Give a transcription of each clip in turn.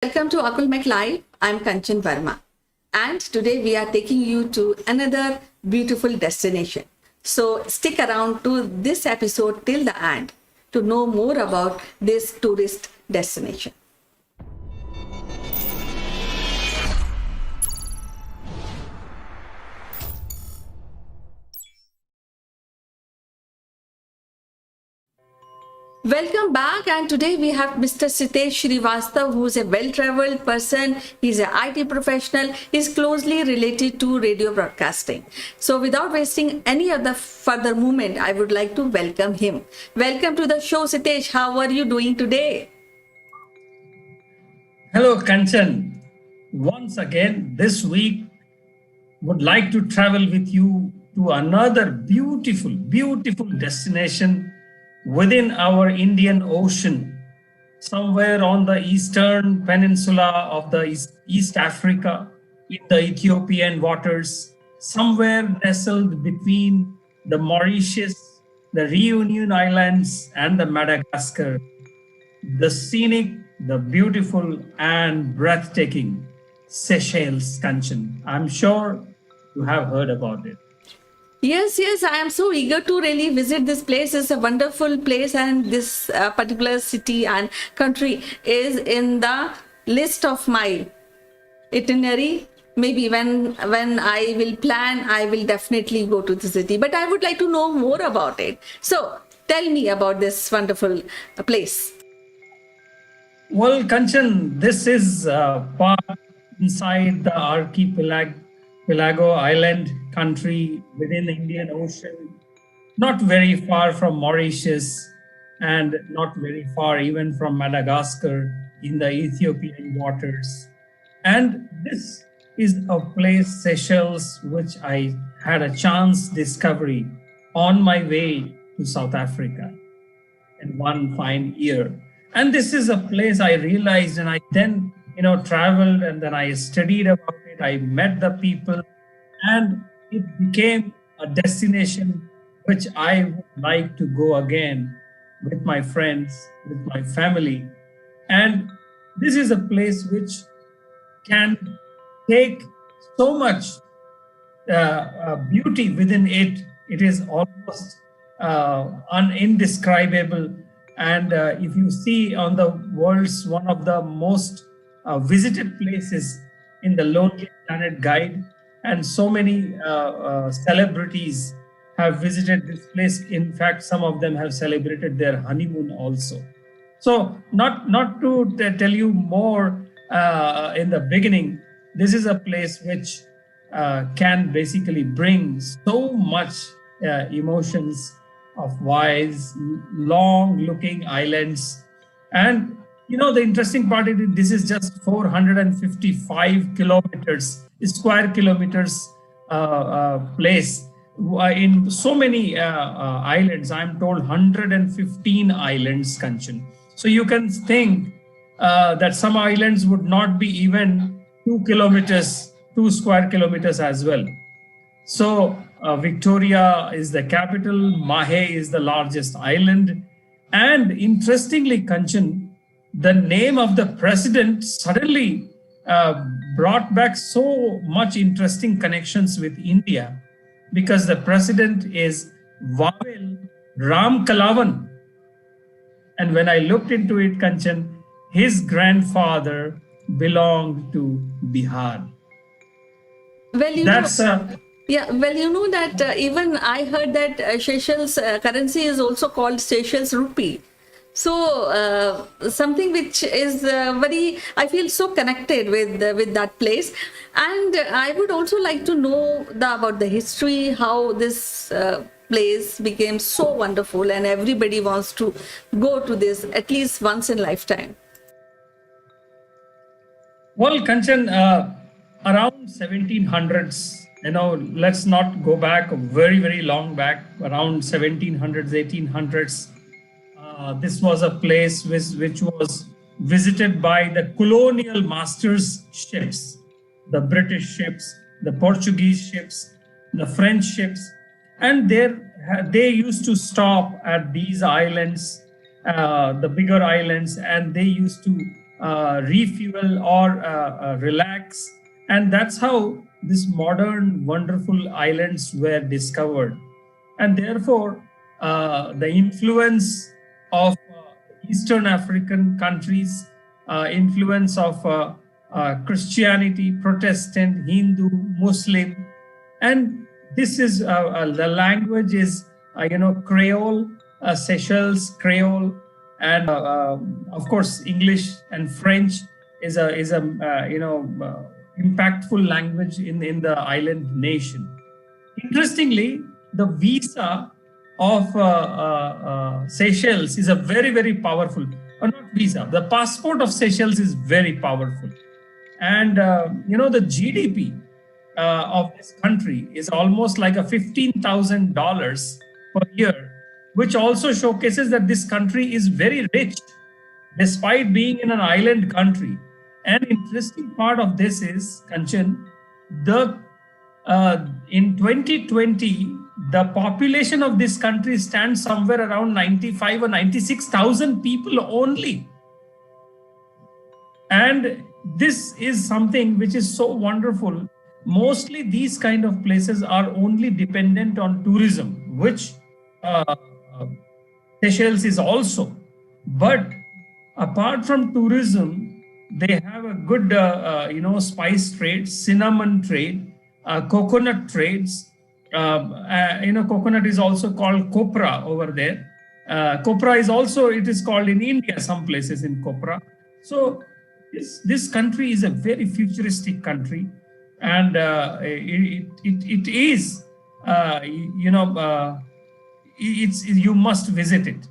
Welcome to Akulmach Live. I'm Kanchan Verma. And today we are taking you to another beautiful destination. So stick around to this episode till the end to know more about this tourist destination. Welcome back, and today we have Mr. Sitesh Srivastav, who is a well-traveled person. He's an IT professional. He's closely related to radio broadcasting. So without wasting any other further moment, I would like to welcome him. Welcome to the show, Sitesh. How are you doing today? Hello, Kanchan. Once again, this week, would like to travel with you to another beautiful, beautiful destination within our Indian Ocean, somewhere on the eastern peninsula of the East Africa, in the Ethiopian waters, somewhere nestled between the Mauritius, the Reunion Islands, and the Madagascar. The scenic, the beautiful, and breathtaking Seychelles, Kanchan. I'm sure you have heard about it. Yes, I am so eager to really visit this place. It's a wonderful place, and this particular city and country is in the list of my itinerary. Maybe when I will plan, I will definitely go to the city. But I would like to know more about it. So tell me about this wonderful place. Well, Kanchan, this is part inside the archipelago island country within the Indian Ocean, not very far from Mauritius and not very far even from Madagascar in the Ethiopian waters. And this is a place, Seychelles, which I had a chance discovery on my way to South Africa in one fine year. And this is a place I realized, and I then traveled, and then I studied about it. I met the people, and it became a destination which I would like to go again with my friends, with my family. And this is a place which can take so much beauty within it. It is almost indescribable. And if you see on the world's one of the most visited places in the Lonely Planet Guide, and so many celebrities have visited this place. In fact, some of them have celebrated their honeymoon also. So not to tell you more in the beginning, this is a place which can basically bring so much emotions of wise, long-looking islands. And the interesting part is this is just 455 square kilometers place. In so many islands, I'm told 115 islands, Kanchan. So you can think that some islands would not be even 2 square kilometers as well. So Victoria is the capital, Mahe is the largest island. And interestingly, Kanchan, the name of the president suddenly brought back so much interesting connections with India, because the president is Vavel Ram Kalawan. And when I looked into it, Kanchan, his grandfather belonged to Bihar. Well, you know that even I heard that Seychelles currency is also called Seychelles rupee. So something which is I feel so connected with that place. And I would also like to know about the history, how this place became so wonderful and everybody wants to go to this at least once in lifetime. Well, Kanchan, around 1700s, let's not go back very, very long back, around 1700s, 1800s. This was a place which was visited by the colonial masters' ships, the British ships, the Portuguese ships, the French ships, and they used to stop at these islands, the bigger islands, and they used to refuel or relax. And that's how these modern, wonderful islands were discovered. And therefore, the influence of Eastern African countries, influence of Christianity, Protestant, Hindu, Muslim, and this is the language is Creole, Seychelles Creole, and of course English and French is a impactful language in the island nation. Interestingly, the visa of Seychelles is a very powerful, or not visa, the passport of Seychelles is very powerful. And the GDP of this country is almost like a $15,000 per year, which also showcases that this country is very rich despite being in an island country. An interesting part of this is, Kanchan, in 2020, the population of this country stands somewhere around 95 or 96,000 people only. And this is something which is so wonderful. Mostly these kind of places are only dependent on tourism, which Seychelles is also. But apart from tourism, they have a good, spice trade, cinnamon trade, coconut trades. Coconut is also called copra over there. Copra is also, it is called in India, some places in copra. So this country is a very futuristic country, and it is, you must visit it.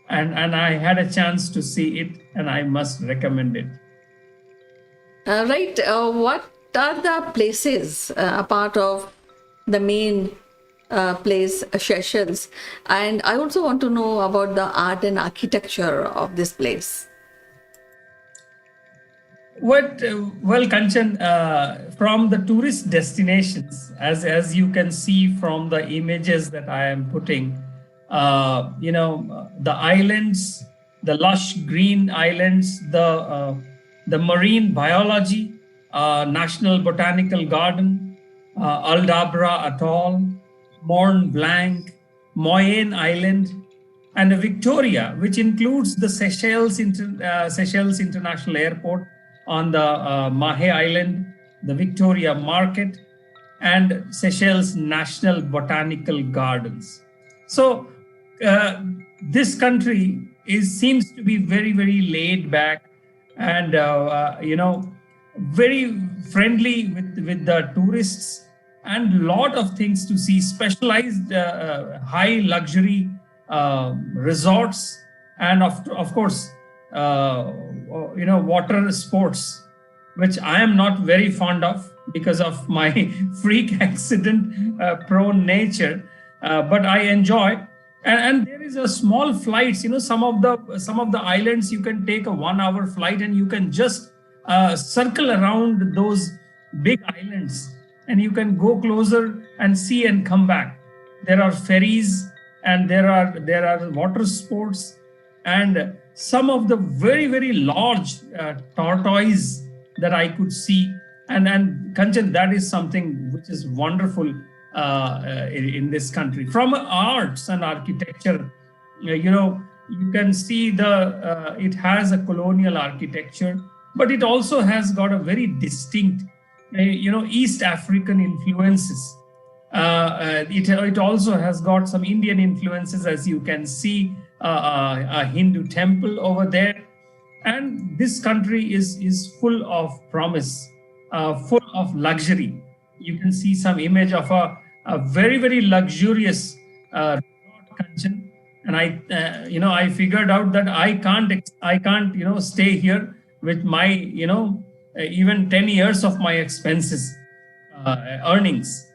And I had a chance to see it, and I must recommend it. Right. What are the places apart of the main place, Seychelles? And I also want to know about the art and architecture of this place. Well, Kanchan, from the tourist destinations, as you can see from the images that I am putting, the islands, the lush green islands, the marine biology, National Botanical Garden, Aldabra Atoll, Mont Blanc, Moyenne Island, and Victoria, which includes the Seychelles International Airport on the Mahe Island, the Victoria Market, and Seychelles National Botanical Gardens. So this country seems to be very laid back, and very friendly with the tourists, and lot of things to see, specialized high luxury resorts, and of course water sports, which I am not very fond of because of my freak accident prone nature, but I enjoy. And there is a small flights, some of the islands you can take a 1 hour flight, and you can just circle around those big islands, and you can go closer and see and come back. There are ferries, and there are water sports, and some of the very large tortoise that I could see. And Kanchan, that is something which is wonderful in this country. From arts and architecture, you can see it has a colonial architecture, but it also has got a very distinct, East African influences. It also has got some Indian influences, as you can see, a Hindu temple over there. And this country is full of promise, full of luxury. You can see some image of a very luxurious resort, Kanchan. And I figured out that I can't stay here with my even 10 years of my expenses earnings.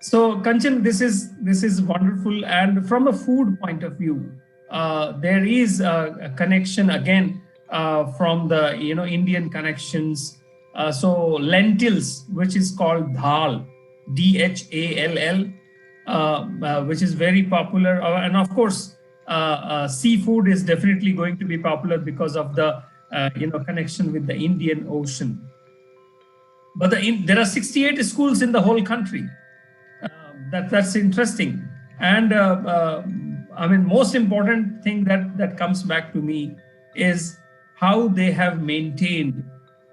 So Kanchan, this is wonderful. And from a food point of view, there is a connection again from the Indian connections. So lentils, which is called dhal, DHALL, which is very popular, and of course seafood is definitely going to be popular because of the connection with the Indian Ocean. But there are 68 schools in the whole country. That's interesting. And most important thing that comes back to me is how they have maintained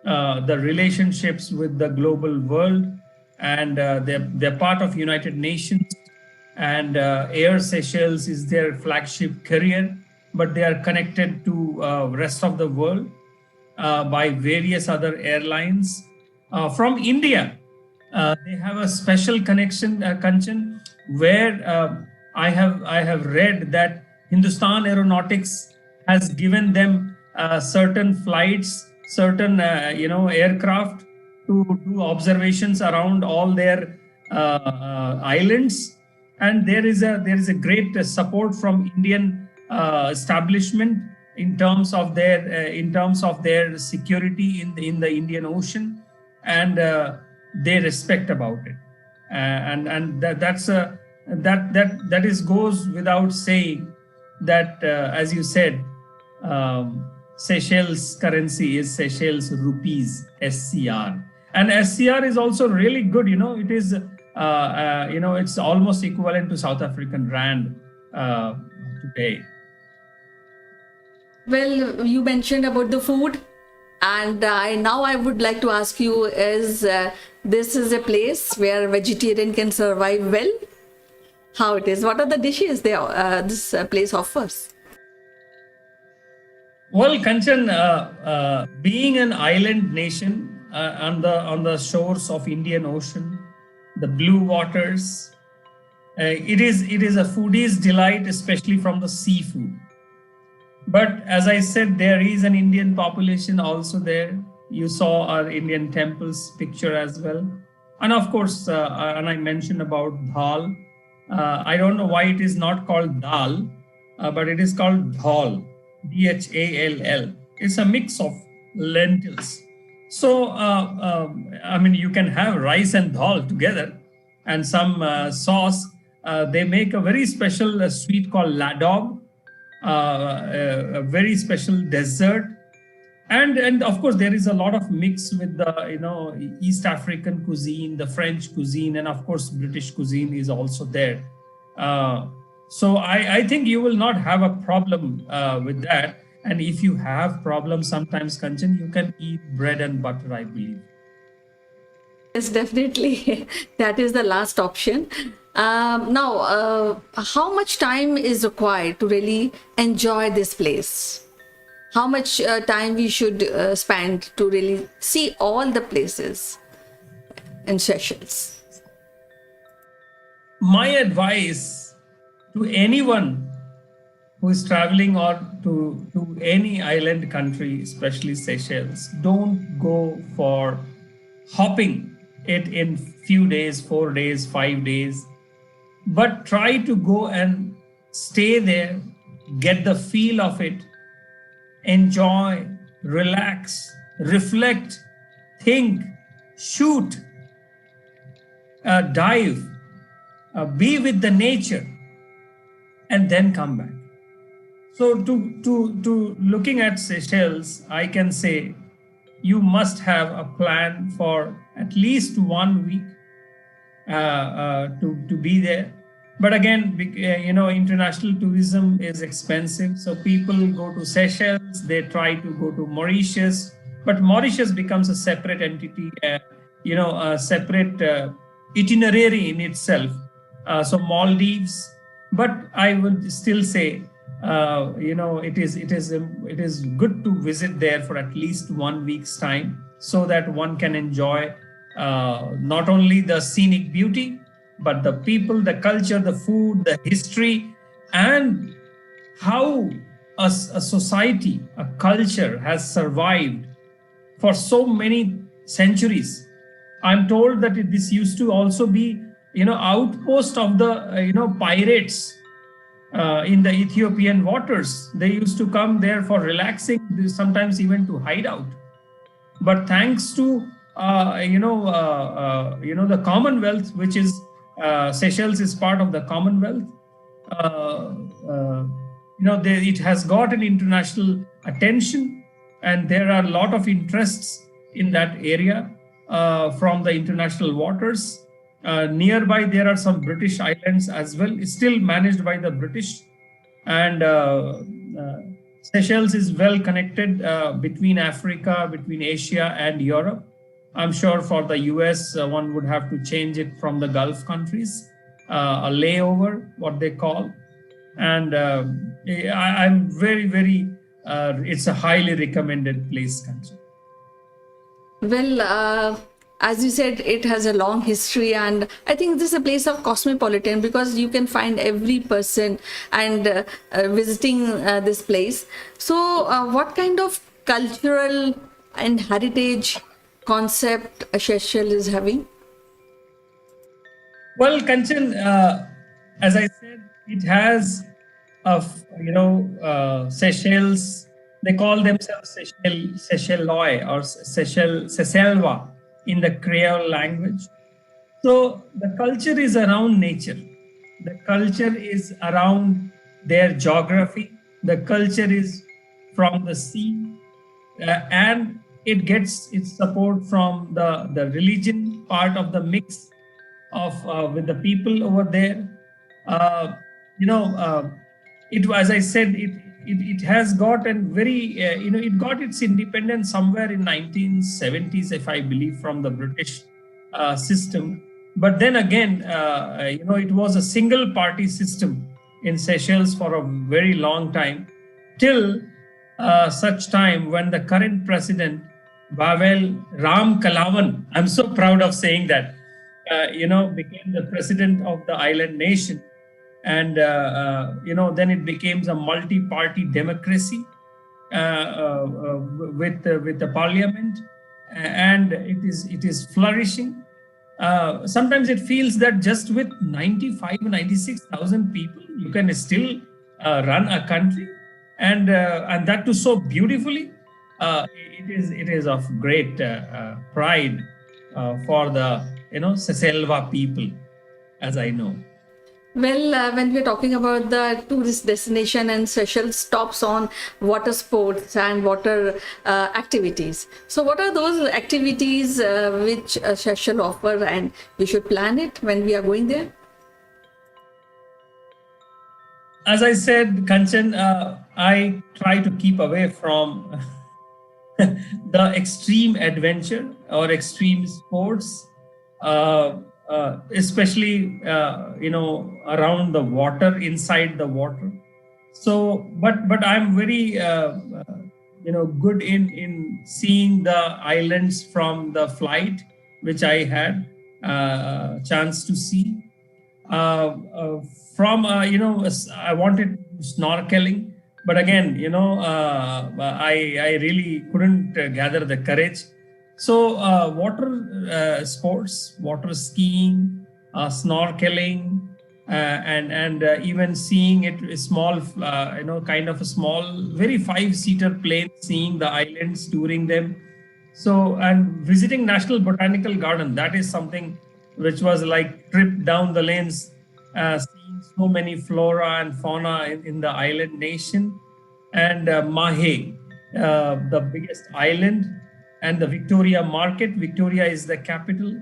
the relationships with the global world, and they're part of United Nations, and Air Seychelles is their flagship carrier, but they are connected to rest of the world by various other airlines. From India, they have a special connection, Kanchan, where I have read that Hindustan Aeronautics has given them certain flights, certain aircraft to do observations around all their islands, and there is a great support from Indian establishment in terms of their security in the Indian Ocean, and they respect about it, and that goes without saying that as you said, Seychelles currency is Seychelles rupees, SCR, and SCR is also really good. It is it's almost equivalent to South African rand today. Well, you mentioned about the food, and now I would like to ask you: this is a place where vegetarian can survive well? How it is? What are the dishes this place offers? Well, Kanchan, being an island nation on the shores of Indian Ocean, the blue waters, it is a foodie's delight, especially from the seafood. But as I said, there is an Indian population also there. You saw our Indian temples picture as well. And of course, and I mentioned about dal. I don't know why it is not called dal, but it is called dhal, Dhall. It's a mix of lentils. So, you can have rice and dal together and some sauce. They make a very special sweet called ladog, a very special dessert, and of course there is a lot of mix with the East African cuisine, the French cuisine, and of course British cuisine is also there. So I think you will not have a problem with that. And if you have problems sometimes, Kanchan, you can eat bread and butter, I believe. Yes, definitely. That is the last option. Now, how much time is required to really enjoy this place? How much time we should spend to really see all the places in Seychelles? My advice to anyone who is traveling or to any island country, especially Seychelles, don't go for hopping it in few days, 4 days, 5 days, but try to go and stay there, get the feel of it, enjoy, relax, reflect, think, shoot, dive, be with the nature, and then come back. So to looking at Seychelles, I can say you must have a plan for at least 1 week to be there. But again, international tourism is expensive. So people go to Seychelles, they try to go to Mauritius, but Mauritius becomes a separate entity, a separate itinerary in itself. So Maldives, but I would still say, it is good to visit there for at least 1 week's time, so that one can enjoy not only the scenic beauty, but the people, the culture, the food, the history, and how a society, a culture has survived for so many centuries. I'm told that this used to also be, outpost of the, pirates in the Ethiopian waters. They used to come there for relaxing, sometimes even to hide out. But thanks to, the Commonwealth, which is Seychelles is part of the Commonwealth. It has got an international attention, and there are a lot of interests in that area from the international waters. Nearby, there are some British islands as well, still managed by the British. And Seychelles is well connected between Africa, between Asia and Europe. I'm sure for the US, one would have to change it from the Gulf countries, a layover, what they call. And I'm very, it's a highly recommended place, Kanchan. Well, as you said, it has a long history, and I think this is a place of cosmopolitan because you can find every person and visiting this place. So, what kind of cultural and heritage concept Seychelles is having? Well, Kanchan, as I said, it has Seychelles. They call themselves Seychellois or Seychellois in the Creole language. So the culture is around nature. The culture is around their geography. The culture is from the sea, and it gets its support from the religion part of the mix of with the people over there. Uh, it, as I said, it has got a very it got its independence somewhere in 1970s, if I believe, from the British system. But then again, it was a single party system in Seychelles for a very long time, till such time when the current president, Bavel Ram Kalawan, I'm so proud of saying that, became the president of the island nation. And, then it becomes a multi-party democracy with the parliament, and it is flourishing. Sometimes it feels that just with 96,000 people, you can still run a country, and that too so beautifully. It is of great pride for the Seselva people, as I know. Well, when we're talking about the tourist destination, and Seychelles stops on water sports and water activities. So what are those activities which Seychelles offer, and we should plan it when we are going there? As I said, Kanchan, I try to keep away from the extreme adventure or extreme sports. Especially around the water, inside the water. So but I'm very good in seeing the islands from the flight, which I had chance to see. From I wanted snorkeling, but again, I really couldn't gather the courage. So water sports, water skiing, snorkeling, and even seeing it small, kind of a small, very 5-seater plane, seeing the islands, touring them. So, and visiting National Botanical Garden, that is something which was like trip down the lanes, seeing so many flora and fauna in the island nation. And Mahe, the biggest island, and the Victoria market. Victoria is the capital.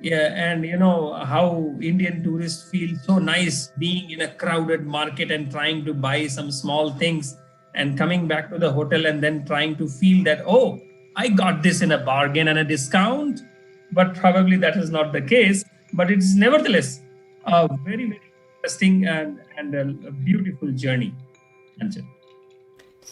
Yeah, and how Indian tourists feel so nice being in a crowded market and trying to buy some small things and coming back to the hotel and then trying to feel that, oh, I got this in a bargain and a discount. But probably that is not the case. But it is nevertheless a very, very interesting and a beautiful journey.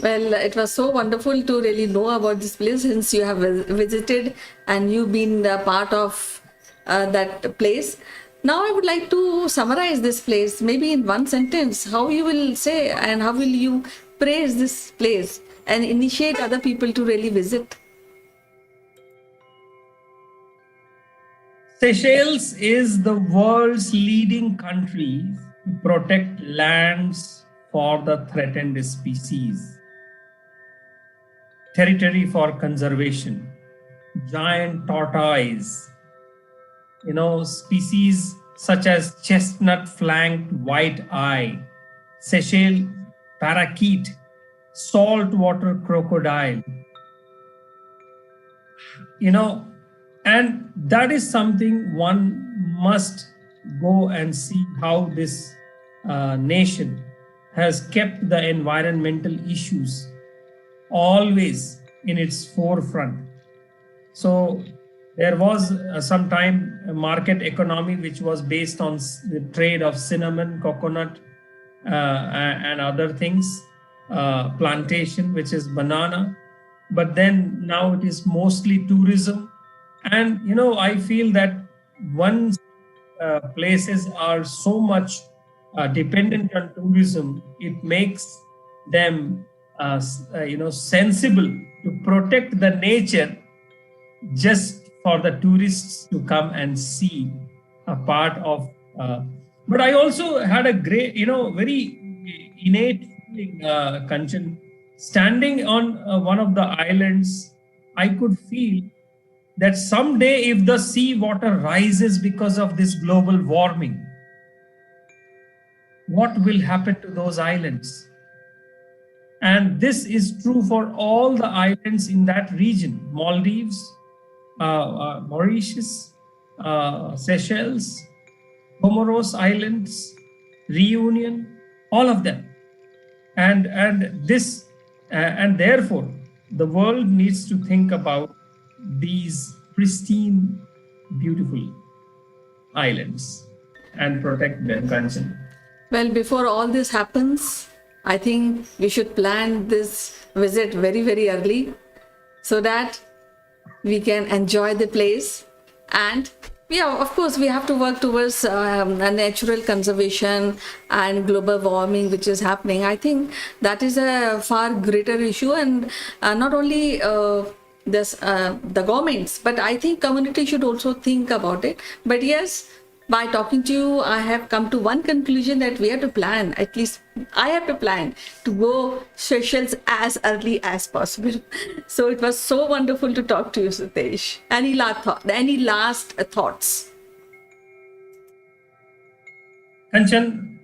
Well, it was so wonderful to really know about this place, since you have visited and you've been a part of that place. Now I would like to summarize this place, maybe in one sentence, how you will say and how will you praise this place and initiate other people to really visit. Seychelles is the world's leading country to protect lands for the threatened species. Territory for conservation, giant tortoise, species such as chestnut-flanked white-eye, Seychelles parakeet, saltwater crocodile, and that is something one must go and see how this nation has kept the environmental issues always in its forefront. So there was some time a market economy which was based on the trade of cinnamon, coconut, and other things, plantation, which is banana. But then now it is mostly tourism. And, I feel that once places are so much dependent on tourism, it makes them, sensible to protect the nature just for the tourists to come and see a part of. But I also had a great, very innate feeling, Kanchan, standing on one of the islands. I could feel that someday, if the sea water rises because of this global warming, what will happen to those islands? And this is true for all the islands in that region: Maldives, Mauritius, Seychelles, Comoros Islands, Reunion, all of them. And therefore the world needs to think about these pristine, beautiful islands and protect them, Kanchan. Well, before all this happens, I think we should plan this visit very, very early so that we can enjoy the place. And yeah, of course, we have to work towards a natural conservation and global warming, which is happening. I think that is a far greater issue, and not only the governments, but I think community should also think about it. But yes, by talking to you, I have come to one conclusion, that we have to plan, at least I have to plan to go Seychelles as early as possible. So it was so wonderful to talk to you, Sitesh. Any last thoughts? Kanchan,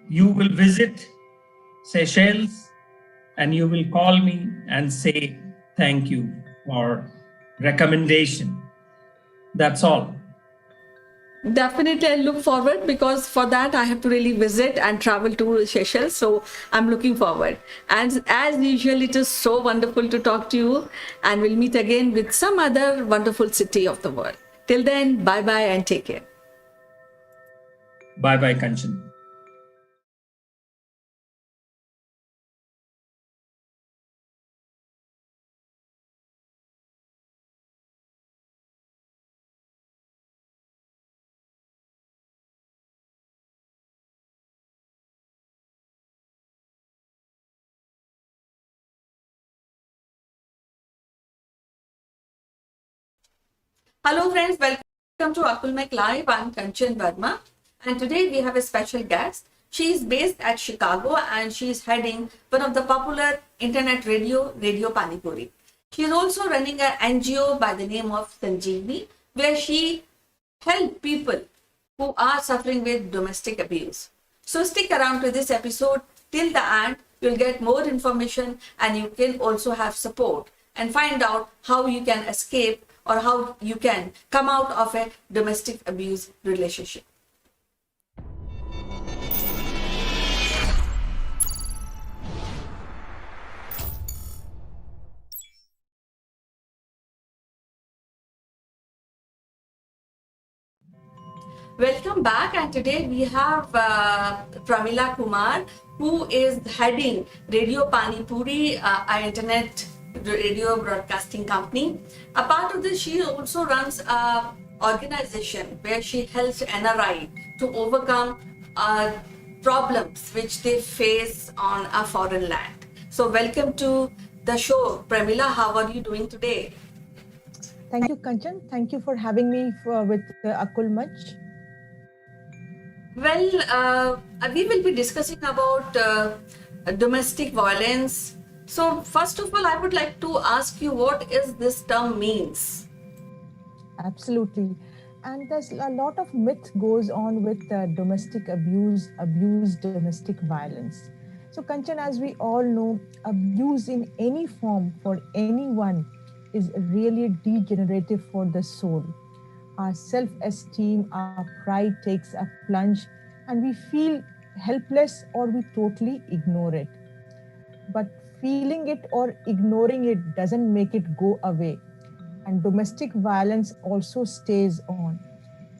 you will visit Seychelles and you will call me and say thank you for recommendation. That's all. Definitely, I look forward, because for that I have to really visit and travel to Seychelles. So I'm looking forward. And as usual, it is so wonderful to talk to you, and we'll meet again with some other wonderful city of the world. Till then, bye bye and take care. Bye bye, Kanchan. Hello friends, welcome to Akulmach Live. I'm Kanchan Verma, and today we have a special guest. She is based at Chicago and she is heading one of the popular internet Radio Panipuri. She is also running an NGO by the name of Sanjeevni, where she helps people who are suffering with domestic abuse. So stick around to this episode till the end. You'll get more information, and you can also have support and find out how you can escape or how you can come out of a domestic abuse relationship. Welcome back, and today we have Pramila Kumar, who is heading Radio Panipuri, an internet radio broadcasting company. Apart of this, she also runs an organization where she helps NRI to overcome problems which they face on a foreign land. So welcome to the show. Pramila, how are you doing today? Thank you, Kanchan. Thank you for having me with Akulmach. Well, we will be discussing about domestic violence. So first of all, I would like to ask you, what is this term means? Absolutely. And there's a lot of myth goes on with domestic abuse, domestic violence. So Kanchan, as we all know, abuse in any form for anyone is really degenerative for the soul. Our self esteem, our pride takes a plunge, and we feel helpless or we totally ignore it. But feeling it or ignoring it doesn't make it go away. And domestic violence also stays on.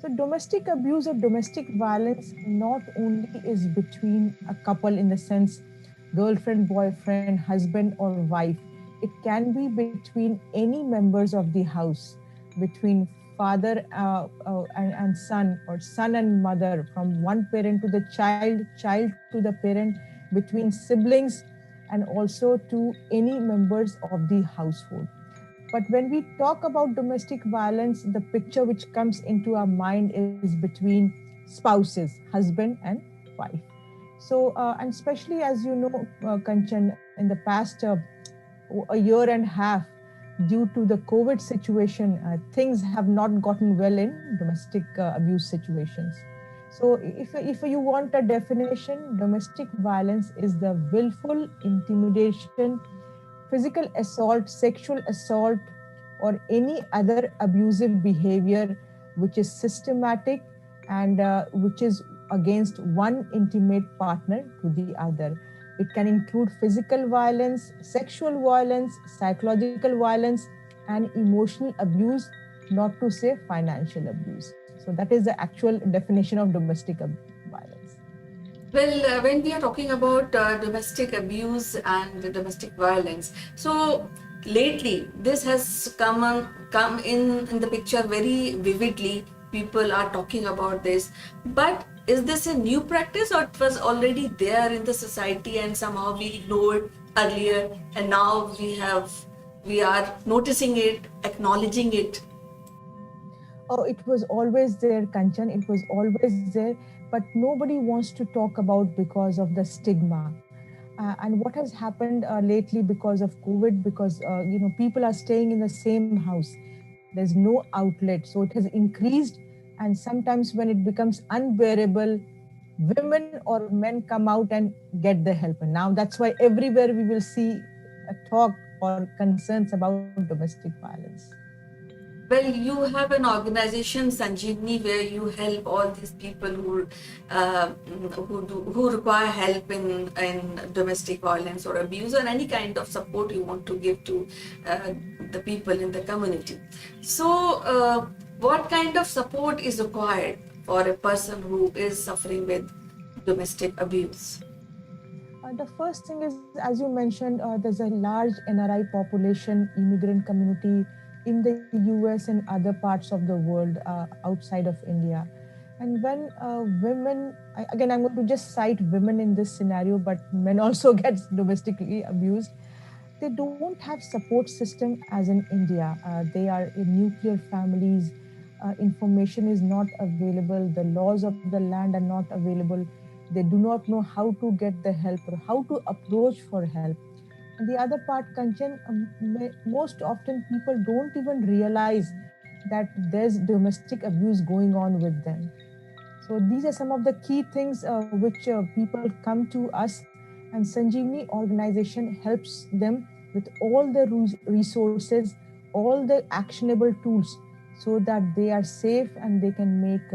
So, domestic abuse or domestic violence not only is between a couple in the sense girlfriend, boyfriend, husband, or wife, it can be between any members of the house, between father and son, or son and mother, from one parent to the child, child to the parent, between siblings, and also to any members of the household. But when we talk about domestic violence, the picture which comes into our mind is between spouses, husband and wife. So, and especially as you know, Kanchan, in the past a year and a half, due to the COVID situation, things have not gotten well in domestic abuse situations. So, if you want a definition, domestic violence is the willful intimidation, physical assault, sexual assault, or any other abusive behavior which is systematic and which is against one intimate partner to the other. It can include physical violence, sexual violence, psychological violence, and emotional abuse, not to say financial abuse. So, that is the actual definition of domestic violence. Well, when we are talking about domestic abuse and domestic violence, so lately this has come in the picture very vividly. People are talking about this, but is this a new practice, or it was already there in the society and somehow we ignored earlier, and now we are noticing it, acknowledging it? Oh, it was always there, Kanchan. It was always there, but nobody wants to talk about because of the stigma. And what has happened lately because of COVID, because people are staying in the same house. There's no outlet, so it has increased. And sometimes when it becomes unbearable, women or men come out and get the help. And now that's why everywhere we will see a talk or concerns about domestic violence. Well, you have an organization, Sanjeevani, where you help all these people who require help in domestic violence or abuse, or any kind of support you want to give to the people in the community. So, what kind of support is required for a person who is suffering with domestic abuse? The first thing is, as you mentioned, there's a large NRI population, immigrant community in the US and other parts of the world outside of India. And when women, again, I'm going to just cite women in this scenario, but men also get domestically abused. They don't have support system as in India. They are in nuclear families. Information is not available. The laws of the land are not available. They do not know how to get the help or how to approach for help. And the other part, Kanchan, most often people don't even realize that there's domestic abuse going on with them. So these are some of the key things which people come to us, and Sanjeevani organization helps them with all the resources, all the actionable tools, so that they are safe and they can make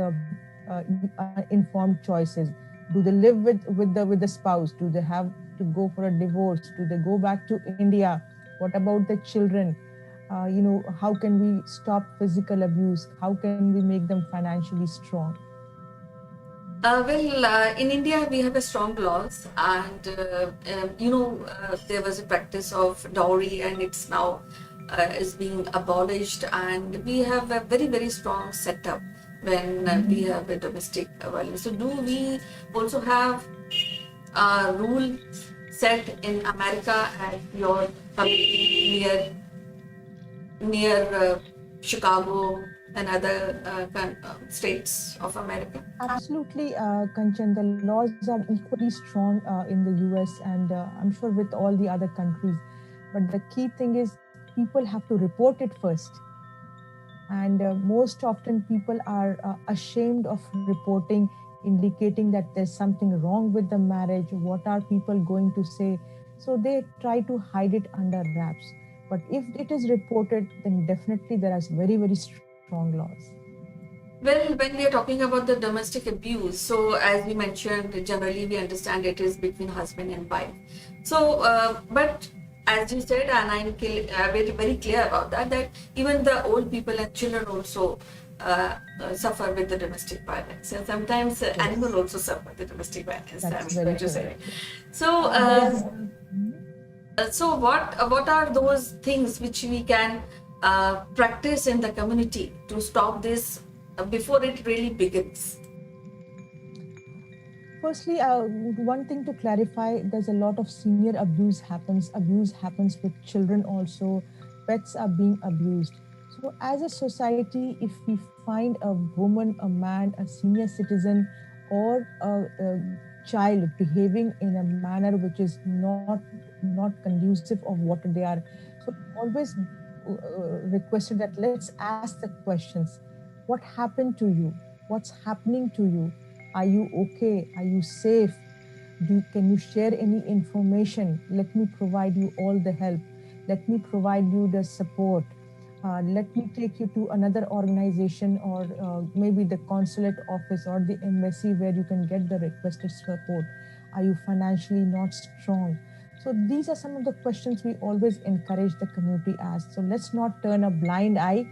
informed choices. Do they live with the spouse? Do they have to go for a divorce? Do they go back to India? What about the children? How can we stop physical abuse? How can we make them financially strong? In India, we have a strong laws, and there was a practice of dowry, and it's now is being abolished, and we have a very, very strong setup when we have a domestic violence. So, do we also have a rule set in America at your community near Chicago and other states of America? Absolutely, Kanchan. The laws are equally strong in the US and I'm sure with all the other countries. But the key thing is people have to report it first. And most often people are ashamed of reporting, indicating that there's something wrong with the marriage. What are people going to say? So they try to hide it under wraps. But if it is reported, then definitely there are very, very strong laws. Well, when we are talking about the domestic abuse, so as we mentioned, generally we understand it is between husband and wife. So, but as you said, and I'm very, very clear about that, that even the old people and children also suffer with the domestic violence, and sometimes animals also suffer the domestic violence. That's I'm very going to say. correct. So, There is, so what are those things which we can practice in the community to stop this before it really begins? Firstly, one thing to clarify, there's a lot of senior abuse happens. Abuse happens with children also. Pets are being abused. So as a society, if we find a woman, a man, a senior citizen, or a child behaving in a manner which is not conducive of what they are, so always requested that let's ask the questions. What happened to you? What's happening to you? Are you okay? Are you safe? Can you share any information? Let me provide you all the help. Let me provide you the support. Let me take you to another organization, or maybe the consulate office or the embassy where you can get the requested support. Are you financially not strong? So these are some of the questions we always encourage the community ask. So let's not turn a blind eye.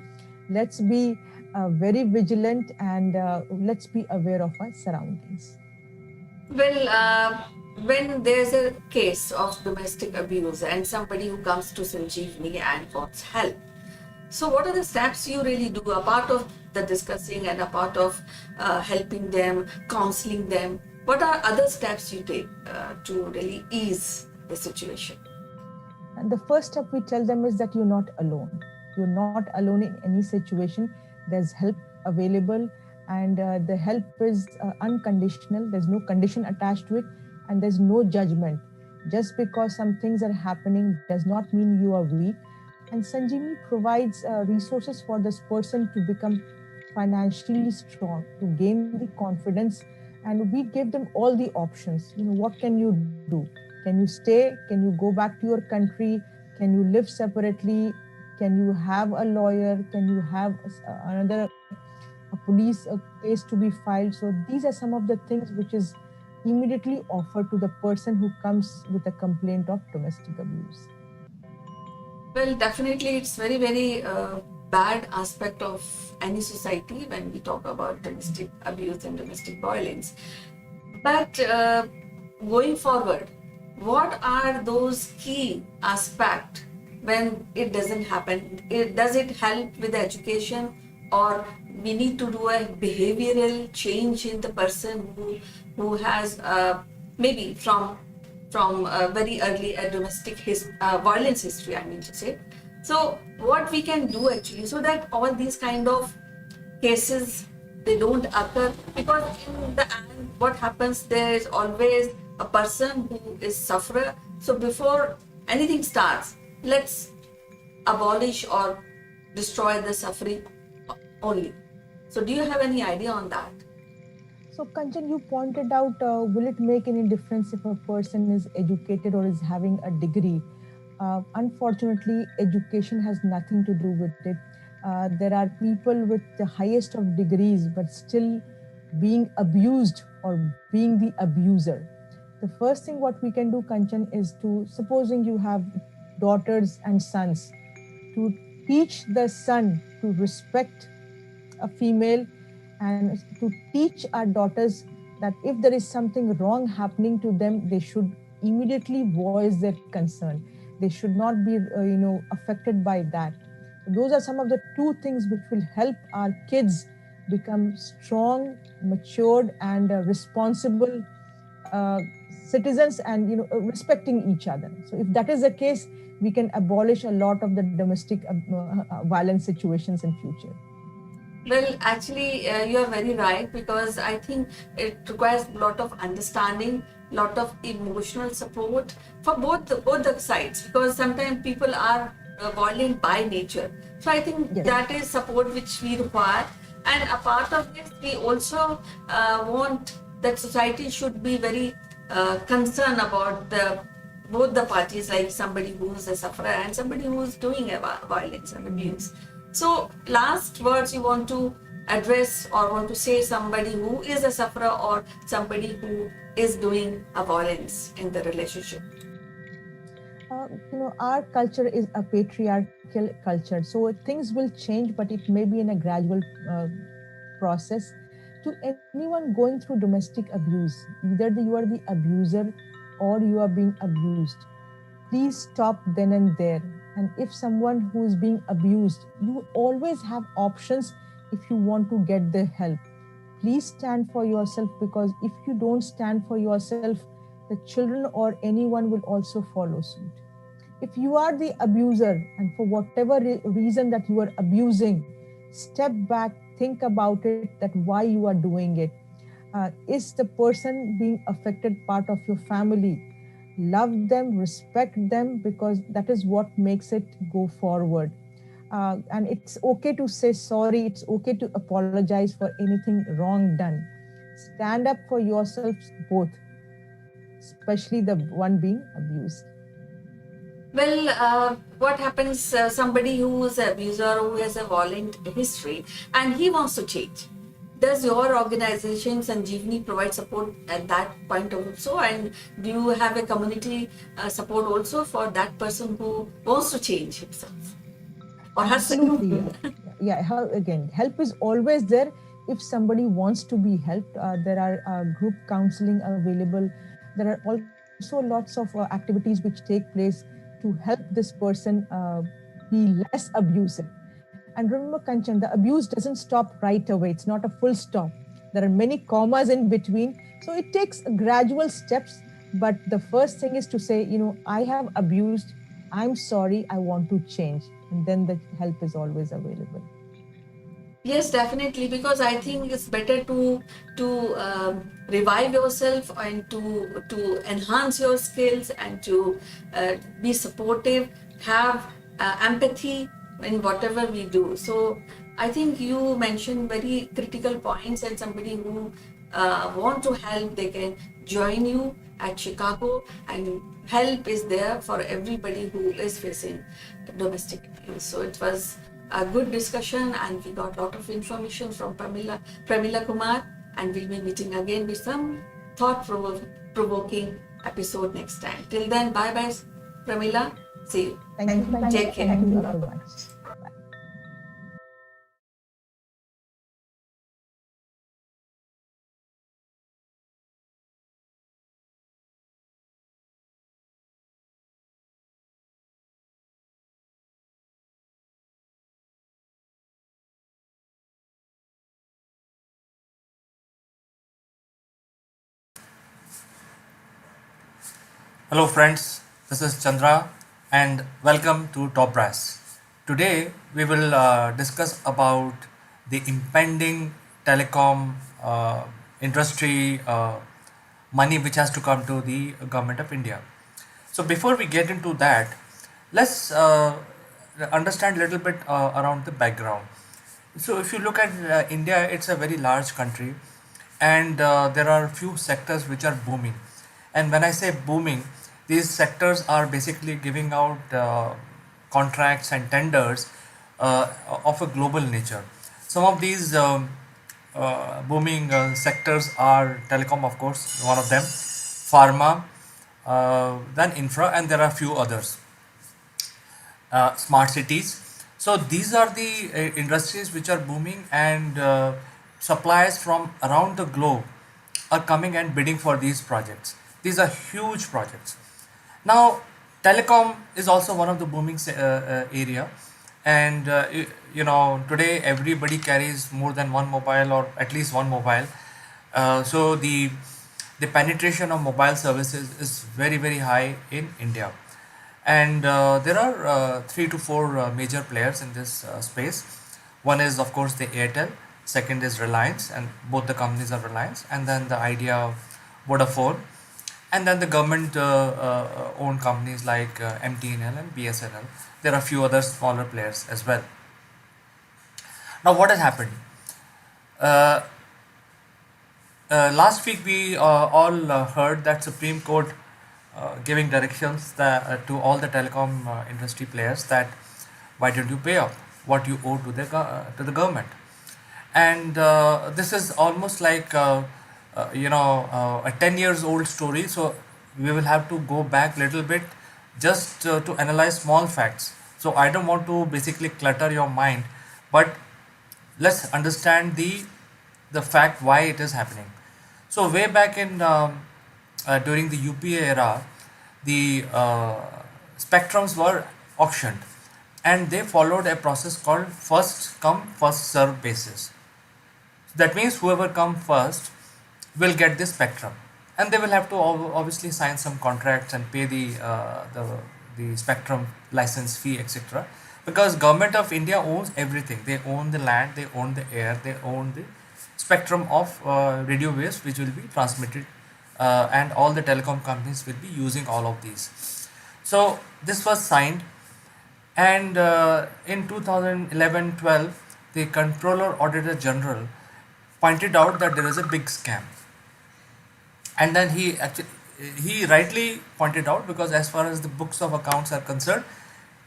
Let's be very vigilant, and let's be aware of our surroundings. Well, when there's a case of domestic abuse and somebody who comes to Sanjeevani and wants help, so what are the steps you really do, a part of the discussing and a part of helping them, counseling them? What are other steps you take to really ease the situation? And the first step we tell them is that you're not alone. You're not alone in any situation. There's help available, and the help is unconditional. There's no condition attached to it, and there's no judgment. Just because some things are happening does not mean you are weak. And Sanjeevani provides resources for this person to become financially strong, to gain the confidence, and we give them all the options. What can you do? Can you stay? Can you go back to your country? Can you live separately? Can you have a lawyer? Can you have another a police case to be filed? So these are some of the things which is immediately offered to the person who comes with a complaint of domestic abuse. Well, definitely, it's very, very bad aspect of any society when we talk about domestic abuse and domestic violence. But going forward, what are those key aspects when it doesn't happen? Does it help with the education, or we need to do a behavioral change in the person who has maybe from very early a domestic violence history, I mean to say. So what we can do actually so that all these kind of cases they don't occur, because in the end what happens, there is always a person who is sufferer. So before anything starts, let's abolish or destroy the suffering only. So do you have any idea on that? So, Kanchan, you pointed out, will it make any difference if a person is educated or is having a degree? Unfortunately, education has nothing to do with it. There are people with the highest of degrees, but still being abused or being the abuser. The first thing what we can do, Kanchan, is to, supposing you have daughters and sons, to teach the son to respect a female, and to teach our daughters that if there is something wrong happening to them, they should immediately voice their concern. They should not be, affected by that. Those are some of the two things which will help our kids become strong, matured, and responsible citizens, and respecting each other. So, if that is the case, we can abolish a lot of the domestic violence situations in future. Well, actually, you are very right, because I think it requires a lot of understanding, lot of emotional support for both the sides, because sometimes people are violent by nature. So I think that is support which we require. And a part of this, we also want that society should be very concerned about the both the parties, like somebody who's a sufferer and somebody who's doing a violence and abuse. So, last words you want to address or want to say somebody who is a sufferer or somebody who is doing a violence in the relationship? Our culture is a patriarchal culture, so things will change, but it may be in a gradual process. To anyone going through domestic abuse, either you are the abuser or you are being abused, please stop then and there. And if someone who is being abused, you always have options if you want to get the help. Please stand for yourself, because if you don't stand for yourself, the children or anyone will also follow suit. If you are the abuser and for whatever reason that you are abusing, step back, think about it, that why you are doing it. Is the person being affected part of your family? Love them, respect them, because that is what makes it go forward. And it's okay to say sorry, it's okay to apologize for anything wrong done. Stand up for yourselves both, especially the one being abused. Well, what happens, somebody who is an abuser, who has a violent history, and he wants to change? Does your organization Sanjeevani provide support at that point also? And do you have a community support also for that person who wants to change himself or herself? Absolutely. Yeah, again, help is always there if somebody wants to be helped. There are group counseling available. There are also lots of activities which take place to help this person be less abusive. And remember, Kanchan, the abuse doesn't stop right away. It's not a full stop. There are many commas in between. So it takes gradual steps. But the first thing is to say, I have abused. I'm sorry. I want to change. And then the help is always available. Yes, definitely, because I think it's better to revive yourself and to enhance your skills and to be supportive, have empathy in whatever we do. So I think you mentioned very critical points, and somebody who want to help, they can join you at Chicago, and help is there for everybody who is facing domestic abuse. So it was a good discussion, and we got a lot of information from Pramila Kumar, and we'll be meeting again with some thought-provoking episode next time. Till then, bye-bye, Pramila. See you. Thank you. Take care. Thank you so much. Bye. Hello, friends. This is Chandra, and welcome to Top Brass. Today, we will discuss about the impending telecom industry money which has to come to the government of India. So, before we get into that, let's understand a little bit around the background. So, if you look at India, it's a very large country, and there are few sectors which are booming. And when I say booming, these sectors are basically giving out contracts and tenders of a global nature. Some of these booming sectors are telecom, of course, one of them, pharma, then infra, and there are a few others. Smart cities. So these are the industries which are booming, and suppliers from around the globe are coming and bidding for these projects. These are huge projects. Now, telecom is also one of the booming area, and today everybody carries more than one mobile, or at least one mobile. So the penetration of mobile services is very high in India, and there are 3 to 4 major players in this space. One is, of course, the Airtel. Second is Reliance, and both the companies are Reliance, and then the Idea, Vodafone, and then the government owned companies like MTNL and BSNL. There are a few other smaller players as well. Now, what has happened? Uh, Last week we all heard that Supreme Court giving directions to all the telecom industry players that why don't you pay up what you owe to to the government. And this is almost like a 10 years old story, so we will have to go back a little bit just to analyze small facts. So I don't want to basically clutter your mind, but let's understand the fact why it is happening. So way back in during the UPA era, the spectrums were auctioned, and they followed a process called first come first serve basis. That means whoever come first will get this spectrum, and they will have to obviously sign some contracts and pay the spectrum license fee, etc. Because government of India owns everything. They own the land, they own the air, they own the spectrum of radio waves which will be transmitted, and all the telecom companies will be using all of these. So this was signed, and in 2011-12, the Controller Auditor General pointed out that there is a big scam. And then he rightly pointed out, because as far as the books of accounts are concerned,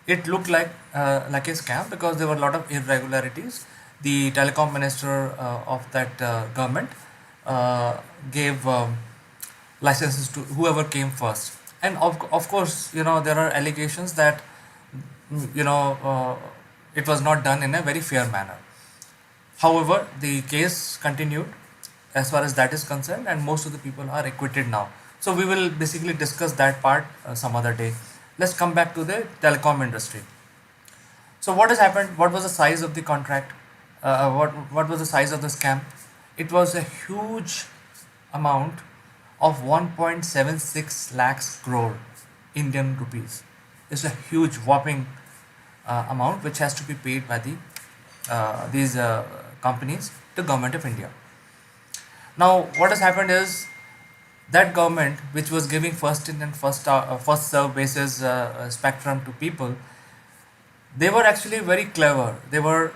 it looked like a scam, because there were a lot of irregularities. The telecom minister of that government gave licenses to whoever came first, and of course, there are allegations that it was not done in a very fair manner. However, the case continued as far as that is concerned, and most of the people are acquitted now. So we will basically discuss that part some other day. Let's come back to the telecom industry. So what has happened? What was the size of the contract? What was the size of the scam? It was a huge amount of 1.76 lakhs crore Indian rupees. It's a huge whopping amount which has to be paid by these companies to government of India. Now what has happened is that government, which was giving first in and first serve basis spectrum to people, they were actually very clever. They were,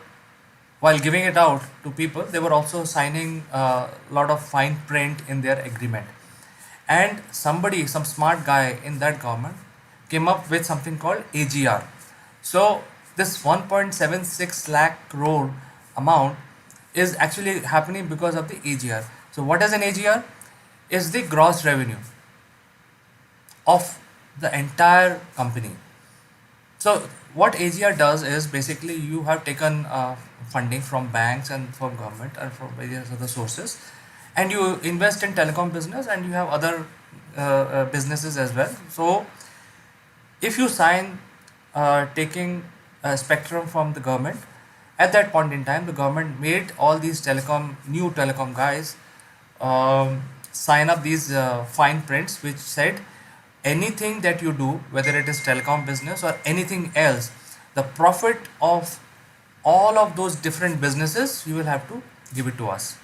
while giving it out to people, they were also signing a lot of fine print in their agreement. And somebody, some smart guy in that government, came up with something called AGR. So this 1.76 lakh crore amount is actually happening because of the AGR. So what is an AGR? Is the gross revenue of the entire company. So what AGR does is, basically you have taken funding from banks and from government and from various other sources, and you invest in telecom business, and you have other businesses as well. So if you sign taking spectrum from the government, at that point in time the government made all these new telecom guys sign up these fine prints which said, anything that you do, whether it is telecom business or anything else, the profit of all of those different businesses, you will have to give it to us.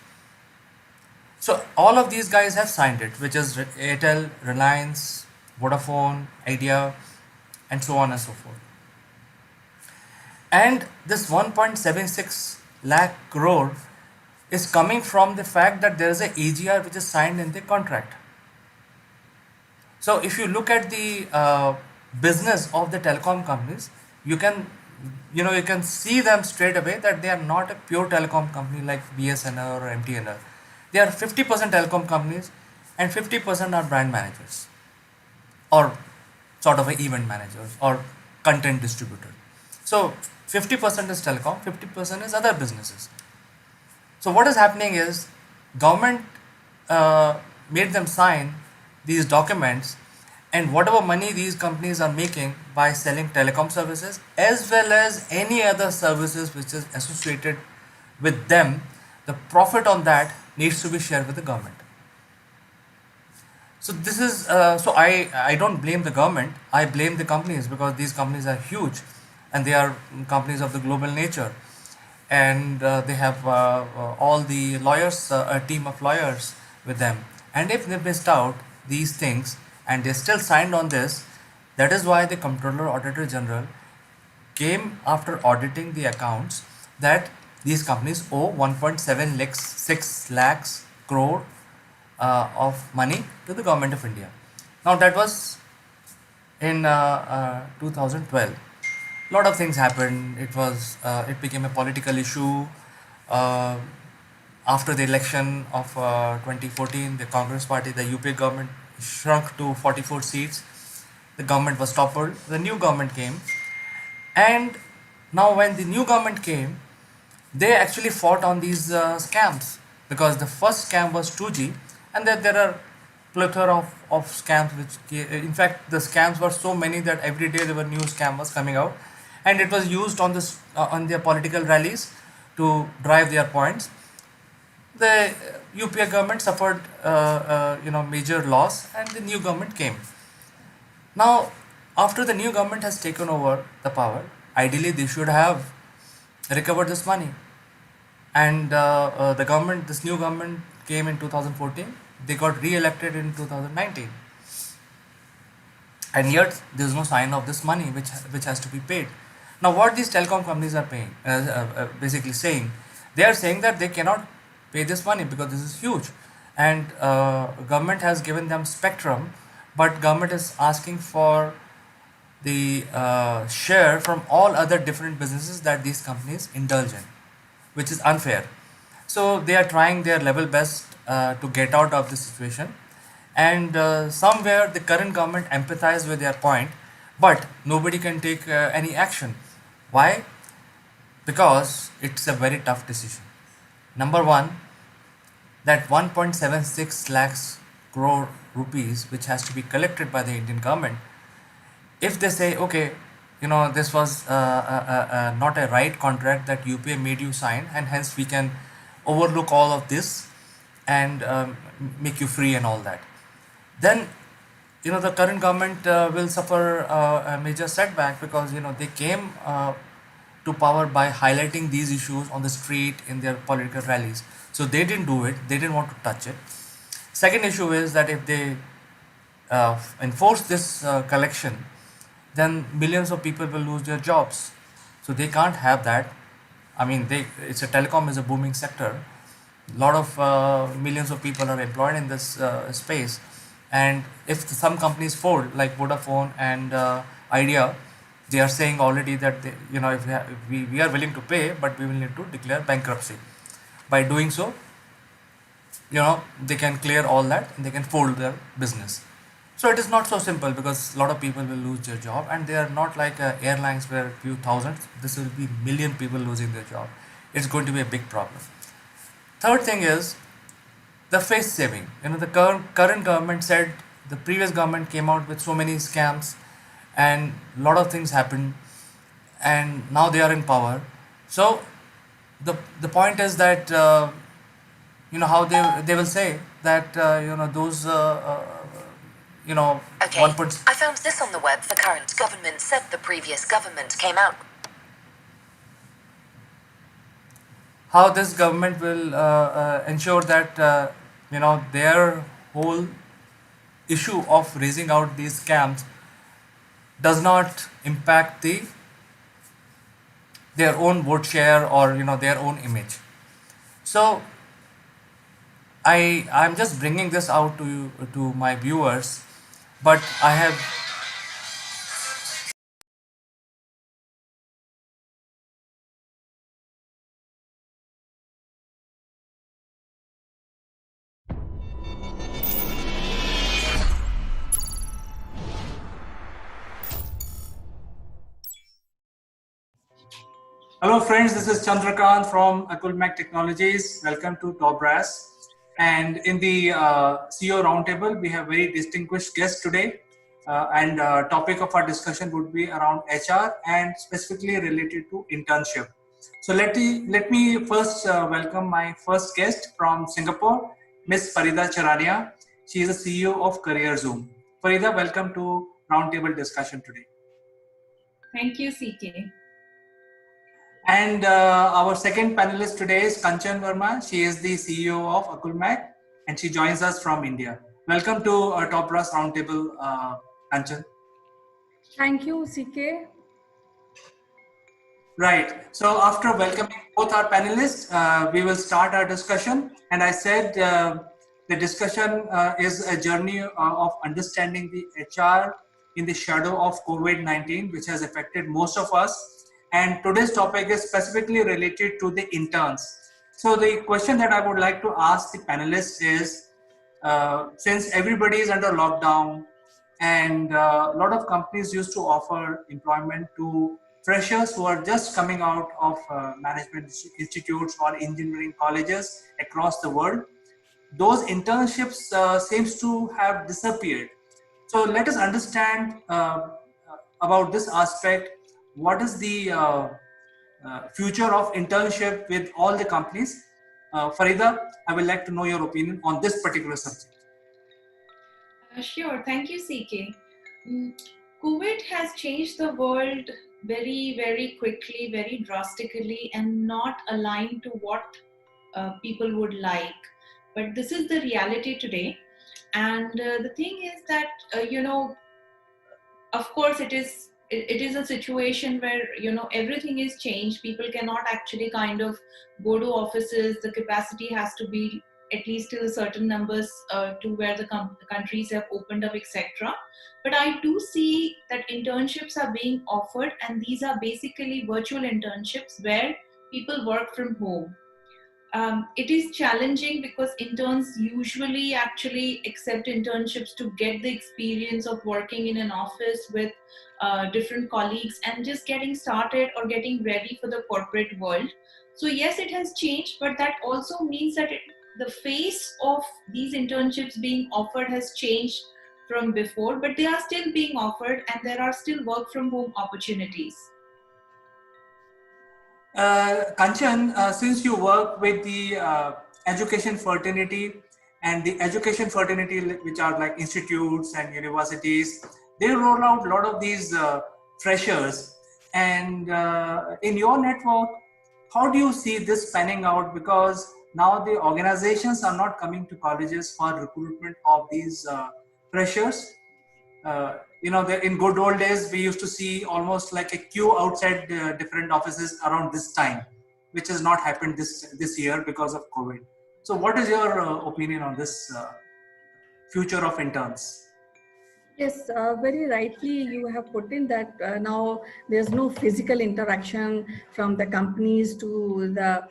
So all of these guys have signed it, which is Airtel, Reliance, Vodafone, Idea, and so on and so forth. And this 1.76 lakh crore is coming from the fact that there is a AGR which is signed in the contract. So if you look at the business of the telecom companies, you can see them straight away that they are not a pure telecom company like BSNL or MTNL. They are 50% telecom companies, and 50% are brand managers, or sort of event managers or content distributor. So 50% is telecom, 50% is other businesses. So what is happening is, government made them sign these documents, and whatever money these companies are making by selling telecom services as well as any other services which is associated with them, the profit on that needs to be shared with the government. So this is so I don't blame the government, I blame the companies, because these companies are huge and they are companies of the global nature, and they have all the lawyers, a team of lawyers with them, and if they missed out these things and they still signed on this, that is why the Controller Auditor General came after auditing the accounts that these companies owe 1.76 lakhs crore of money to the government of India. Now that was in 2012. A lot of things happened. It became a political issue. Uh, After the election of 2014, the Congress Party, the UPA government shrunk to 44 seats. The government was toppled. The new government came, and now when the new government came, they actually fought on these scams, because the first scam was 2G, and then there are plethora of scams in fact the scams were so many that every day there were new scam was coming out, and it was used on this on their political rallies to drive their points. The UPA government suffered major loss, and the new government came. Now, after the new government has taken over the power, ideally they should have recovered this money. And this new government came in 2014. They got re-elected in 2019, and yet there is no sign of this money which has to be paid. Now, what these telecom companies are paying, basically saying, they are saying that they cannot pay this money because this is huge, and government has given them spectrum, but government is asking for the share from all other different businesses that these companies indulge in, which is unfair. So they are trying their level best to get out of this situation, and somewhere the current government empathize with their point, but nobody can take any action. Why? Because it's a very tough decision. Number one, that 1.76 lakhs crore rupees which has to be collected by the Indian government, if they say, okay, this was not a right contract that UPA made you sign, and hence we can overlook all of this and make you free and all that, then the current government will suffer a major setback, because they came to power by highlighting these issues on the street in their political rallies. So they didn't do it. They didn't want to touch it. Second issue is that if they enforce this collection, then millions of people will lose their jobs. So they can't have that. I mean, telecom is a booming sector. A lot of millions of people are employed in this space. And if some companies fold, like Vodafone and Idea, they are saying already that if we are willing to pay, but we will need to declare bankruptcy. By doing so, they can clear all that and they can fold their business. So it is not so simple, because a lot of people will lose their job, and they are not like airlines where a few thousands. This will be million people losing their job. It's going to be a big problem. Third thing is the face saving. The current government said the previous government came out with so many scams, and a lot of things happened, and now they are in power. So the point is that how they will say that those Okay, I found this on the web. The current government said the previous government came out. How this government will ensure that their whole issue of raising out these scams does not impact their own vote share or their own image. So I'm just bringing this out to my viewers, but I have Hello friends, this is Chandrakant from Akulmach Technologies. Welcome to Top Brass. And in the CEO Roundtable, we have very distinguished guests today. And topic of our discussion would be around HR and specifically related to internship. So let me first welcome my first guest from Singapore, Ms. Farida Charania. She is the CEO of Career Zoom. Farida, welcome to Roundtable discussion today. Thank you, CK. And our second panelist today is Kanchan Verma. She is the CEO of Akulmach, and she joins us from India. Welcome to our Top Brass Roundtable, Kanchan. Thank you, CK. Right. So after welcoming both our panelists, we will start our discussion. And I said The discussion is a journey of understanding the HR in the shadow of COVID-19, which has affected most of us. And today's topic is specifically related to the interns. So the question that I would like to ask the panelists is, since everybody is under lockdown and a lot of companies used to offer employment to freshers who are just coming out of management institutes or engineering colleges across the world, those internships seems to have disappeared. So let us understand about this aspect. What is the future of internship with all the companies? Farida, I would like to know your opinion on this particular subject. Sure. Thank you, CK. COVID has changed the world very, very quickly, very drastically, and not aligned to what people would like. But this is the reality today. And the thing is that, of course, it is a situation where everything is changed. People cannot actually kind of go to offices. The capacity has to be at least till certain numbers to where the countries have opened up, etc. But I do see that internships are being offered, and these are basically virtual internships where people work from home. It is challenging because interns usually actually accept internships to get the experience of working in an office with different colleagues and just getting started or getting ready for the corporate world. So yes, it has changed, but that also means that the face of these internships being offered has changed from before, but they are still being offered and there are still work from home opportunities. Kanchan, since you work with the education fraternity and the education fraternity, which are like institutes and universities, they roll out a lot of these freshers. And in your network, how do you see this panning out? Because now the organizations are not coming to colleges for recruitment of these freshers. In good old days, we used to see almost like a queue outside different offices around this time, which has not happened this year because of COVID. So what is your opinion on this future of interns? Yes, very rightly you have put in that now there's no physical interaction from the companies to the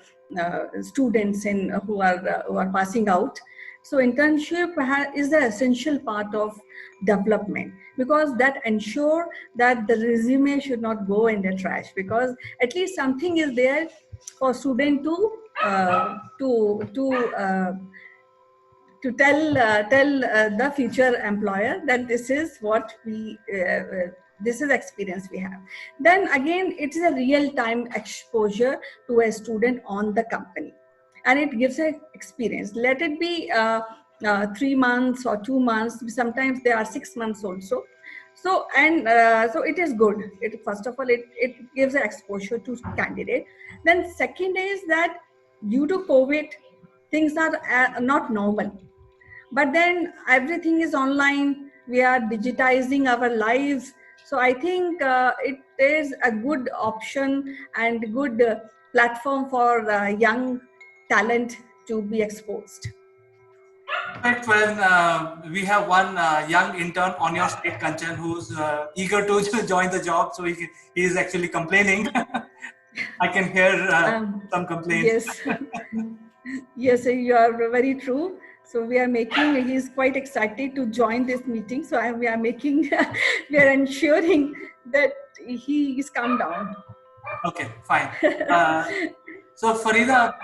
students who are passing out. So internship is the essential part of development, because that ensure that the resume should not go in the trash, because at least something is there for student to tell the future employer that this is what this is experience we have. Then again, it is a real time exposure to a student on the company, and it gives a experience. Let it be 3 months or 2 months. Sometimes they are 6 months also. So so it is good. First of all, it gives an exposure to candidate. Then second is that due to COVID, things are not normal. But then everything is online. We are digitizing our lives. So I think it is a good option and good platform for young talent to be exposed. Right, when we have one young intern on your state, Kanchan, who's eager to join the job, so he is actually complaining. I can hear some complaints. Yes, yes, you are very true. So we are making, he's quite excited to join this meeting. So we are making, we are ensuring that he is calm down. Okay, fine. So Farida,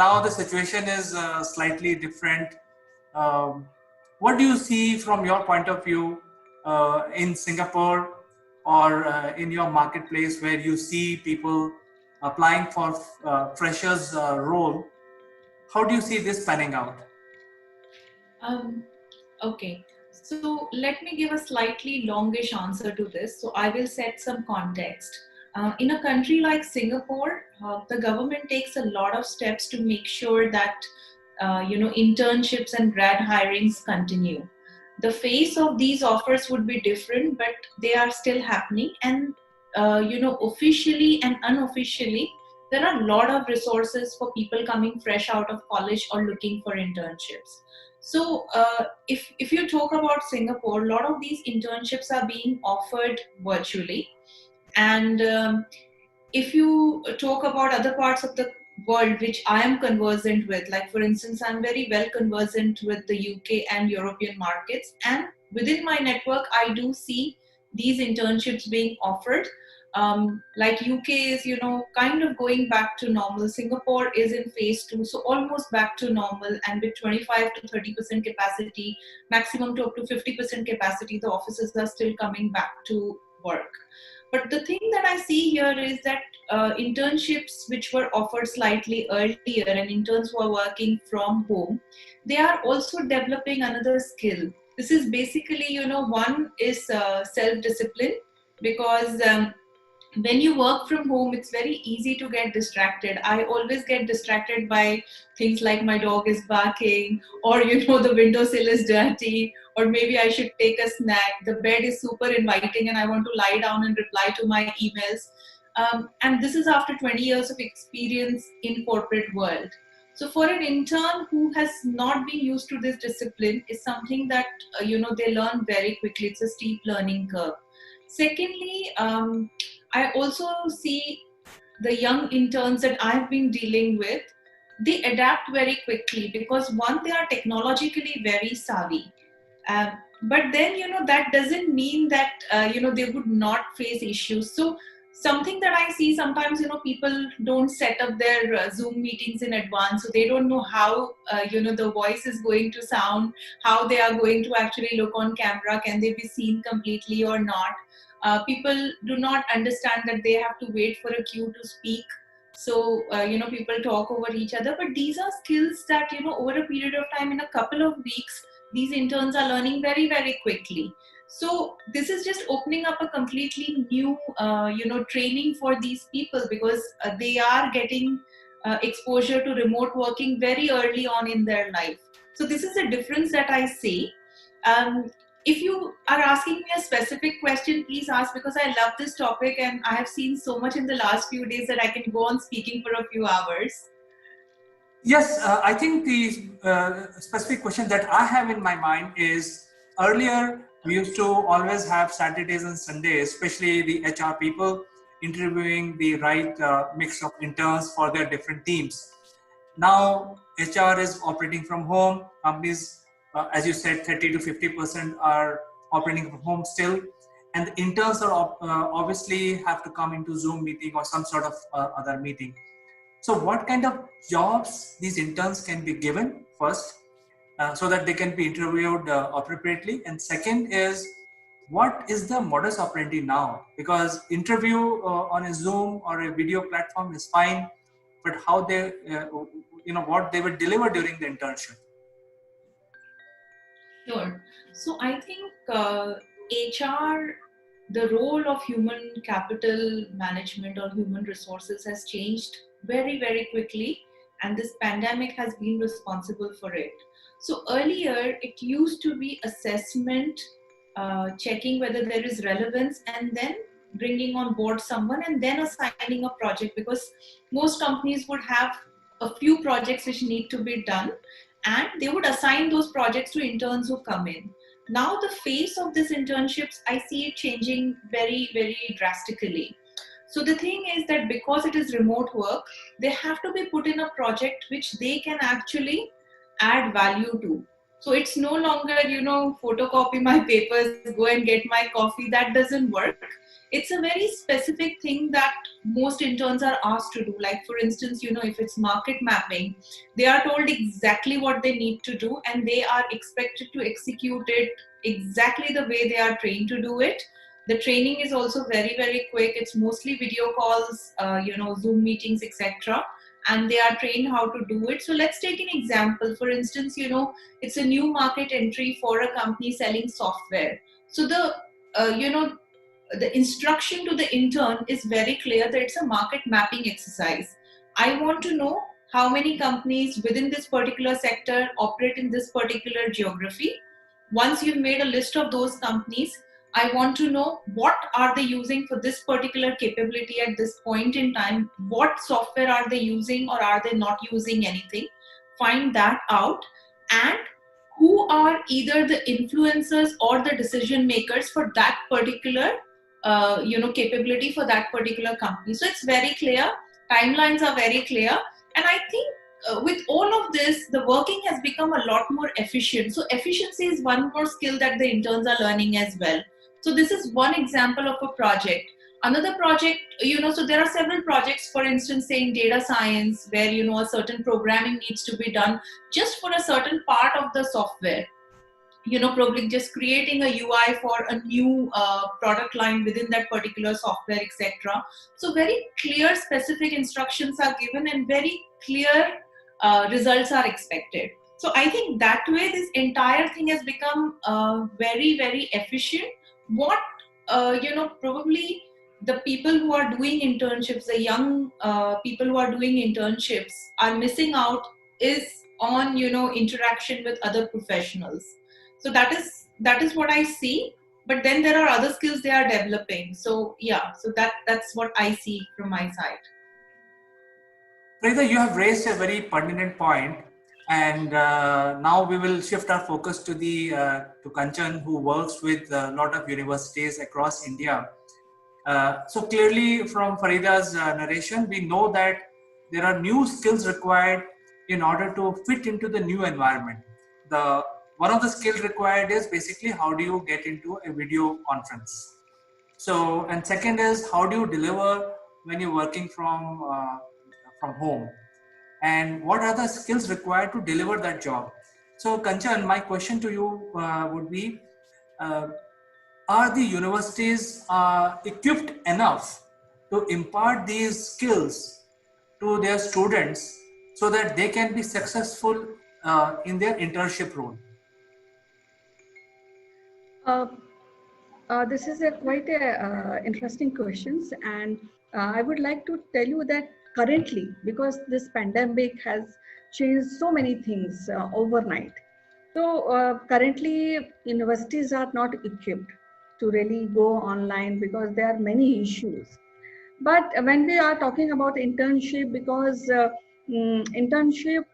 now the situation is slightly different. What do you see from your point of view in Singapore or in your marketplace, where you see people applying for freshers role? How do you see this panning out? Okay, so let me give a slightly longish answer to this. So I will set some context. In a country like Singapore, the government takes a lot of steps to make sure that internships and grad hirings continue. The face of these offers would be different, but they are still happening. And officially and unofficially, there are a lot of resources for people coming fresh out of college or looking for internships. So if you talk about Singapore, a lot of these internships are being offered virtually. And if you talk about other parts of the world which I am conversant with, like for instance, I'm very well conversant with the UK and European markets, and within my network, I do see these internships being offered. Like UK is, kind of going back to normal. Singapore is in phase 2, so almost back to normal, and with 25 to 30% capacity, maximum to up to 50% capacity, the offices are still coming back to work. But the thing that I see here is that internships which were offered slightly earlier and interns who are working from home, they are also developing another skill. This is basically, one is self-discipline, because when you work from home, it's very easy to get distracted. I always get distracted by things like my dog is barking, or the windowsill is dirty, or maybe I should take a snack. The bed is super inviting and I want to lie down and reply to my emails. And this is after 20 years of experience in corporate world. So for an intern who has not been used to this discipline, is something that they learn very quickly. It's a steep learning curve. Secondly, I also see the young interns that I've been dealing with, they adapt very quickly because one, they are technologically very savvy. But then, that doesn't mean that, they would not face issues. So something that I see sometimes, people don't set up their Zoom meetings in advance. So they don't know how, the voice is going to sound, how they are going to actually look on camera. Can they be seen completely or not? People do not understand that they have to wait for a cue to speak. So, people talk over each other. But these are skills that, over a period of time, in a couple of weeks, these interns are learning very, very quickly. So this is just opening up a completely new, training for these people, because they are getting exposure to remote working very early on in their life. So this is a difference that I see. If you are asking me a specific question, please ask, because I love this topic and I have seen so much in the last few days that I can go on speaking for a few hours. Yes, I think the specific question that I have in my mind is, earlier we used to always have Saturdays and Sundays, especially the HR people interviewing the right mix of interns for their different teams. Now HR is operating from home. Companies, as you said, 30 to 50% are operating from home still. And the interns are obviously have to come into Zoom meeting or some sort of other meeting. So what kind of jobs these interns can be given first, so that they can be interviewed appropriately? And second is, what is the modus operandi now? Because interview on a Zoom or a video platform is fine, but how they, what they will deliver during the internship? Sure. So I think HR, the role of human capital management or human resources has changed very, very quickly, and this pandemic has been responsible for it. So earlier, it used to be assessment, checking whether there is relevance, and then bringing on board someone and then assigning a project, because most companies would have a few projects which need to be done, and they would assign those projects to interns who come in. Now the face of these internships, I see it changing very, very drastically. So the thing is that because it is remote work, they have to be put in a project which they can actually add value to. So it's no longer, photocopy my papers, go and get my coffee. That doesn't work. It's a very specific thing that most interns are asked to do. Like for instance, if it's market mapping, they are told exactly what they need to do and they are expected to execute it exactly the way they are trained to do it. The training is also very, very quick. It's mostly video calls, Zoom meetings, etc. And they are trained how to do it. So let's take an example. For instance, it's a new market entry for a company selling software. So the instruction to the intern is very clear that it's a market mapping exercise. I want to know how many companies within this particular sector operate in this particular geography. Once you've made a list of those companies, I want to know what are they using for this particular capability at this point in time, what software are they using or are they not using anything. Find that out and who are either the influencers or the decision makers for that particular capability for that particular company. So it's very clear, timelines are very clear, and I think with all of this, the working has become a lot more efficient. So efficiency is one more skill that the interns are learning as well. So this is one example of a project. Another project, so there are several projects, for instance, say in data science, where, a certain programming needs to be done just for a certain part of the software. Probably just creating a UI for a new product line within that particular software, etc. So very clear, specific instructions are given and very clear results are expected. So I think that way this entire thing has become very, very efficient. What probably the people who are doing internships, the young people who are doing internships are missing out is on interaction with other professionals. So that is what I see, but then there are other skills they are developing. So yeah, so that's what I see from my side. Farida, you have raised a very pertinent point, and now we will shift our focus to to Kanchan, who works with a lot of universities across India. So clearly, from Farida's narration, we know that there are new skills required in order to fit into the new environment. The one of the skills required is basically how do you get into a video conference. So, and second is how do you deliver when you're working from home, and what are the skills required to deliver that job. So, Kanchan, my question to you would be. Uh, are the universities equipped enough to impart these skills to their students so that they can be successful in their internship role? Uh, this is a quite a interesting questions, and I would like to tell you that currently, because this pandemic has changed so many things overnight. So currently, universities are not equipped to really go online because there are many issues. But when we are talking about internship, because internship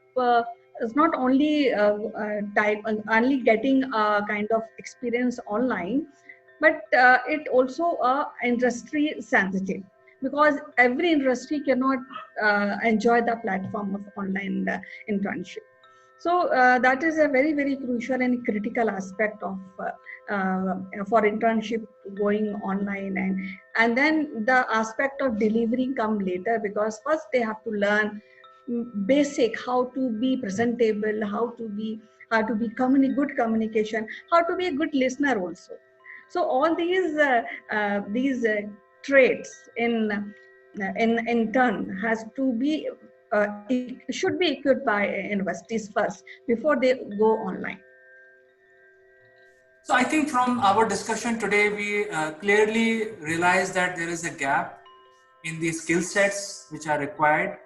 is not only only getting a kind of experience online, but it also industry sensitive, because every industry cannot enjoy the platform of online internship. So that is a very, very crucial and critical aspect of for internship going online, and then the aspect of delivery come later, because first they have to learn basic how to be presentable, how to be good communication, how to be a good listener also. So all these traits in turn has to be should be equipped by universities first before they go online. So I think from our discussion today, we clearly realize that there is a gap in the skill sets which are required.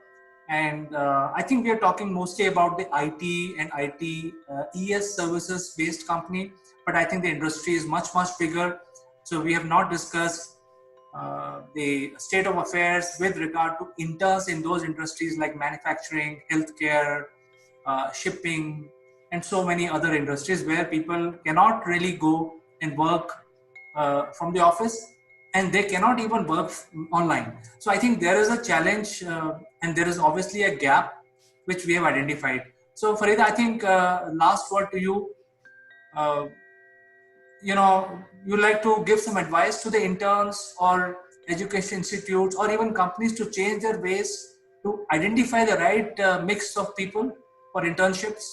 And I think we are talking mostly about the IT and IT ES services based company, but I think the industry is much, much bigger. So we have not discussed the state of affairs with regard to interns in those industries like manufacturing, healthcare, shipping, and so many other industries where people cannot really go and work from the office, and they cannot even work online. So I think there is a challenge, and there is obviously a gap which we have identified. So Farida, I think last word to you. You like to give some advice to the interns or education institutes or even companies to change their ways to identify the right mix of people for internships?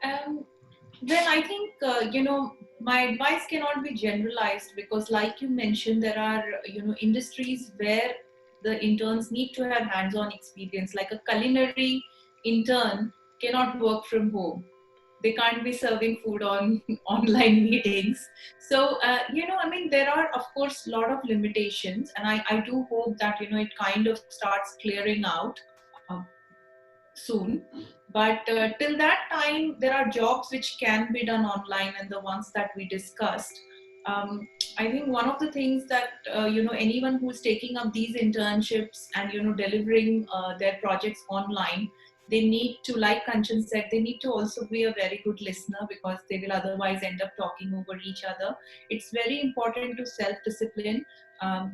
Well, I think, my advice cannot be generalized, because like you mentioned, there are, industries where the interns need to have hands-on experience. Like a culinary intern cannot work from home. They can't be serving food on online meetings. So, there are, of course, a lot of limitations, and I do hope that, it kind of starts clearing out soon. But till that time, there are jobs which can be done online, and the ones that we discussed. I think one of the things that anyone who's taking up these internships and delivering their projects online, they need to, like Kanchan said, they need to also be a very good listener, because they will otherwise end up talking over each other. It's very important to self-discipline.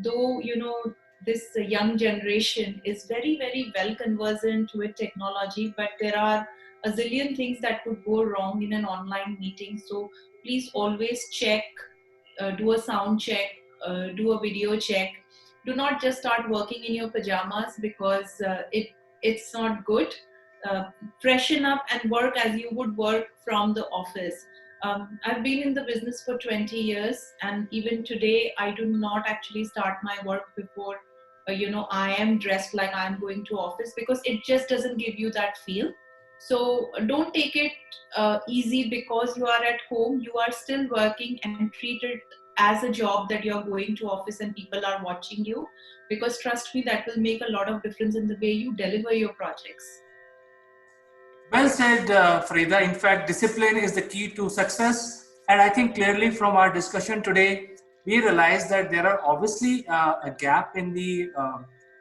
Though, this young generation is very, very well conversant with technology, but there are a zillion things that could go wrong in an online meeting. So please always check, do a sound check, do a video check. Do not just start working in your pajamas, because it's not good. Freshen up and work as you would work from the office. I've been in the business for 20 years, and even today I do not actually start my work before I am dressed like I'm going to office, because it just doesn't give you that feel. So don't take it easy because you are at home. You are still working, and treat it as a job that you're going to office and people are watching you, because trust me, that will make a lot of difference in the way you deliver your projects. Well said, Farida. In fact, discipline is the key to success. And I think clearly from our discussion today, we realize that there are obviously a gap in the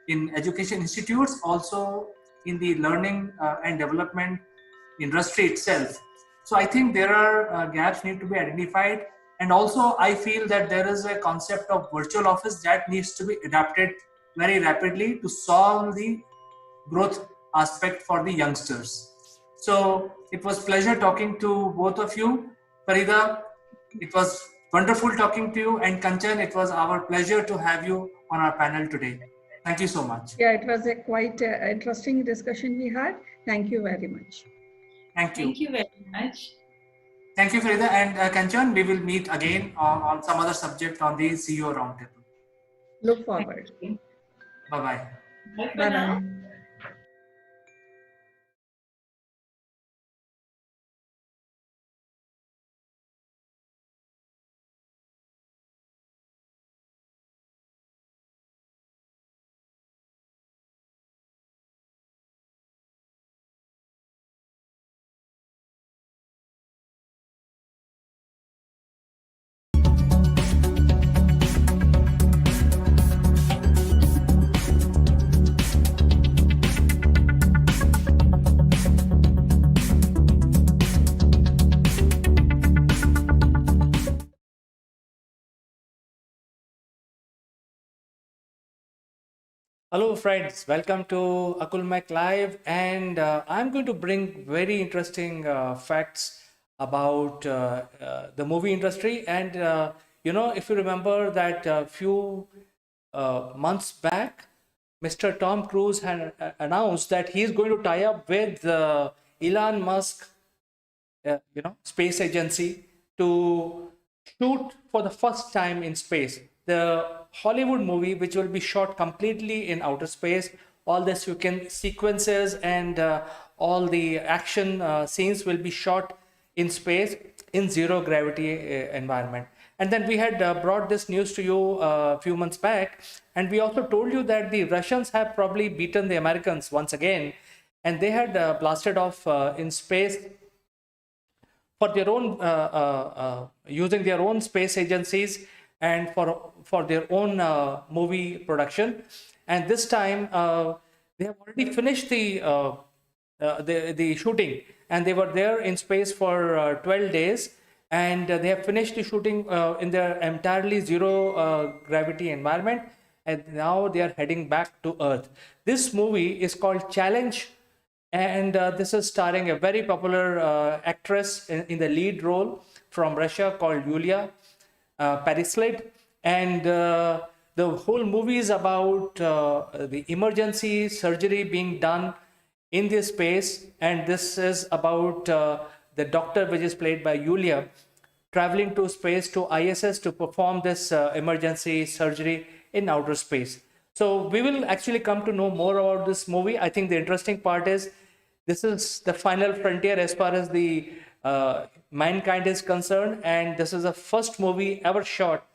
in education institutes, also in the learning and development industry itself. So I think there are gaps need to be identified. And also, I feel that there is a concept of virtual office that needs to be adapted very rapidly to solve the growth aspect for the youngsters. So it was pleasure talking to both of you. Farida, it was wonderful talking to you, and Kanchan, it was our pleasure to have you on our panel today. Thank you so much. Yeah, it was a quite interesting discussion we had. Thank you very much. Thank you. Thank you very much. Thank you, Farida. And Kanchan, we will meet again on some other subject on the CEO Roundtable. Look forward. Bye-bye. Bye for now. Hello friends, welcome to Akulmach Live, and I'm going to bring very interesting facts about the movie industry. And if you remember that a few months back, Mr. Tom Cruise had announced that he's going to tie up with Elon Musk, space agency, to shoot for the first time in space the Hollywood movie, which will be shot completely in outer space. All the sequences and all the action scenes will be shot in space in zero gravity environment. And then we had brought this news to you a few months back, and we also told you that the Russians have probably beaten the Americans once again, and they had blasted off in space for their own using their own space agencies and for their own movie production. And this time they have already finished the shooting, and they were there in space for 12 days, and they have finished the shooting in their entirely zero gravity environment, and now they are heading back to Earth. This movie is called Challenge, and this is starring a very popular actress in the lead role from Russia called Yulia Perislit. And the whole movie is about the emergency surgery being done in this space. And this is about the doctor, which is played by Yulia, traveling to space to ISS to perform this emergency surgery in outer space. So we will actually come to know more about this movie. I think the interesting part is this is the final frontier as far as the mankind is concerned, and this is the first movie ever shot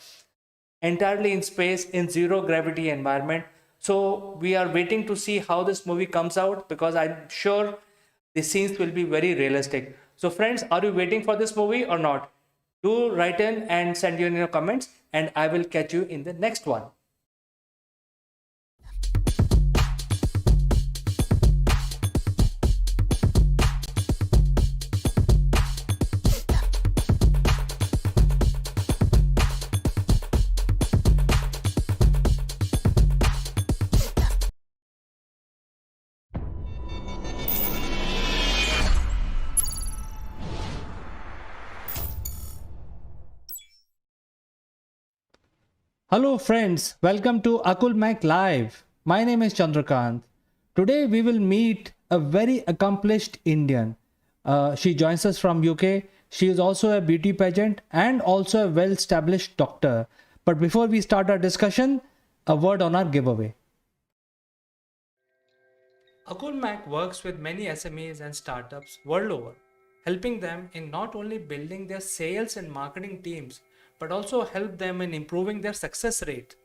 entirely in space in zero gravity environment. So we are waiting to see how this movie comes out, because I'm sure the scenes will be very realistic. So friends, are you waiting for this movie or not? Do write in and send in your comments, and I will catch you in the next one. Hello, friends. Welcome to Akulmach Live. My name is Chandrakant. Today, we will meet a very accomplished Indian. She joins us from UK. She is also a beauty pageant and also a well established doctor. But before we start our discussion, a word on our giveaway. Akulmach works with many SMEs and startups world over, helping them in not only building their sales and marketing teams, but also help them in improving their success rate.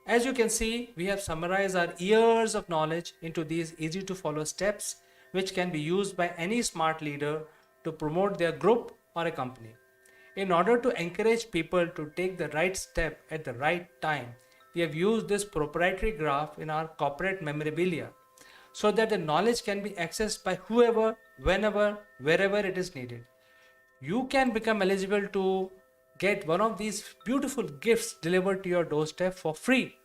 As you can see, we have summarized our years of knowledge into these easy to follow steps, which can be used by any smart leader to promote their group or a company. In order to encourage people to take the right step at the right time, we have used this proprietary graph in our corporate memorabilia so that the knowledge can be accessed by whoever, whenever, wherever it is needed. You can become eligible to get one of these beautiful gifts delivered to your doorstep for free.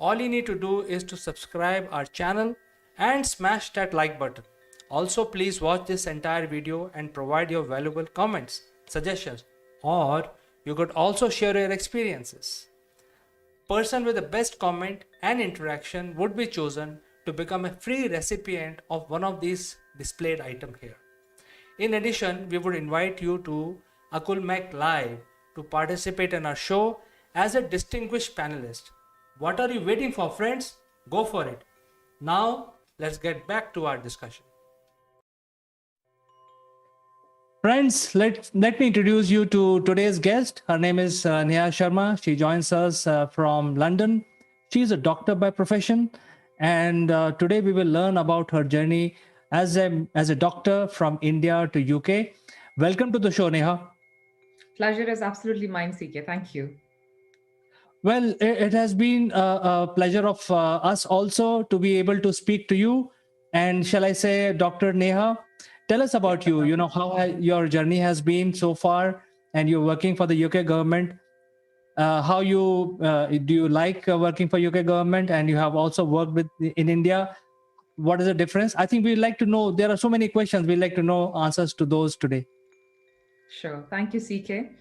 All you need to do is to subscribe our channel and smash that like button. Also, please watch this entire video and provide your valuable comments, suggestions, or you could also share your experiences. Person with the best comment and interaction would be chosen to become a free recipient of one of these displayed items here. In addition, we would invite you to Akulmach Live to participate in our show as a distinguished panelist. What are you waiting for, friends? Go for it. Now, let's get back to our discussion. Friends, let me introduce you to today's guest. Her name is Neha Sharma. She joins us from London. She is a doctor by profession, and today we will learn about her journey as a doctor from India to UK. Welcome to the show, Neha. Pleasure is absolutely mine, CK. Thank you. Well, it has been a pleasure of us also to be able to speak to you. And shall I say, Dr. Neha, tell us about you. You know how your journey has been so far, and you're working for the UK government. How you do you like working for UK government, and you have also worked with in India? What is the difference? I think we'd like to know. There are so many questions. We'd like to know answers to those today. Sure. Thank you, CK.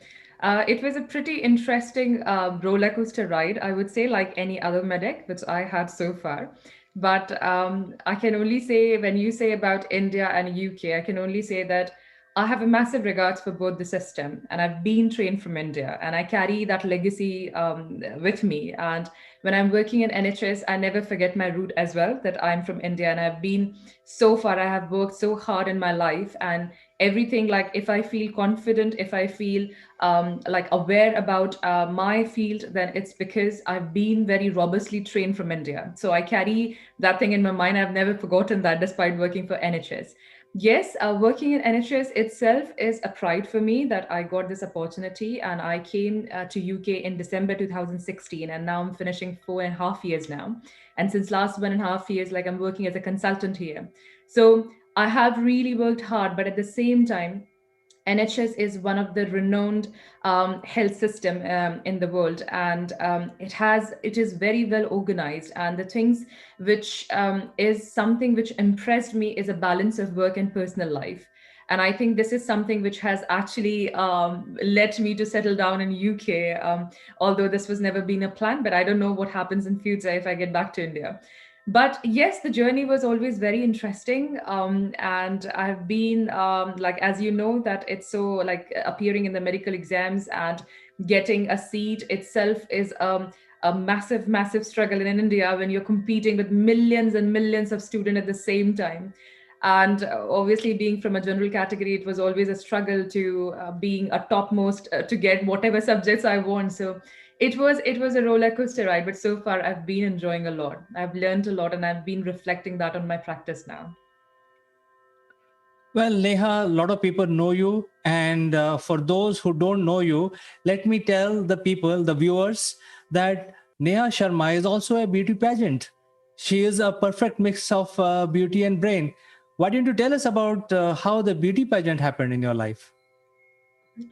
It was a pretty interesting roller coaster ride, I would say, like any other medic, which I had so far. But I can only say, when you say about India and UK, I can only say that I have a massive regards for both the system, and I've been trained from India, and I carry that legacy with me. And when I'm working in NHS, I never forget my root as well, that I'm from India, and I've been so far, I have worked so hard in my life, and everything, like if I feel confident, if I feel like aware about my field, then it's because I've been very robustly trained from India. So I carry that thing in my mind. I've never forgotten that, despite working for NHS. Yes, working in NHS itself is a pride for me that I got this opportunity, and I came to UK in December 2016, and now I'm finishing 4.5 years now. And since last 1.5 years, like I'm working as a consultant here. So I have really worked hard, but at the same time, NHS is one of the renowned health system in the world, and it is very well organized. And the things which is something which impressed me is a balance of work and personal life. And I think this is something which has actually led me to settle down in UK. Although this was never been a plan, but I don't know what happens in future if I get back to India. But yes, the journey was always very interesting, and I've been like, as you know, that it's so like appearing in the medical exams and getting a seat itself is a massive struggle in India when you're competing with millions and millions of students at the same time. And obviously, being from a general category, it was always a struggle to being a topmost to get whatever subjects I want. So it was a roller coaster ride, but so far I've been enjoying a lot. I've learned a lot, and I've been reflecting that on my practice now. Well, Neha, a lot of people know you. And for those who don't know you, let me tell the people, the viewers, that Neha Sharma is also a beauty pageant. She is a perfect mix of beauty and brain. Why don't you tell us about how the beauty pageant happened in your life?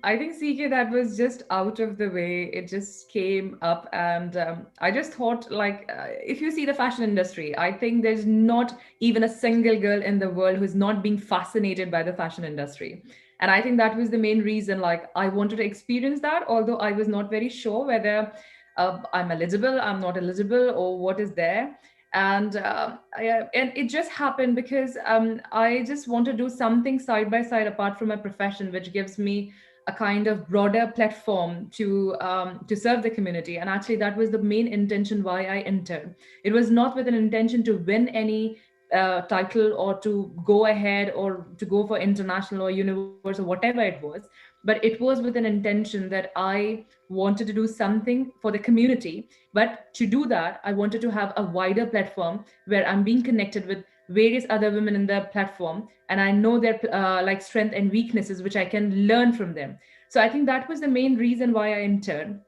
I think, CK, that was just out of the way. It just came up, and I just thought, like, if you see the fashion industry, I think there's not even a single girl in the world who's not being fascinated by the fashion industry. And I think that was the main reason, like, I wanted to experience that, although I was not very sure whether I'm eligible, I'm not eligible, or what is there. And it just happened because I just want to do something side by side apart from my profession, which gives me a kind of broader platform to serve the community. And actually, that was the main intention why I entered. It was not with an intention to win any title or to go ahead or to go for international or universe or whatever it was, but it was with an intention that I wanted to do something for the community. But to do that, I wanted to have a wider platform where I'm being connected with various other women in the platform, and I know their like strength and weaknesses, which I can learn from them. So I think that was the main reason why I entered.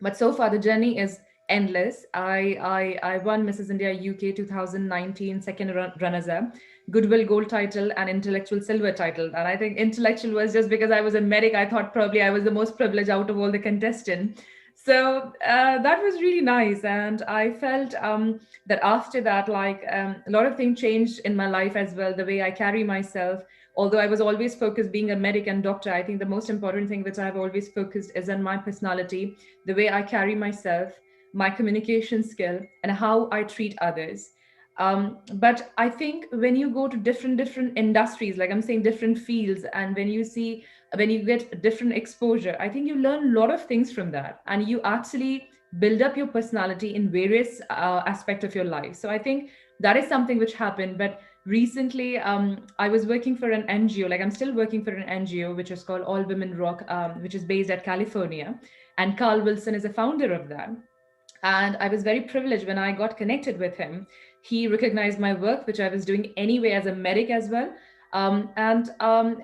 But so far the journey is endless. I won Mrs. India UK 2019 second runners up, Goodwill gold title, and intellectual silver title. And I think intellectual was just because I was a medic. I thought probably I was the most privileged out of all the contestants. So that was really nice, and I felt that after that, like a lot of things changed in my life as well. The way I carry myself, although I was always focused being a medic and doctor, I think the most important thing which I've always focused is on my personality, the way I carry myself, my communication skill, and how I treat others. But I think when you go to different industries, like I'm saying, different fields, and when you get different exposure, I think you learn a lot of things from that, and you actually build up your personality in various aspects of your life. So I think that is something which happened. But recently, I was working for an NGO, like I'm still working for an NGO, which is called All Women Rock, which is based at California. And Carl Wilson is a founder of that. And I was very privileged when I got connected with him. He recognized my work, which I was doing anyway as a medic as well. And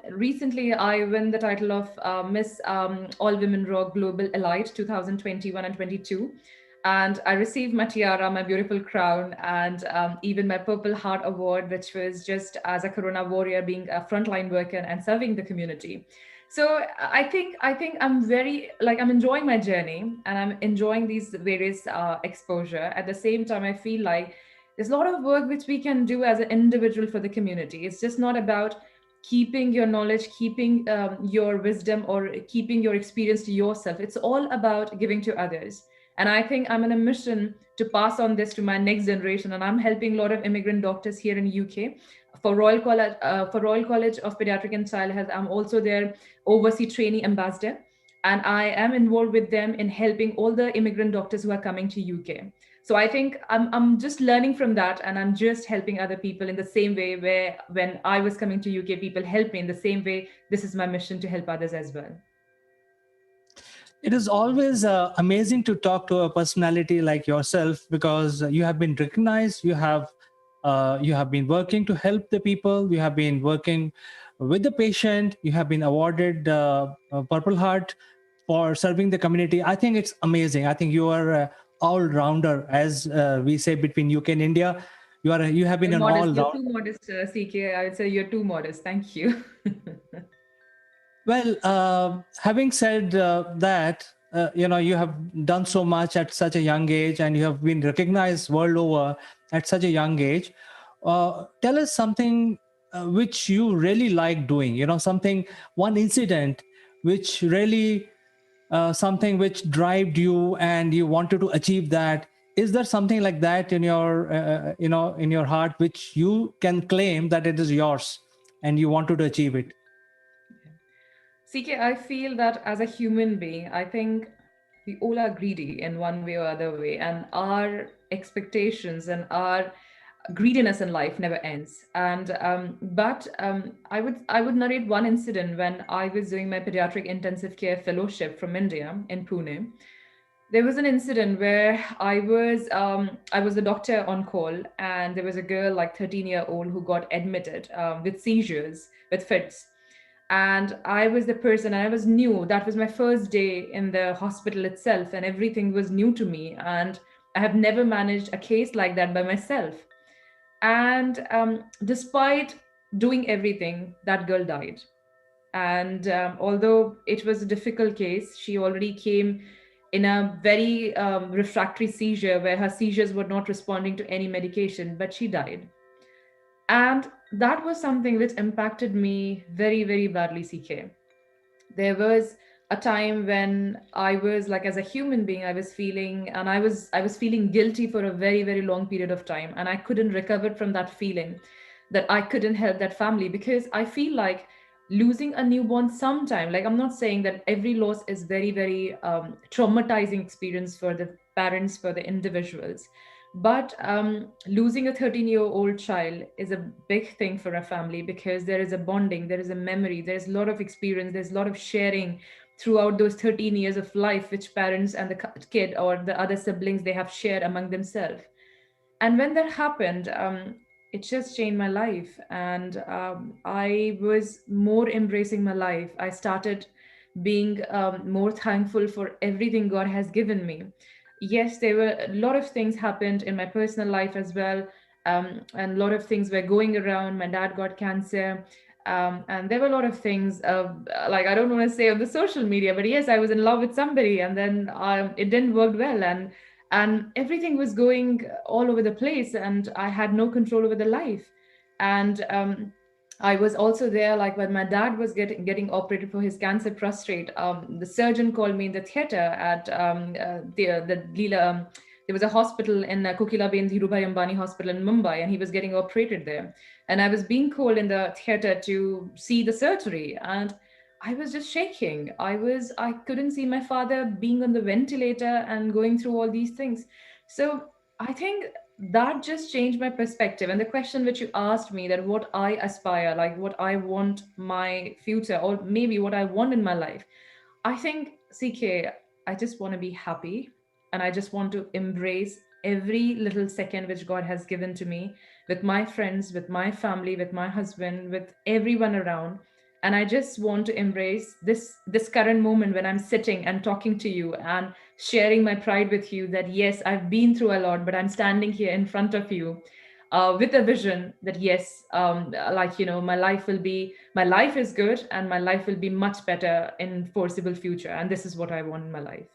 recently, I won the title of Miss All Women Rock Global Elite 2021 and 22. And I received my tiara, my beautiful crown, and even my Purple Heart Award, which was just as a Corona warrior, being a frontline worker and serving the community. So I think I'm very, like, I'm enjoying my journey, and I'm enjoying these various exposure. At the same time, I feel like there's a lot of work which we can do as an individual for the community. It's just not about keeping your knowledge, keeping your wisdom, or keeping your experience to yourself. It's all about giving to others. And I think I'm on a mission to pass on this to my next generation. And I'm helping a lot of immigrant doctors here in UK for Royal College of Pediatric and Child Health. I'm also their overseas trainee ambassador, and I am involved with them in helping all the immigrant doctors who are coming to UK. So I think I'm just learning from that, and I'm just helping other people in the same way where when I was coming to UK, people helped me in the same way. This is my mission to help others as well. It is always amazing to talk to a personality like yourself, because you have been recognized, you have been working to help the people, you have been working with the patient, you have been awarded a Purple Heart for serving the community. I think it's amazing. I think you are a all-rounder, as we say between UK and India. You have been You're an modest. all-rounder. You're too modest, CK. I would say you're too modest. Thank you. Well, having said that, you have done so much at such a young age, and you have been recognized world over at such a young age. Tell us something which you really like doing. One incident which really, something which drove you and you wanted to achieve that. Is there something like that in your, in your heart, which you can claim that it is yours and you wanted to achieve it? CK, I feel that as a human being, I think we all are greedy in one way or other way, and our expectations and our greediness in life never ends. And I would narrate one incident when I was doing my pediatric intensive care fellowship from India in Pune. There was an incident where I was the doctor on call, and there was a girl like 13-year-old who got admitted with seizures, with fits. And I was the person, and I was new. That was my first day in the hospital itself, and everything was new to me. And I have never managed a case like that by myself. And despite doing everything, that girl died. And although it was a difficult case, she already came in a very refractory seizure where her seizures were not responding to any medication, but she died. And that was something which impacted me very, very badly, CK. There was a time when I was like, as a human being, I was feeling, and I was feeling guilty for a very, very long period of time, and I couldn't recover from that feeling that I couldn't help that family, because I feel like losing a newborn sometime, like I'm not saying that every loss is very, very traumatizing experience for the parents, for the individuals, but losing a 13-year-old child is a big thing for a family, because there is a bonding, there is a memory, there's a lot of experience, there's a lot of sharing throughout those 13 years of life, which parents and the kid or the other siblings, they have shared among themselves. And when that happened, it just changed my life, and I was more embracing my life. I started being more thankful for everything God has given me. Yes, there were a lot of things happened in my personal life as well, and a lot of things were going around. My dad got cancer, and there were a lot of things, like I don't want to say on the social media, but yes, I was in love with somebody, and then it didn't work well, and everything was going all over the place, and I had no control over the life. And I was also there, like when my dad was getting operated for his cancer prostate. The surgeon called me in the theater at the Leela. There was a hospital in Kokilaben Dhirubhai Ambani Hospital in Mumbai, and he was getting operated there. And I was being called in the theater to see the surgery, and I was just shaking. I couldn't see my father being on the ventilator and going through all these things. So I think that just changed my perspective. And the question which you asked me, that what I aspire, like what I want my future, or maybe what I want in my life, I think, CK, I just want to be happy, and I just want to embrace every little second which God has given to me, with my friends, with my family, with my husband, with everyone around. And I just want to embrace this current moment when I'm sitting and talking to you and sharing my pride with you, that yes, I've been through a lot, but I'm standing here in front of you with a vision that yes, like, my life is good, and my life will be much better in foreseeable future, and this is what I want in my life.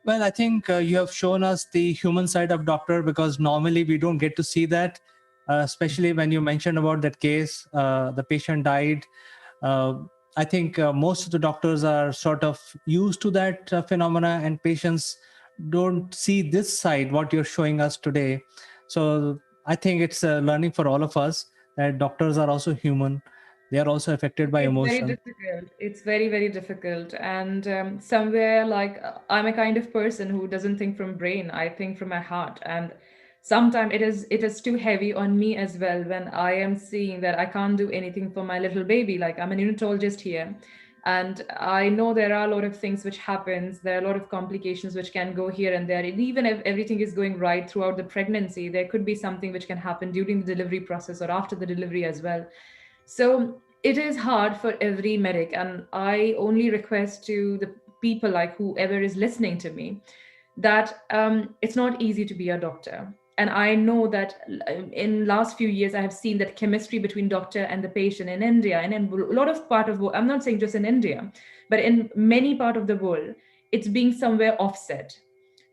Well, I think you have shown us the human side of doctor, because normally we don't get to see that, especially when you mentioned about that case, the patient died. Uh, I think most of the doctors are sort of used to that phenomena, and patients don't see this side, what you're showing us today. So I think it's a learning for all of us that doctors are also human. They are also affected by It's very emotion. difficult. It's very, very difficult. And somewhere, like, I'm a kind of person who doesn't think from brain. I think from my heart. And sometimes it is too heavy on me as well, when I am seeing that I can't do anything for my little baby. Like, I'm a neonatologist here, and I know there are a lot of things which happens. There are a lot of complications which can go here and there. And even if everything is going right throughout the pregnancy, there could be something which can happen during the delivery process or after the delivery as well. So it is hard for every medic, and I only request to the people, like whoever is listening to me, that it's not easy to be a doctor. And I know that in last few years I have seen that chemistry between doctor and the patient in India, and in a lot of part of world, I'm not saying just in India, but in many part of the world, it's being somewhere offset.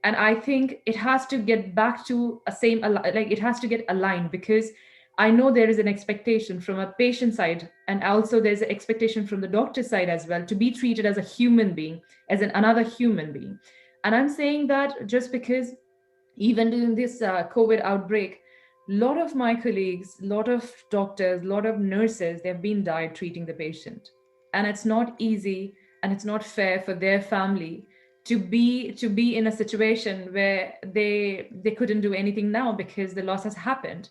And I think it has to get back to a same, like it has to get aligned, because I know there is an expectation from a patient side, and also there's an expectation from the doctor side as well, to be treated as a human being, as another human being. And I'm saying that just because even during this COVID outbreak, a lot of my colleagues, a lot of doctors, a lot of nurses, they've been died treating the patient. And it's not easy, and it's not fair for their family to be in a situation where they couldn't do anything now because the loss has happened.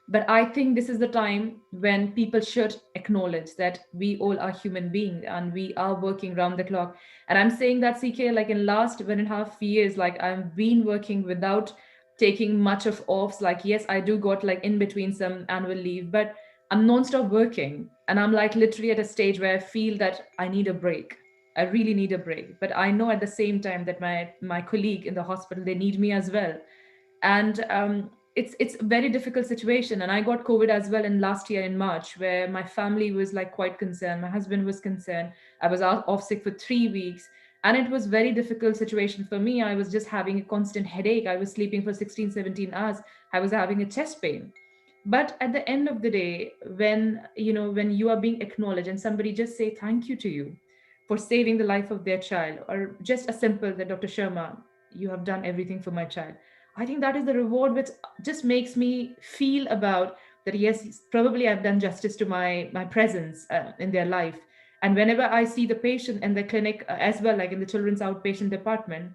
But I think this is the time when people should acknowledge that we all are human beings, and we are working round the clock. And I'm saying that, CK, like in last 1.5 years, like I've been working without taking much of offs. Like, yes, I do got like in between some annual leave, but I'm non-stop working, and I'm like literally at a stage where I feel that I need a break. I really need a break. But I know at the same time that my colleague in the hospital, they need me as well. And it's a very difficult situation. And I got COVID as well in last year in March, where my family was like quite concerned. My husband was concerned. I was off sick for 3 weeks, and it was very difficult situation for me. I was just having a constant headache. I was sleeping for 16, 17 hours. I was having a chest pain. But at the end of the day, when you are being acknowledged, and somebody just say thank you to you for saving the life of their child, or just a simple that Dr. Sharma, you have done everything for my child. I think that is the reward which just makes me feel about that, yes, probably I've done justice to my presence in their life. And whenever I see the patient in the clinic as well, like in the children's outpatient department,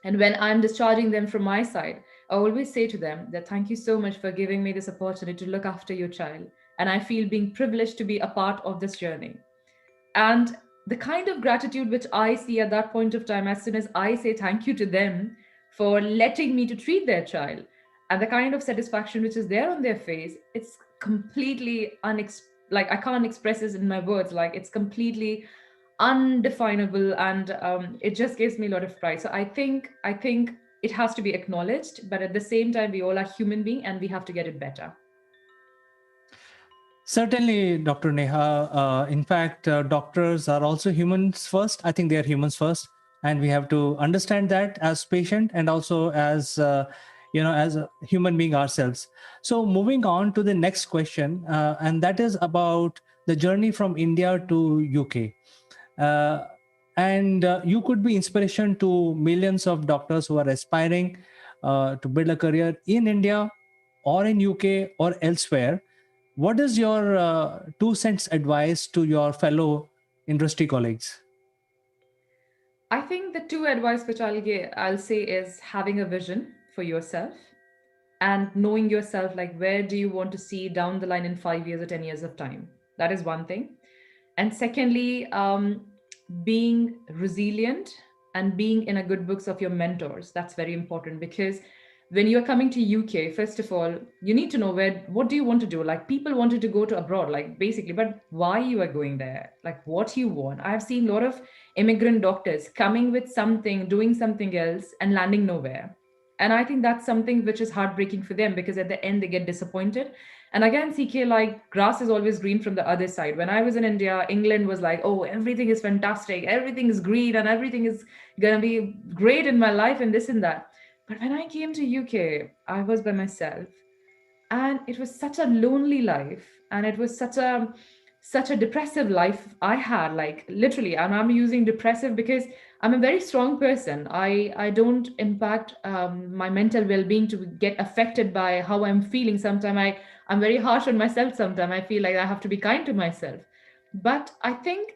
and when I'm discharging them from my side, I always say to them that thank you so much for giving me this opportunity to look after your child. And I feel being privileged to be a part of this journey. And the kind of gratitude which I see at that point of time, as soon as I say thank you to them for letting me to treat their child, and the kind of satisfaction which is there on their face, it's completely like I can't express this in my words. Like it's completely undefinable, and it just gives me a lot of pride. So I think it has to be acknowledged, but at the same time, we all are human beings and we have to get it better. Certainly, Dr. Neha. In fact, doctors are also humans first. I think they are humans first, and we have to understand that as patient and also as as a human being ourselves. So, moving on to the next question, and that is about the journey from India to UK. And you could be inspiration to millions of doctors who are aspiring to build a career in India or in UK or elsewhere. What is your 2 cents advice to your fellow industry colleagues? I think the two advice which I'll say is having a vision for yourself and knowing yourself, like where do you want to see down the line in 5 years or 10 years of time. That is one thing. And secondly, being resilient and being in a good books of your mentors. That's very important, because when you're coming to UK, first of all, you need to know what do you want to do. Like people wanted to go to abroad, like basically, but why you are going there, like what you want. I've seen a lot of immigrant doctors coming with something, doing something else and landing nowhere. And I think that's something which is heartbreaking for them, because at the end they get disappointed. And again, CK, like grass is always green from the other side. When I was in India, England was like, oh, everything is fantastic, everything is green, and everything is gonna be great in my life and this and that. But when I came to UK, I was by myself, and it was such a lonely life, and it was such a depressive life I had, like literally. And I'm using depressive because I'm a very strong person. I don't impact my mental well-being to get affected by how I'm feeling. Sometimes I'm very harsh on myself. Sometimes I feel like I have to be kind to myself. But I think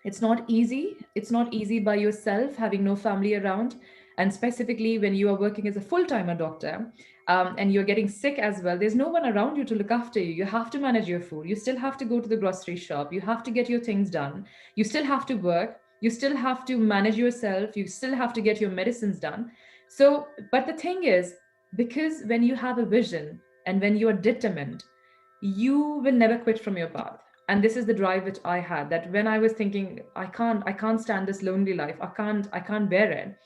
it's not easy. It's not easy by yourself, having no family around. And specifically when you are working as a full-timer doctor, and you're getting sick as well, there's no one around you to look after you. You have to manage your food. You still have to go to the grocery shop. You have to get your things done. You still have to work. You still have to manage yourself. You still have to get your medicines done. So, but the thing is, because when you have a vision and when you are determined, you will never quit from your path. And this is the drive which I had, that when I was thinking, I can't stand this lonely life. I can't bear it.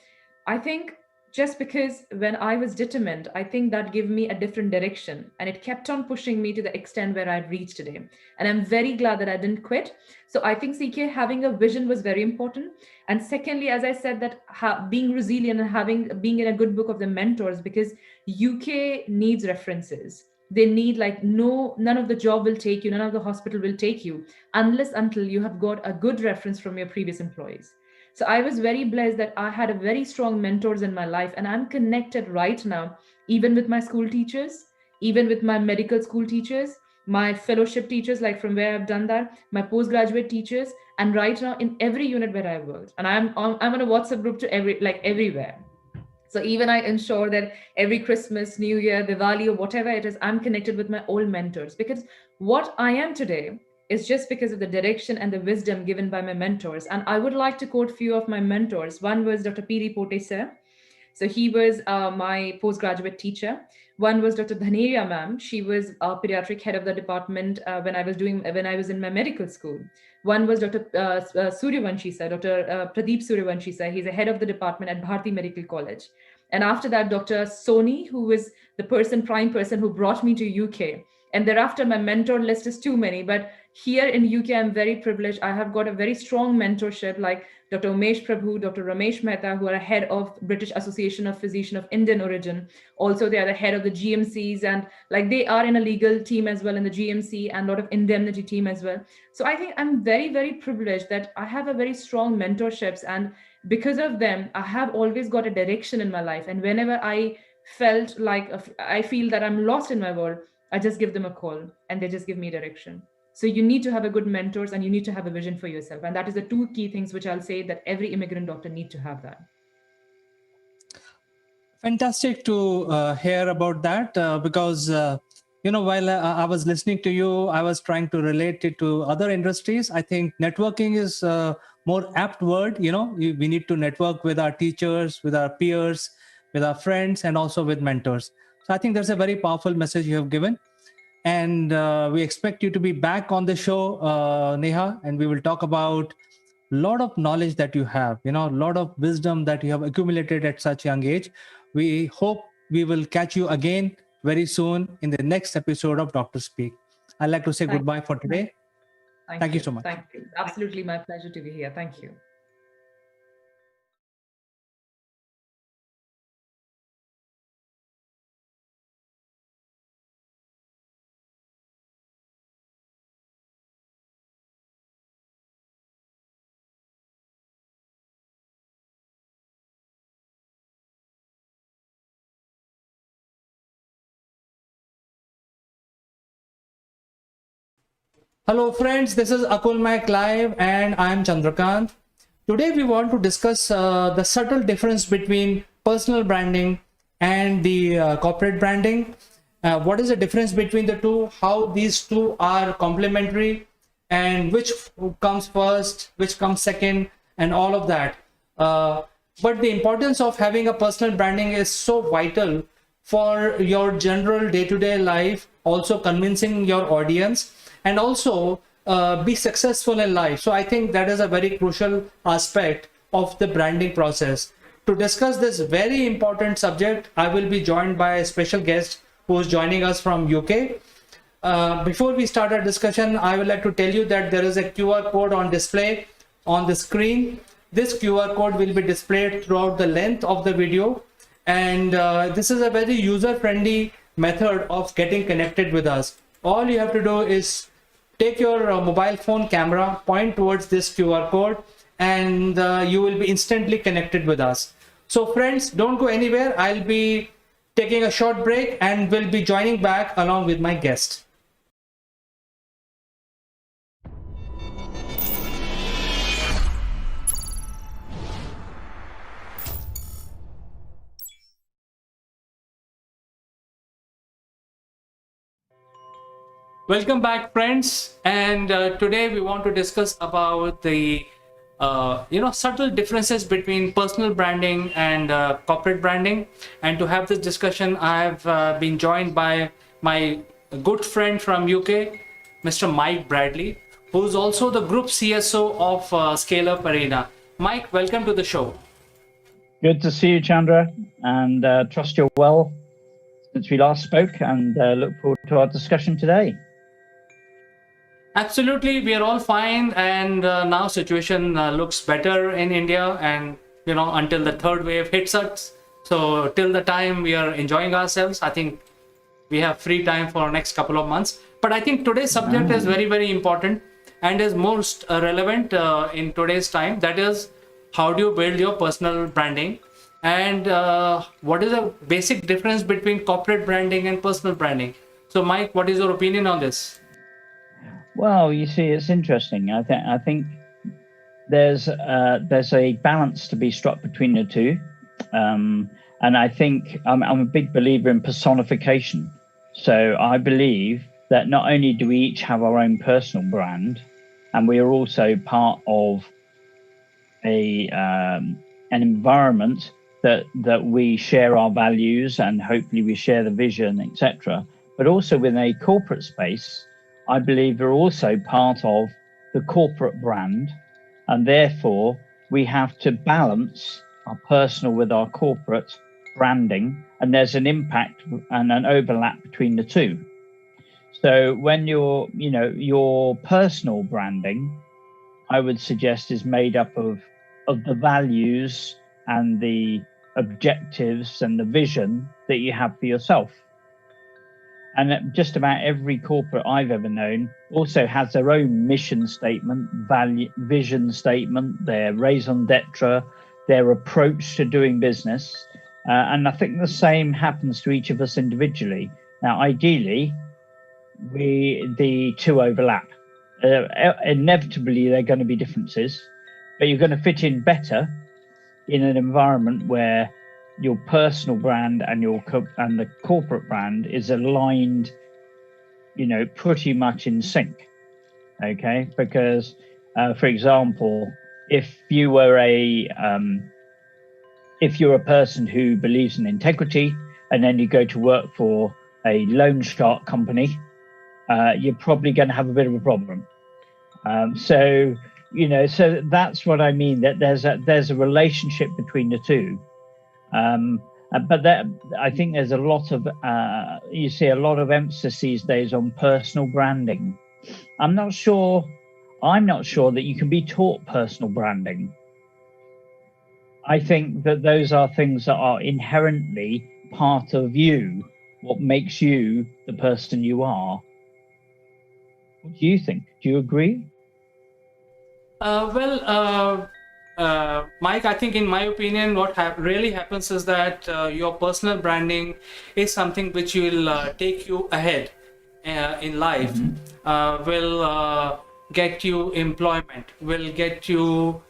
I think just because when I was determined, I think that gave me a different direction, and it kept on pushing me to the extent where I've reached today. And I'm very glad that I didn't quit. So I think, CK, having a vision was very important. And secondly, as I said, that being resilient and being in a good book of the mentors, because UK needs references. They need, like, none of the job will take you, none of the hospital will take you until you have got a good reference from your previous employees. So I was very blessed that I had a very strong mentors in my life, and I'm connected right now, even with my school teachers, even with my medical school teachers, my fellowship teachers, like from where I've done that, my postgraduate teachers, and right now in every unit where I worked. And I'm on a WhatsApp group to everywhere. So even I ensure that every Christmas, New Year, Diwali, or whatever it is, I'm connected with my old mentors, because what I am today is just because of the direction and the wisdom given by my mentors. And I would like to quote a few of my mentors. One was Dr. Piri Pote sir. So he was my postgraduate teacher. One was Dr. Dhaneria ma'am. She was a pediatric head of the department when I was in my medical school. One was Dr. Suryavanshi sir, Dr. Pradeep Suryavanshi sir. He's a head of the department at Bharati Medical College. And after that, Dr. Soni, who was the prime person who brought me to UK. And thereafter, my mentor list is too many, but here in UK, I'm very privileged. I have got a very strong mentorship like Dr. Umesh Prabhu, Dr. Ramesh Mehta, who are head of British Association of Physicians of Indian origin. Also, they are the head of the GMCs, and like they are in a legal team as well in the GMC and a lot of indemnity team as well. So I think I'm very, very privileged that I have a very strong mentorships, and because of them, I have always got a direction in my life. And whenever I felt like I feel that I'm lost in my world, I just give them a call and they just give me direction. So you need to have a good mentors and you need to have a vision for yourself. And that is the two key things which I'll say that every immigrant doctor need to have that. Fantastic to hear about that because, while I was listening to you, I was trying to relate it to other industries. I think networking is a more apt word. We need to network with our teachers, with our peers, with our friends, and also with mentors. So I think that's a very powerful message you have given. And we expect you to be back on the show, Neha, and we will talk about a lot of knowledge that you have, a lot of wisdom that you have accumulated at such a young age. We hope we will catch you again very soon in the next episode of Dr. Speak. I'd like to say goodbye for today. Thank you so much. Thank you. Absolutely my pleasure to be here. Thank you. Hello friends, this is Akulmach live and I am Chandrakant. Today we want to discuss the subtle difference between personal branding and the corporate branding. What is the difference between the two, how these two are complementary, and which comes first, which comes second, and all of that. But the importance of having a personal branding is so vital for your general day-to-day life, also convincing your audience, and also be successful in life. So I think that is a very crucial aspect of the branding process. To discuss this very important subject, I will be joined by a special guest who is joining us from UK. Before we start our discussion, I would like to tell you that there is a QR code on display on the screen. This QR code will be displayed throughout the length of the video. And this is a very user-friendly method of getting connected with us. All you have to do is take your mobile phone camera, point towards this QR code, and you will be instantly connected with us. So friends, don't go anywhere. I'll be taking a short break and will be joining back along with my guest. Welcome back, friends. And today we want to discuss about the subtle differences between personal branding and corporate branding. And to have this discussion, I have been joined by my good friend from UK, Mr. Mike Bradley, who's also the group CSO of Scale Up Arena. Mike, welcome to the show. Good to see you, Chandra, and trust you're well since we last spoke, and look forward to our discussion today. Absolutely, we are all fine, and now situation looks better in India, and until the third wave hits us. So till the time we are enjoying ourselves, I think we have free time for next couple of months. But I think today's subject is very, very important and is most relevant in today's time. That is, how do you build your personal branding, and what is the basic difference between corporate branding and personal branding? So Mike, what is your opinion on this? Well, you see, it's interesting. I think there's a balance to be struck between the two, and I think I'm a big believer in personification. So I believe that not only do we each have our own personal brand, and we are also part of an environment that we share our values and hopefully we share the vision, etc. But also within a corporate space, I believe we're also part of the corporate brand, and therefore we have to balance our personal with our corporate branding, and there's an impact and an overlap between the two. So when your personal branding, I would suggest, is made up of the values and the objectives and the vision that you have for yourself. And just about every corporate I've ever known also has their own mission statement, vision statement, their raison d'etre, their approach to doing business. And I think the same happens to each of us individually. Now, ideally, the two overlap. Inevitably, there are going to be differences, but you're going to fit in better in an environment where your personal brand and the corporate brand is aligned, pretty much in sync. Okay, because for example, if you're a person who believes in integrity and then you go to work for a loan shark company, you're probably going to have a bit of a problem. So that's what I mean, that there's a relationship between the two. But I think there's a lot of you see a lot of emphasis these days on personal branding. I'm not sure that you can be taught personal branding. I think that those are things that are inherently part of you, what makes you the person you are. What do you think? Do you agree? Mike, I think in my opinion, what really happens is that your personal branding is something which will take you ahead in life, will get you employment, will get you,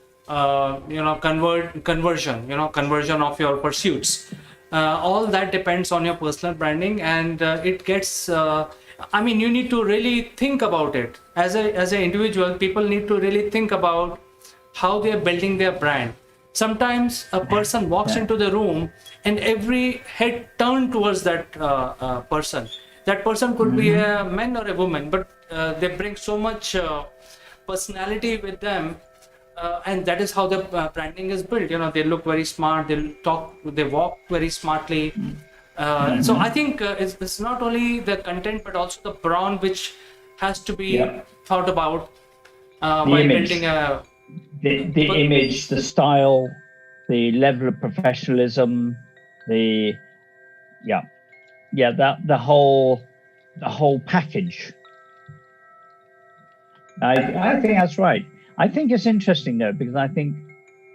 conversion of your pursuits. All that depends on your personal branding, and it gets. You need to really think about it as an individual. People need to really think about how they are building their brand. Sometimes a person walks into the room and every head turned towards that person. That person could be a man or a woman, but they bring so much personality with them, and that is how the branding is built. They look very smart, they walk very smartly. So I think it's not only the content but also the brand which has to be thought about while building a the image, the style, the level of professionalism, the whole package. I think that's right. I think it's interesting though, because I think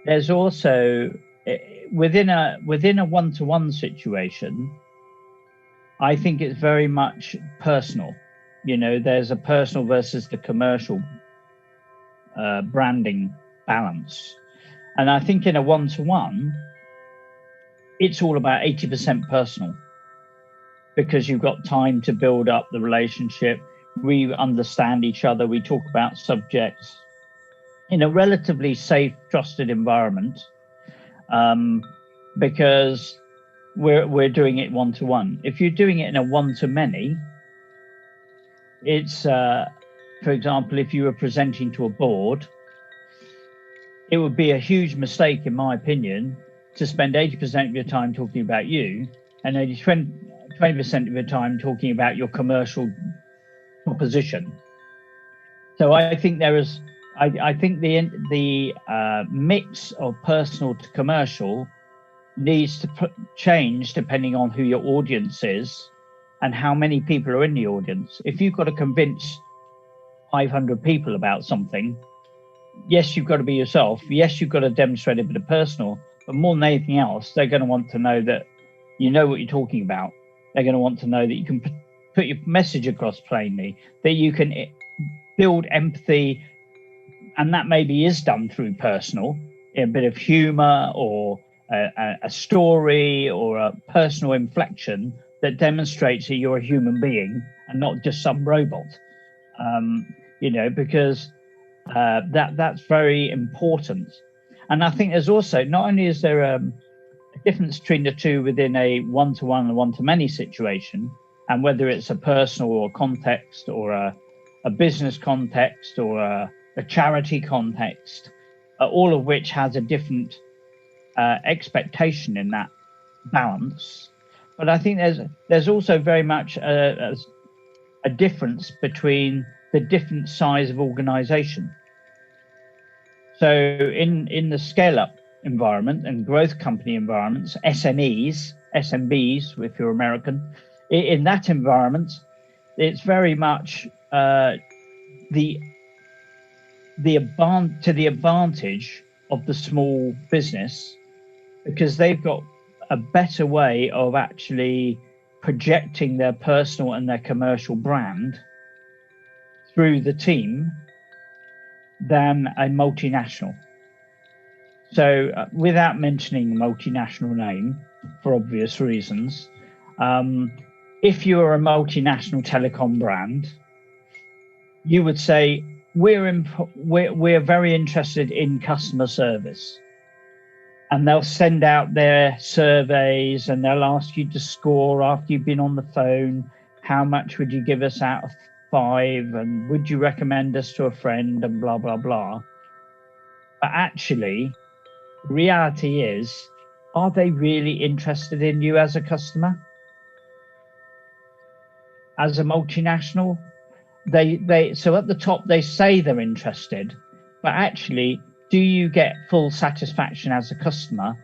there's also within a one-to-one situation, I think it's very much personal. There's a personal versus the commercial branding balance. And I think in a one-to-one, it's all about 80% personal, because you've got time to build up the relationship. We understand each other. We talk about subjects in a relatively safe, trusted environment, because we're doing it one-to-one. If you're doing it in a one-to-many, it's, for example, if you were presenting to a board, it would be a huge mistake, in my opinion, to spend 80% of your time talking about you and only 20% of your time talking about your commercial proposition. So I think I think the mix of personal to commercial needs to change depending on who your audience is and how many people are in the audience. If you've got to convince 500 people about something, yes, you've got to be yourself. Yes, you've got to demonstrate a bit of personal, but more than anything else, they're going to want to know that you know what you're talking about. They're going to want to know that you can put your message across plainly, that you can build empathy, and that maybe is done through personal, a bit of humor or a story or a personal inflection that demonstrates that you're a human being and not just some robot. Because that's very important. And I think there's also, not only is there a difference between the two within a one-to-one and one-to-many situation, and whether it's a personal or context or a business context or a charity context, all of which has a different expectation in that balance. But I think there's also very much a difference between the different size of organization. So in the scale-up environment and growth company environments, SMEs, SMBs, if you're American, in that environment, it's very much the advantage of the small business, because they've got a better way of actually projecting their personal and their commercial brand through the team than a multinational. So without mentioning the multinational name for obvious reasons, if you're a multinational telecom brand, you would say, we're very interested in customer service. And they'll send out their surveys and they'll ask you to score after you've been on the phone. How much would you give us out of 5? And would you recommend us to a friend, and blah, blah, blah. But actually, reality is, are they really interested in you as a customer? As a multinational, so at the top, they say they're interested, but actually, do you get full satisfaction as a customer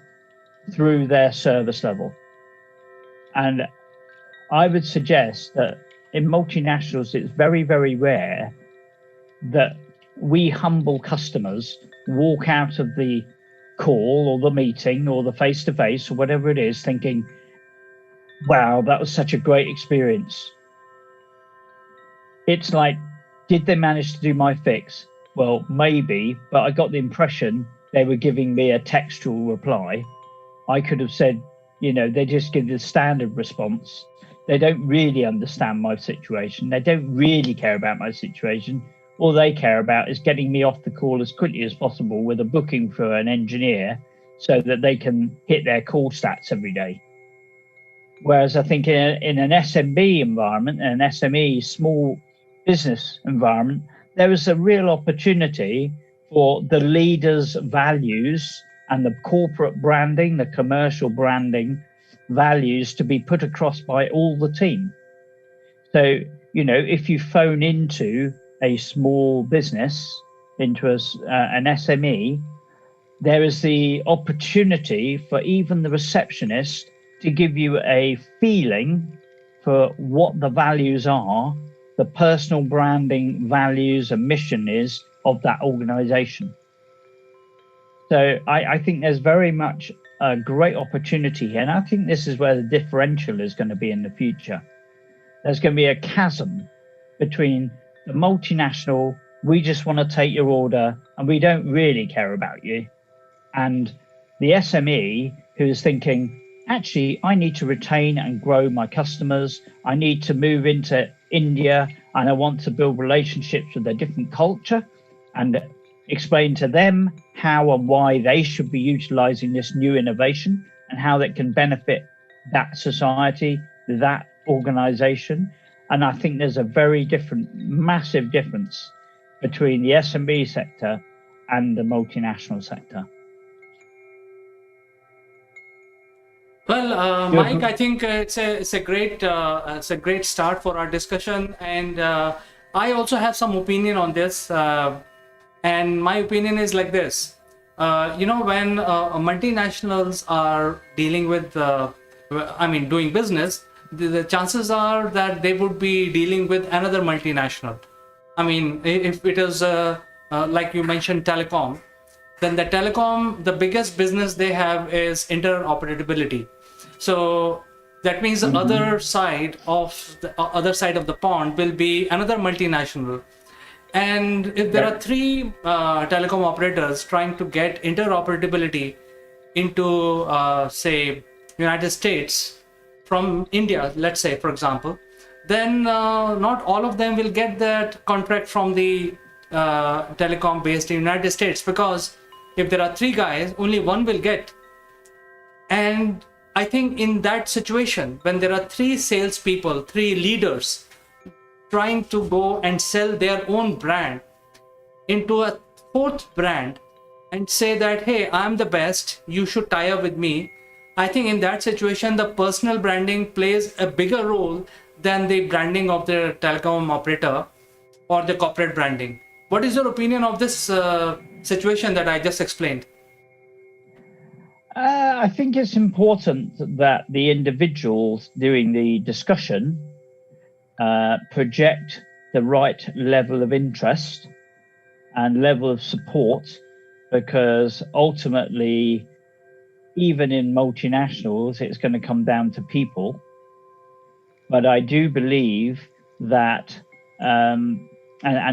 through their service level? And I would suggest that in multinationals, it's very, very rare that we humble customers walk out of the call or the meeting or the face-to-face or whatever it is thinking, wow, that was such a great experience. It's like, did they manage to do my fix? Well, maybe, but I got the impression they were giving me a textual reply. I could have said, they just give the standard response. They don't really understand my situation. They don't really care about my situation. All they care about is getting me off the call as quickly as possible with a booking for an engineer so that they can hit their call stats every day. Whereas I think in an SMB environment, an SME, small business environment, there is a real opportunity for the leaders' values and the corporate branding, the commercial branding values to be put across by all the team. So, if you phone into a small business, into an SME, there is the opportunity for even the receptionist to give you a feeling for what the values are, the personal branding values and mission is of that organization. So I think there's very much a great opportunity here. And I think this is where the differential is going to be in the future. There's going to be a chasm between the multinational, we just want to take your order and we don't really care about you, and the SME who is thinking, actually, I need to retain and grow my customers. I need to move into India and I want to build relationships with a different culture and explain to them how and why they should be utilizing this new innovation and how that can benefit that society, that organization. And I think there's a very massive difference between the SMB sector and the multinational sector. Well, Mike, I think it's a great start for our discussion, and I also have some opinion on this. And my opinion is like this: when multinationals are dealing with, doing business, the chances are that they would be dealing with another multinational. I mean, if it is like you mentioned, telecom, then the biggest business they have is interoperability. So that means the other side of the pond will be another multinational. And if there are 3 telecom operators trying to get interoperability into, say, United States from India, let's say, for example, then not all of them will get that contract from the telecom based in United States, because if there are 3 guys, only one will get. And I think in that situation, when there are 3 salespeople, 3 leaders trying to go and sell their own brand into a 4th brand and say that, hey, I'm the best, you should tie up with me, I think in that situation, the personal branding plays a bigger role than the branding of the telecom operator or the corporate branding. What is your opinion of this situation that I just explained? I think it's important that the individuals doing the discussion project the right level of interest and level of support, because ultimately, even in multinationals, it's going to come down to people. But I do believe that, and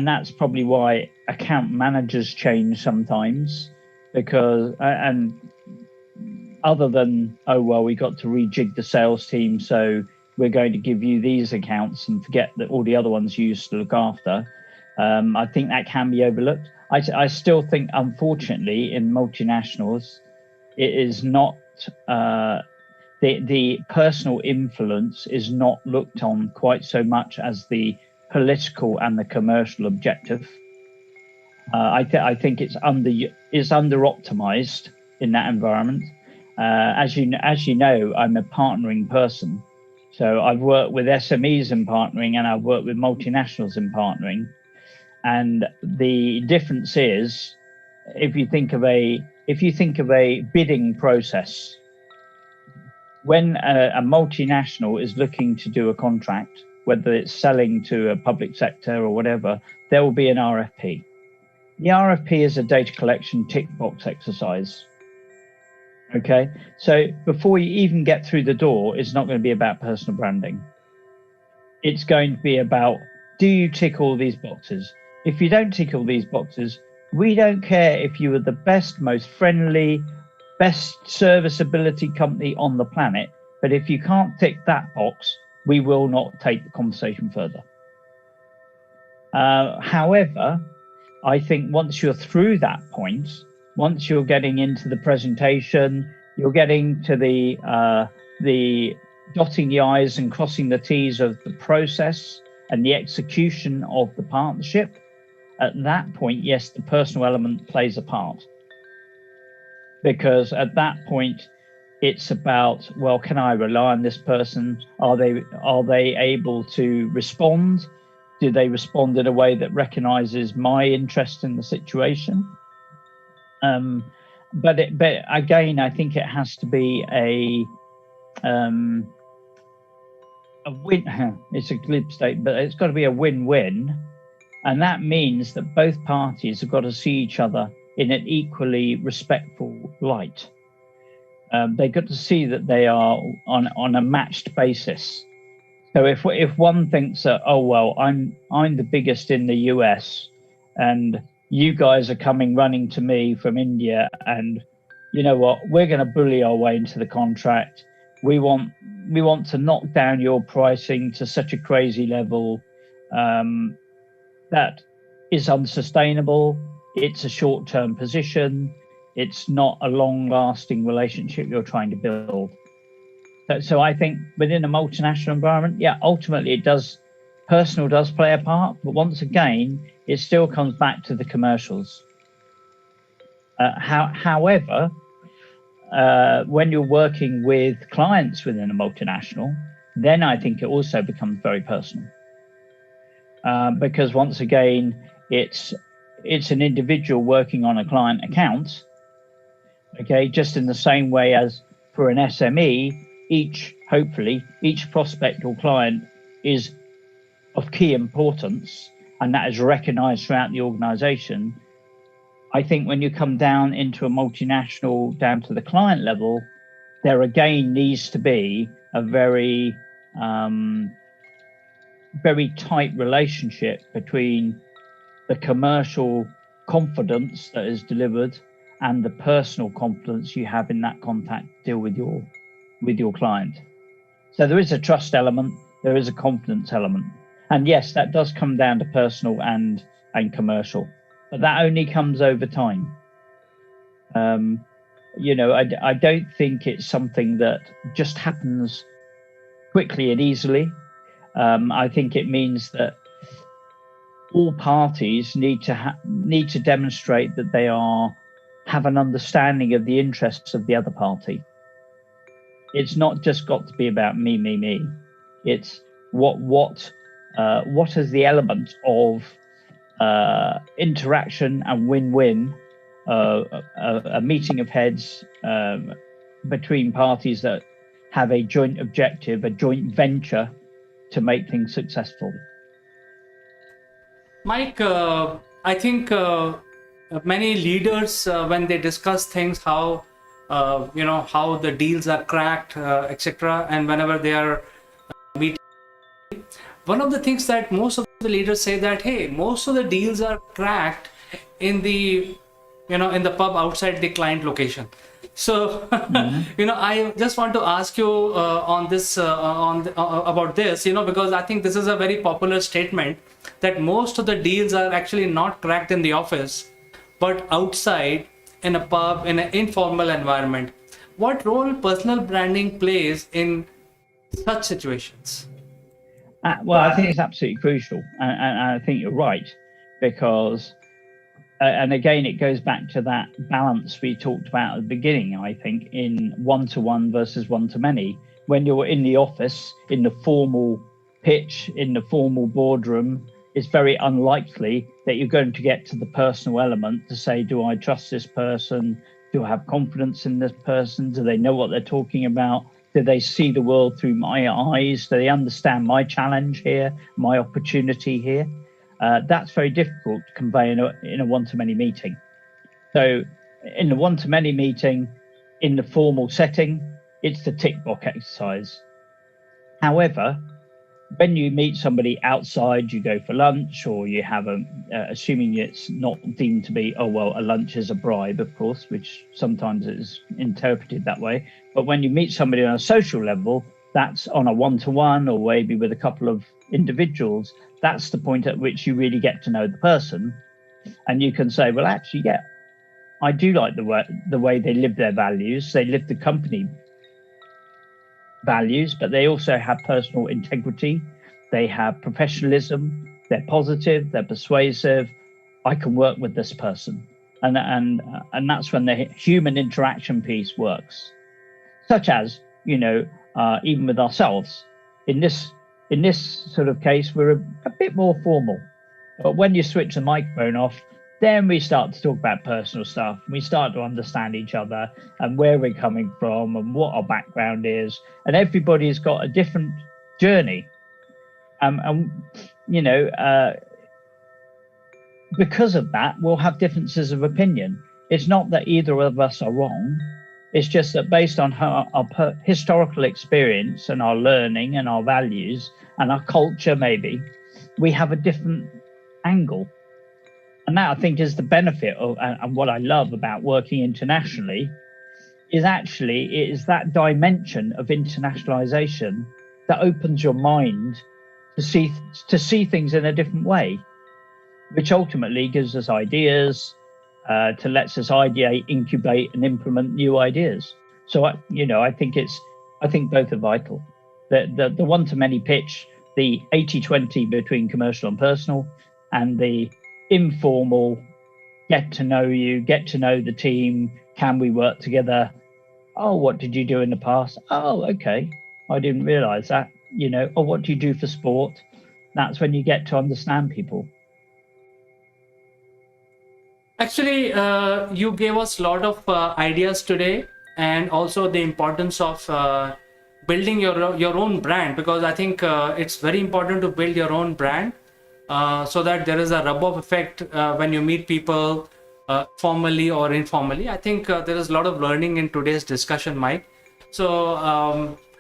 that's probably why account managers change sometimes, because, and other than, oh, well, we got to rejig the sales team, so we're going to give you these accounts and forget that all the other ones you used to look after. I think that can be overlooked. I still think, unfortunately, in multinationals, it is not, the personal influence is not looked on quite so much as the political and the commercial objective. I think it's under optimized in that environment. As you know, I'm a partnering person, so I've worked with SMEs in partnering and I've worked with multinationals in partnering. And the difference is, if you think of a bidding process, when a multinational is looking to do a contract, whether it's selling to a public sector or whatever, there will be an RFP. The RFP is a data collection tick box exercise. Okay, so before you even get through the door, it's not going to be about personal branding. It's going to be about, do you tick all these boxes? If you don't tick all these boxes, we don't care if you are the best, most friendly, best serviceability company on the planet, but if you can't tick that box, we will not take the conversation further. However, I think once you're through that point, once you're getting into the presentation, you're getting to the dotting the I's and crossing the T's of the process and the execution of the partnership, at that point, yes, the personal element plays a part. Because at that point, it's about, well, can I rely on this person? Are they able to respond? Do they respond in a way that recognizes my interest in the situation? But again, I think it has to be a win. It's a glib statement, but it's got to be a win-win, and that means that both parties have got to see each other in an equally respectful light. They've got to see that they are on a matched basis. So if one thinks that, oh well, I'm the biggest in the US, and you guys are coming running to me from India, and you know what, we're going to bully our way into the contract. We want to knock down your pricing to such a crazy level that is unsustainable. It's a short-term position. It's not a long-lasting relationship you're trying to build. So I think within a multinational environment, yeah, ultimately personal does play a part, but once again, it still comes back to the commercials. However, when you're working with clients within a multinational, then I think it also becomes very personal. Because once again, it's an individual working on a client account, okay, just in the same way as for an SME, hopefully each prospect or client is of key importance, and that is recognized throughout the organization. I think when you come down into a multinational, down to the client level, there again needs to be a very tight relationship between the commercial confidence that is delivered and the personal confidence you have in that contact deal with your client. So there is a trust element, there is a confidence element. And yes, that does come down to personal and commercial, but that only comes over time. I don't think it's something that just happens quickly and easily. I think it means that all parties need to demonstrate that they have an understanding of the interests of the other party. It's not just got to be about me. It's what is the element of interaction and win-win, a meeting of heads between parties that have a joint objective, a joint venture to make things successful. Mike, I think many leaders, when they discuss things, how how the deals are cracked, etc., and whenever they are meeting, one of the things that most of the leaders say that, hey, most of the deals are cracked in the in the pub outside the client location. So I just want to ask you on this about this, because I think this is a very popular statement that most of the deals are actually not cracked in the office but outside in a pub, in an informal environment. What role personal branding plays in such situations? Well, I think it's absolutely crucial, and I think you're right, because and again, it goes back to that balance we talked about at the beginning, I think, in one-to-one versus one-to-many. When you're in the office, in the formal pitch, in the formal boardroom, it's very unlikely that you're going to get to the personal element to say, do I trust this person? Do I have confidence in this person? Do they know what they're talking about? Do they see the world through my eyes? Do they understand my challenge here, my opportunity here? That's very difficult to convey in a one-to-many meeting. So in the one-to-many meeting, in the formal setting, it's the tick box exercise. However, when you meet somebody outside, you go for lunch, or you have assuming it's not deemed to be, a lunch is a bribe, of course, which sometimes is interpreted that way. But when you meet somebody on a social level, that's on a one-to-one or maybe with a couple of individuals. That's the point at which you really get to know the person, and you can say, well, actually, yeah, I do like the way they live their values. They live the company values, but they also have personal integrity. They have professionalism. They're positive. They're persuasive. I can work with this person, and that's when the human interaction piece works. Such as, even with ourselves, in this sort of case, we're a bit more formal. But when you switch the microphone off, then we start to talk about personal stuff. We start to understand each other and where we're coming from and what our background is. And everybody's got a different journey. Because of that, we'll have differences of opinion. It's not that either of us are wrong. It's just that based on our historical experience and our learning and our values and our culture, maybe, we have a different angle. And that, I think, is the benefit of, and what I love about working internationally, is actually it is that dimension of internationalization that opens your mind to see things in a different way, which ultimately gives us ideas, to lets us ideate, incubate, and implement new ideas. So I think both are vital. The one-to-many pitch, the 80-20 between commercial and personal, and the informal get to know you, get to know the team. Can we work together? Oh, what did you do in the past? Oh, okay, I didn't realize that. Oh, what do you do for sport? That's when you get to understand people. Actually, you gave us a lot of ideas today, and also the importance of building your own brand, because I think it's very important to build your own brand so that there is a rub-off effect when you meet people formally or informally. I think there is a lot of learning in today's discussion, Mike. So,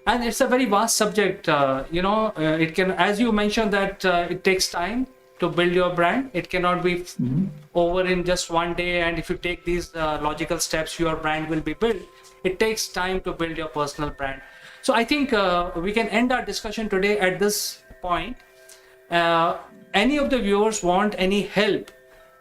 and it's a very vast subject. It can, as you mentioned, that it takes time to build your brand. It cannot be over in just one day, and if you take these logical steps, your brand will be built. It takes time to build your personal brand. So I think we can end our discussion today at this point. Any of the viewers want any help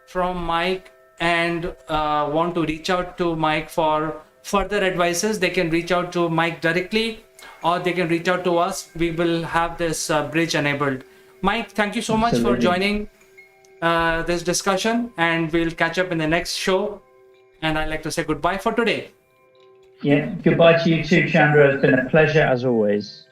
from Mike and want to reach out to Mike for further advices, they can reach out to Mike directly, or they can reach out to us. We will have this bridge enabled. Mike, thank you so much for joining this discussion, and we'll catch up in the next show. And I'd like to say goodbye for today. Yeah, goodbye to you too, Chandra. It's been a pleasure as always.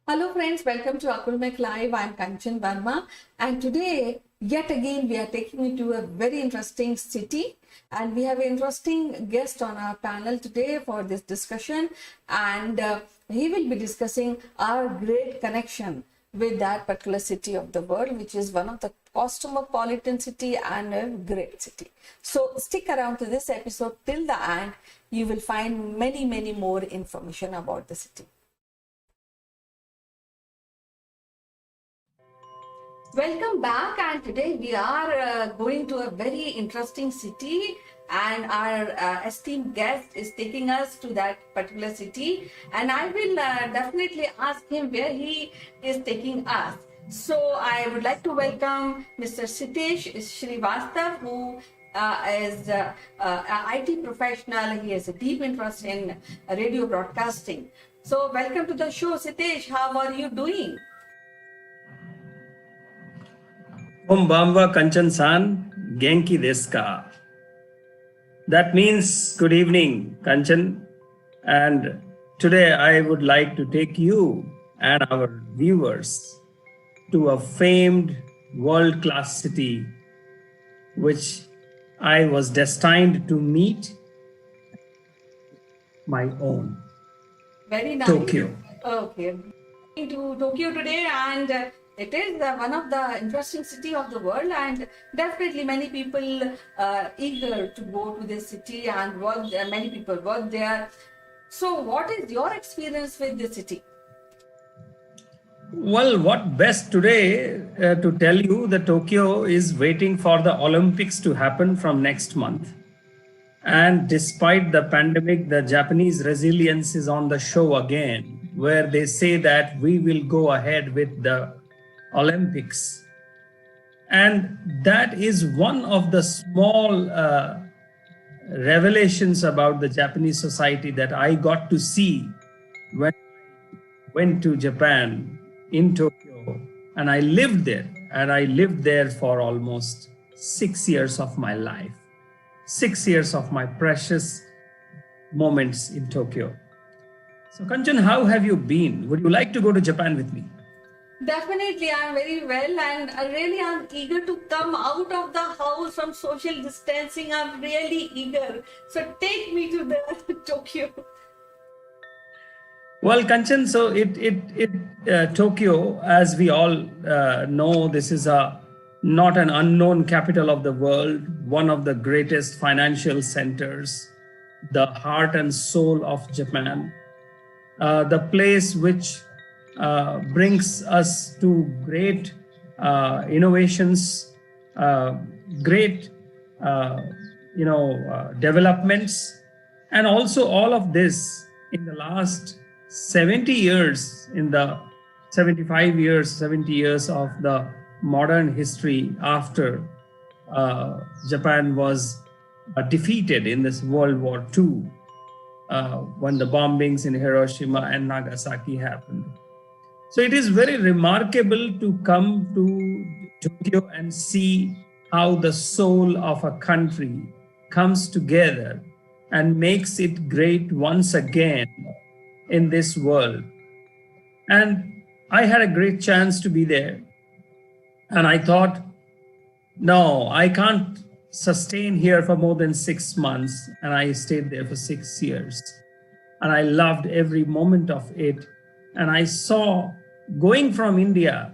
Hello friends, welcome to Akulmach Live. I'm Kanchan Verma, and today yet again we are taking you to a very interesting city, and we have an interesting guest on our panel today for this discussion, and he will be discussing our great connection with that particular city of the world, which is one of the cosmopolitan city and a great city. So stick around to this episode till the end. You will find many more information about the city. Welcome back, and today we are going to a very interesting city, and our esteemed guest is taking us to that particular city, and I will definitely ask him where he is taking us. So I would like to welcome Mr. Sitesh Srivastav, who is an IT professional. He has a deep interest in radio broadcasting. So welcome to the show, Sitesh. How are you doing? Bamba Kanchan-san, Genki desu ka? That means good evening, Kanchan. And today I would like to take you and our viewers to a famed world-class city which I was destined to meet my own. Very nice. Tokyo. Okay. To Tokyo today, and it is one of the interesting city of the world, and definitely many people eager to go to this city and work there. Many people work there. So what is your experience with the city? Well, what best today to tell you that Tokyo is waiting for the Olympics to happen from next month. And despite the pandemic, the Japanese resilience is on the show again, where they say that we will go ahead with the Olympics. And that is one of the small revelations about the Japanese society that I got to see when I went to Japan in Tokyo, and I lived there, and I lived there for almost 6 years of my life. 6 years of my precious moments in Tokyo. So Kanchan, how have you been? Would you like to go to Japan with me? Definitely, I'm very well, and really I'm eager to come out of the house from social distancing. I'm really eager. So take me to the Tokyo. Well, Kanchan, so Tokyo, as we all know, this is not an unknown capital of the world, one of the greatest financial centers, the heart and soul of Japan, the place which brings us to great innovations, great developments, and also all of this in the last 70 years, in the 70 years of the modern history after Japan was defeated in this World War II, when the bombings in Hiroshima and Nagasaki happened. So it is very remarkable to come to Tokyo and see how the soul of a country comes together and makes it great once again in this world. And I had a great chance to be there. And I thought, no, I can't sustain here for more than 6 months. And I stayed there for 6 years. And I loved every moment of it. And I saw, going from India,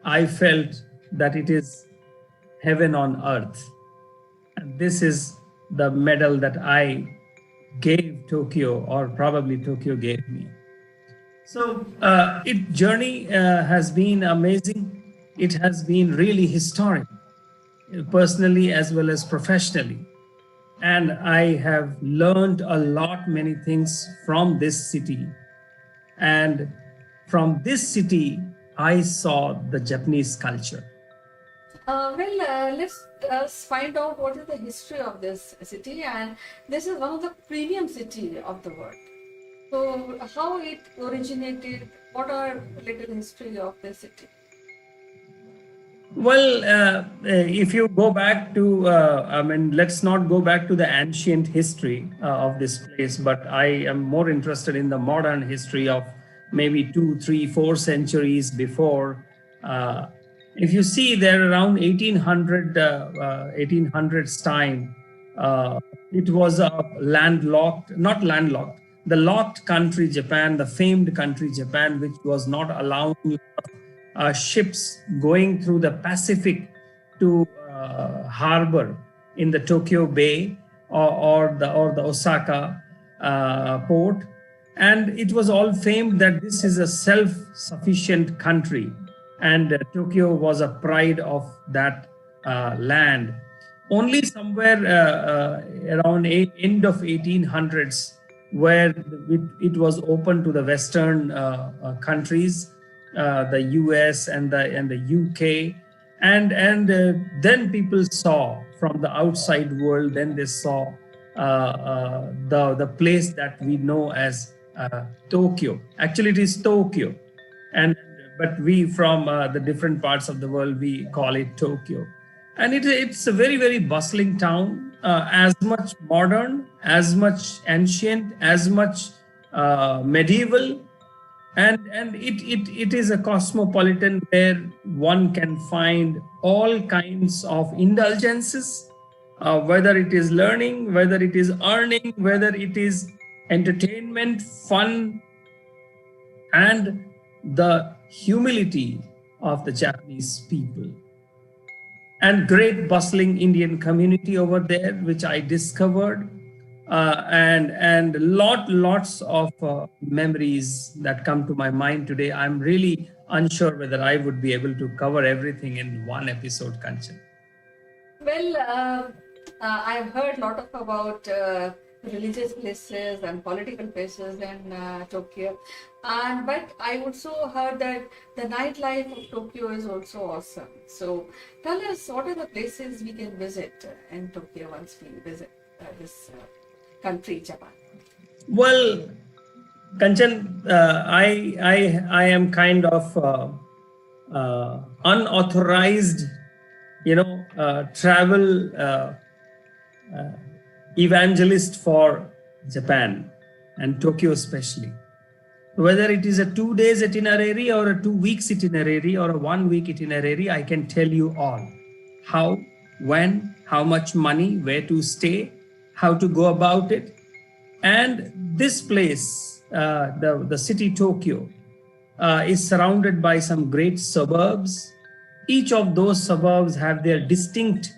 I felt that it is heaven on earth. And this is the medal that I gave Tokyo, or probably Tokyo gave me. So its journey has been amazing. It has been really historic, personally as well as professionally. And I have learned a lot, many things from this city. And from this city, I saw the Japanese culture. Let's find out what is the history of this city, and this is one of the premium cities of the world. So how it originated, what are little history of this city? Well, if you go back to, let's not go back to the ancient history of this place, but I am more interested in the modern history of maybe 2, 3, 4 centuries before. If you see there around 1800s time, it was a not landlocked, the locked country Japan, the famed country Japan, which was not allowing ships going through the Pacific to harbor in the Tokyo Bay or the Osaka port. And it was all famed that this is a self-sufficient country, and Tokyo was a pride of that land. Only somewhere around end of 1800s, where it was open to the Western countries, the US and the UK, and then people saw from the outside world. Then they saw the place that we know as Tokyo. Actually, it is Tokyo, but we from the different parts of the world, we call it Tokyo. And it's a very, very bustling town, as much modern, as much ancient, as much medieval, and it is a cosmopolitan where one can find all kinds of indulgences, whether it is learning, whether it is earning, whether it is entertainment, fun, and the humility of the Japanese people. And great bustling Indian community over there, which I discovered, and lots of memories that come to my mind today. I'm really unsure whether I would be able to cover everything in one episode, Kanchan. Well, I've heard a lot about religious places and political places in Tokyo, but I also heard that the nightlife of Tokyo is also awesome. So tell us, what are the places we can visit in Tokyo once we visit this country, Japan? Well, Kanchan, I am kind of unauthorized, travel evangelist for Japan and Tokyo especially. Whether it is a 2 days itinerary or a 2 weeks itinerary or a 1 week itinerary, I can tell you all how, when, how much money, where to stay, how to go about it. And this place, the city Tokyo, is surrounded by some great suburbs. Each of those suburbs have their distinct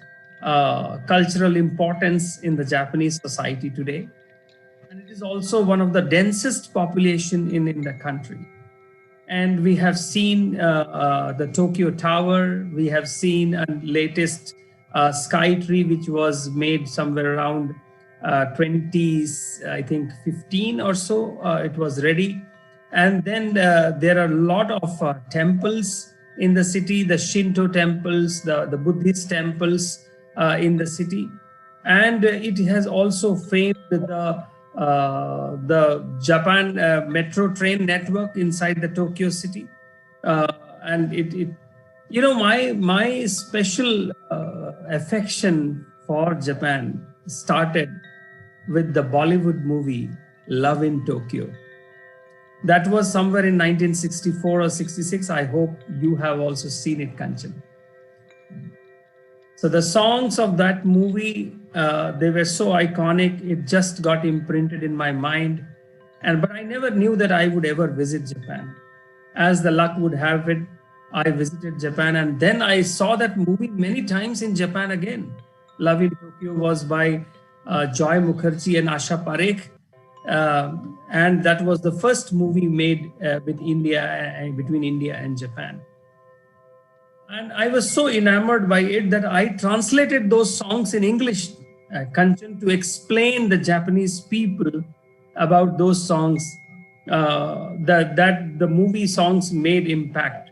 cultural importance in the Japanese society today. And it is also one of the densest population in the country. And we have seen the Tokyo Tower. We have seen a latest Sky Tree, which was made somewhere around 2015 or so. It was ready. And then there are a lot of temples in the city, the Shinto temples, the Buddhist temples in the city. And it has also famed the Japan metro train network inside the Tokyo city. And my special affection for Japan started with the Bollywood movie Love in Tokyo. That was somewhere in 1964 or 66. I hope you have also seen it, Kanchan. So the songs of that movie, they were so iconic. It just got imprinted in my mind. But I never knew that I would ever visit Japan. As the luck would have it, I visited Japan, and then I saw that movie many times in Japan again. Love in Tokyo was by Joy Mukherjee and Asha Parekh. And that was the first movie made between India and Japan. And I was so enamored by it that I translated those songs in English, Kanchan, to explain the Japanese people about those songs, that the movie songs made impact.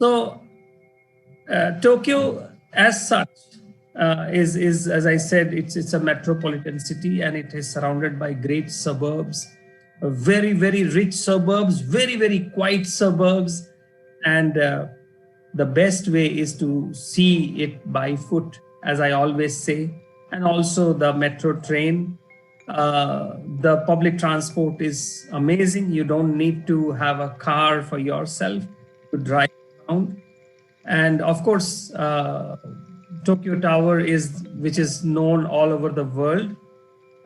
So Tokyo as such is, as I said, it's a metropolitan city, and it is surrounded by great suburbs, very, very rich suburbs, very, very quiet suburbs. And the best way is to see it by foot, as I always say, and also the metro train. The public transport is amazing. You don't need to have a car for yourself to drive around. And of course, Tokyo Tower which is known all over the world.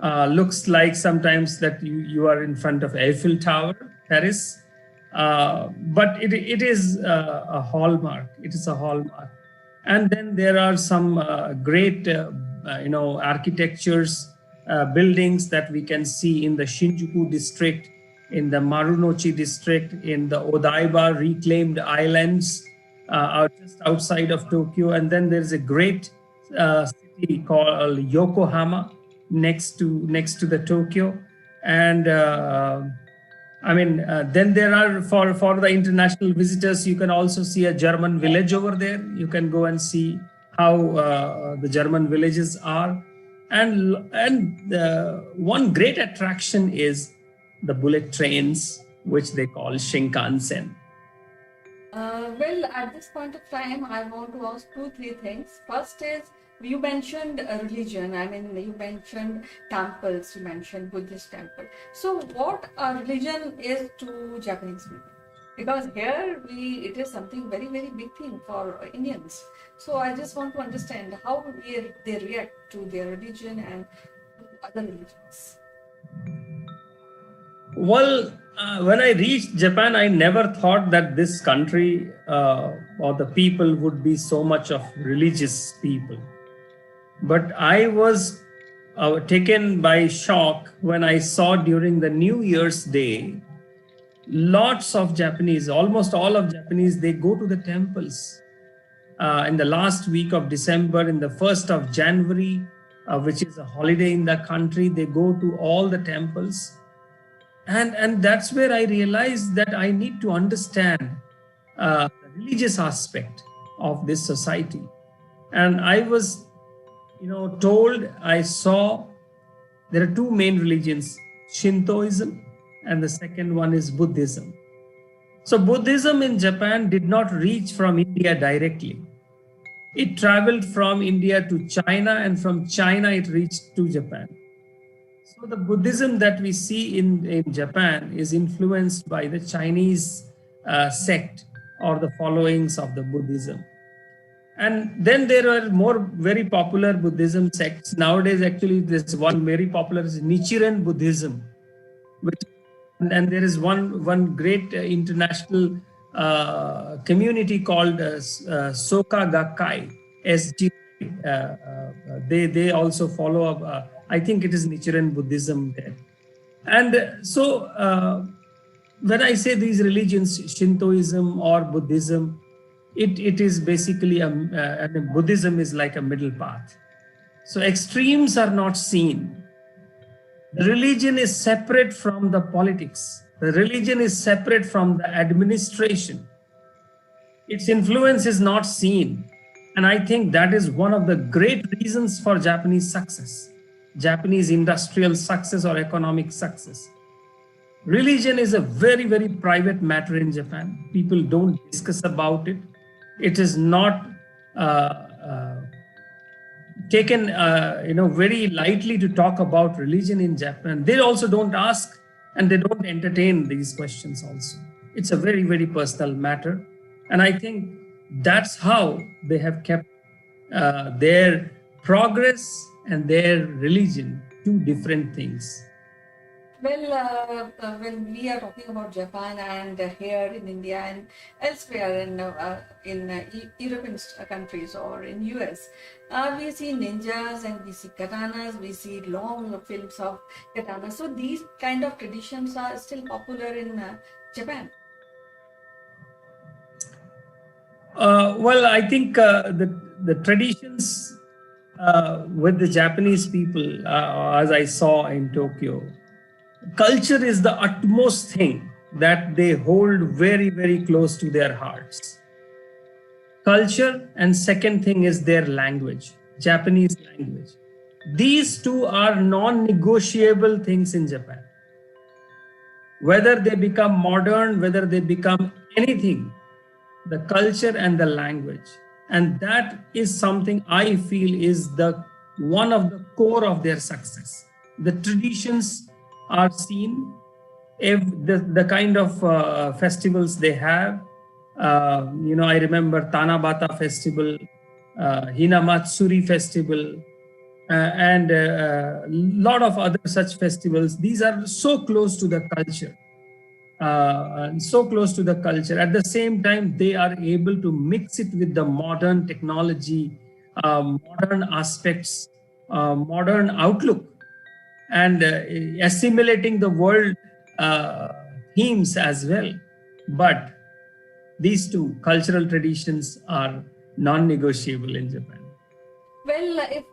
Looks like sometimes that you are in front of Eiffel Tower, Paris. But it is a hallmark. It is a hallmark. And then there are some great, architectures, buildings that we can see in the Shinjuku district, in the Marunouchi district, in the Odaiba reclaimed islands, just outside of Tokyo. And then there's a great city called Yokohama next to the Tokyo. And then there are for the international visitors, you can also see a German village over there. You can go and see how the German villages are. And one great attraction is the bullet trains, which they call Shinkansen. Well, at this point of time, I want to ask 2-3 things. First is, you mentioned religion. You mentioned temples, you mentioned Buddhist temple. So what a religion is to Japanese people? Because here it is something very, very big thing for Indians. So I just want to understand how they react to their religion and other religions. Well, when I reached Japan, I never thought that this country or the people would be so much of religious people. But I was taken by shock when I saw during the New Year's Day, lots of Japanese, almost all of Japanese, they go to the temples. In the last week of December, in the 1st of January, which is a holiday in the country, they go to all the temples. And that's where I realized that I need to understand the religious aspect of this society. And I was told, I saw there are two main religions, Shintoism, and the second one is Buddhism. So Buddhism in Japan did not reach from India directly. It traveled from India to China, and from China it reached to Japan. So the Buddhism that we see in Japan is influenced by the Chinese sect or the followings of the Buddhism. And then there are more very popular Buddhism sects. Nowadays, actually, there's one very popular is Nichiren Buddhism. And there is one great international community called Soka Gakkai, SG. They also follow up, I think it is Nichiren Buddhism there. And so when I say these religions, Shintoism or Buddhism, it is basically, Buddhism is like a middle path. So extremes are not seen. The religion is separate from the politics. The religion is separate from the administration. Its influence is not seen. And I think that is one of the great reasons for Japanese success, Japanese industrial success or economic success. Religion is a very, very private matter in Japan. People don't discuss about it. It is not taken very lightly to talk about religion in Japan. They also don't ask and they don't entertain these questions also. It's a very, very personal matter. And I think that's how they have kept their progress and their religion two different things. Well, when we are talking about Japan and here in India and elsewhere in European countries or in US, we see ninjas and we see katanas, we see long films of katanas. So these kind of traditions are still popular in Japan. Well, I think the traditions with the Japanese people, as I saw in Tokyo, culture is the utmost thing that they hold very, very close to their hearts. Culture, and second thing is their language, Japanese language. These two are non-negotiable things in Japan. Whether they become modern, whether they become anything, the culture and the language. And that is something I feel is one of the core of their success. The traditions are seen, the kind of festivals they have. I remember Tanabata festival, Hinamatsuri festival, and a lot of other such festivals. These are so close to the culture. And so close to the culture. At the same time, they are able to mix it with the modern technology, modern aspects, modern outlook, and assimilating the world themes as well. But these two cultural traditions are non-negotiable in Japan. Well, if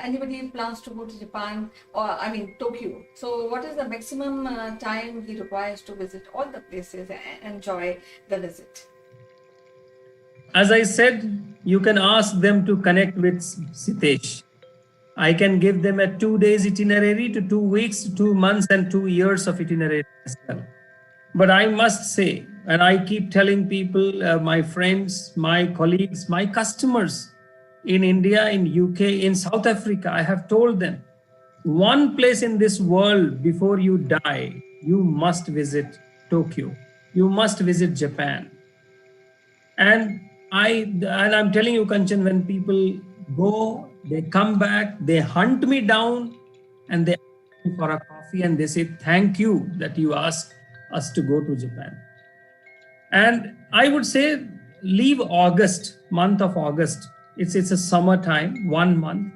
anybody plans to go to Japan, or I mean Tokyo, so what is the maximum time he requires to visit all the places and enjoy the visit? As I said, you can ask them to connect with Sitesh. I can give them a 2 days itinerary to 2 weeks, 2 months, and 2 years of itinerary as well. But I must say, and I keep telling people, my friends, my colleagues, my customers in India, in UK, in South Africa, I have told them, one place in this world before you die, you must visit Tokyo. You must visit Japan. And I'm telling you, Kanchan, when people go, they come back, they hunt me down, and they ask me for a coffee, and they say, thank you that you asked us to go to Japan. And I would say leave August, month of August. It's a summer time, 1 month.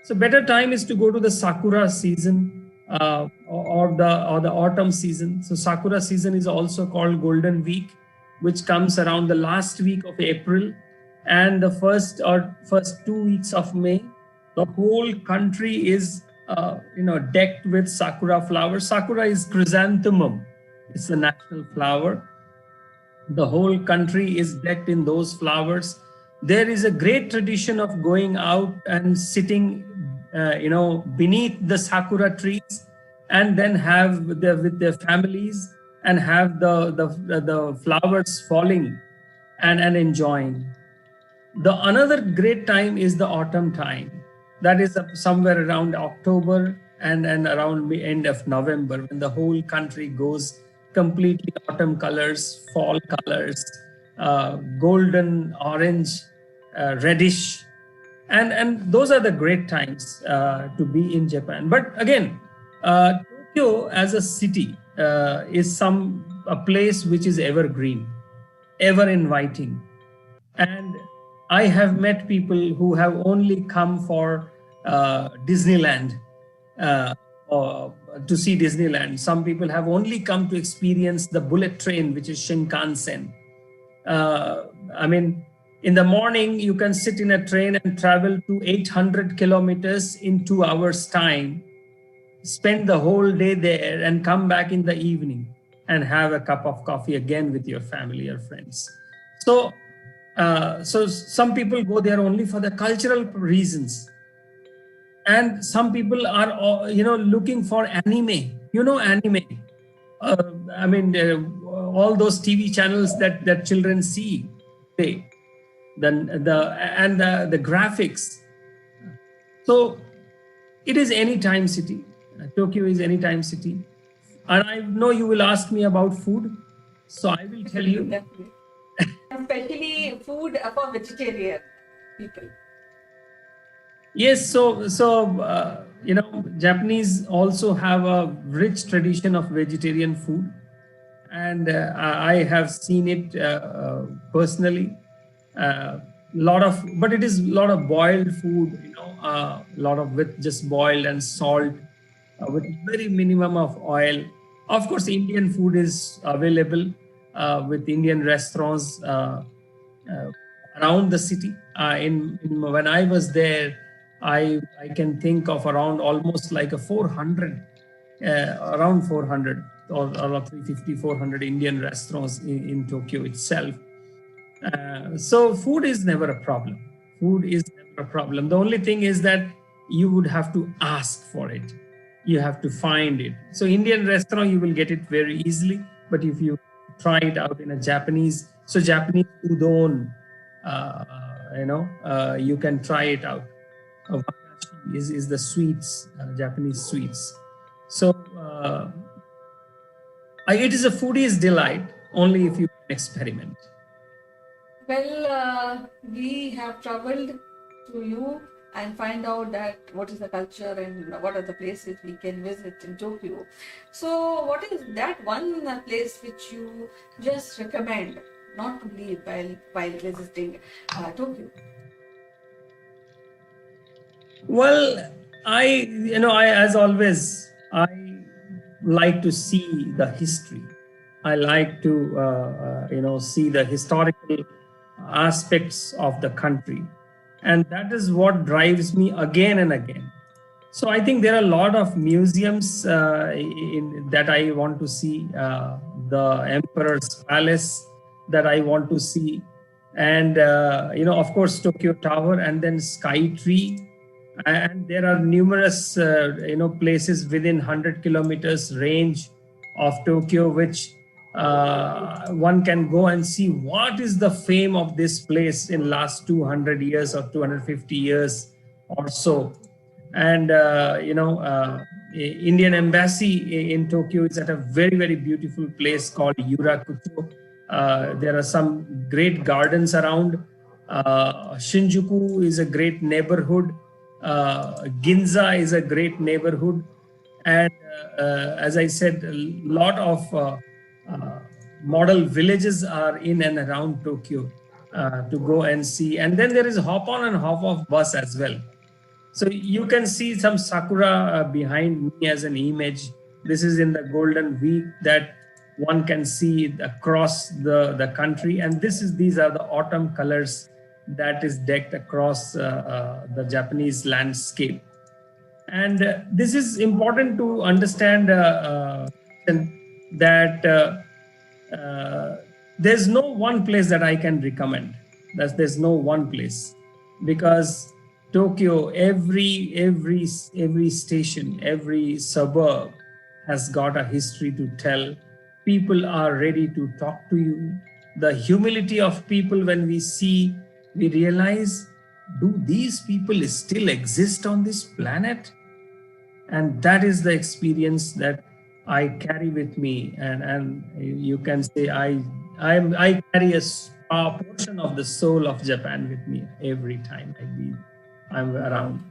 So better time is to go to the Sakura season or the autumn season. So Sakura season is also called Golden Week, which comes around the last week of April and the first 2 weeks of May. The whole country is decked with sakura flowers. Sakura is chrysanthemum. It's the national flower. The whole country is decked in those flowers. There is a great tradition of going out and sitting, beneath the sakura trees, and then with their families, and have the flowers falling and enjoying. Another great time is the autumn time. That is somewhere around October and around the end of November, when the whole country goes completely autumn colors, fall colors, golden, orange, reddish. And those are the great times to be in Japan. But again, Tokyo as a city is a place which is evergreen, ever inviting. And I have met people who have only come for Disneyland, or to see Disneyland. Some people have only come to experience the bullet train, which is Shinkansen. In the morning, you can sit in a train and travel to 800 kilometers in 2 hours' time, spend the whole day there, and come back in the evening and have a cup of coffee again with your family or friends. So some people go there only for the cultural reasons. And some people are, looking for anime. Anime. All those TV channels that children see, the graphics. So it is anytime city. Tokyo is anytime city. And I know you will ask me about food, so I will tell you. Definitely. Especially food for vegetarian people. Yes, so Japanese also have a rich tradition of vegetarian food, and I have seen it personally. But it is a lot of boiled food, a lot of with just boiled and salt, with very minimum of oil. Of course, Indian food is available with Indian restaurants around the city. When I was there, I can think of around almost like a 400, around 400 or 350, 400 Indian restaurants in Tokyo itself. So food is never a problem. Food is never a problem. The only thing is that you would have to ask for it. You have to find it. So Indian restaurant, you will get it very easily. But if you try it out in a Japanese udon, you can try it out. is the sweets, Japanese sweets. So it is a foodie's delight only if you experiment. Well, we have traveled to you and find out that what is the culture and what are the places we can visit in Tokyo. So what is that one place which you just recommend not to leave while visiting Tokyo? Well, as always, I like to see the history. I like to, see the historical aspects of the country. And that is what drives me again and again. So I think there are a lot of museums that I want to see. The Emperor's Palace that I want to see. And, of course, Tokyo Tower and then Sky Tree. And there are numerous, places within 100 kilometers range of Tokyo, which one can go and see what is the fame of this place in last 200 years or 250 years or so. And, Indian Embassy in Tokyo is at a very, very beautiful place called Yurakucho. There are some great gardens around. Shinjuku is a great neighborhood. Ginza is a great neighborhood. And as I said, a lot of model villages are in and around Tokyo to go and see. And then there is hop on and hop off bus as well. So you can see some sakura behind me as an image. This is in the Golden Week that one can see across the country. And these are the autumn colors that is decked across the Japanese landscape. And this is important to understand that there's no one place that I can recommend. There's no one place, because Tokyo, every station, every suburb has got a history to tell. People are ready to talk to you. The humility of people, when we realize, do these people still exist on this planet? And that is the experience that I carry with me. And you can say I carry a portion of the soul of Japan with me every time I'm around.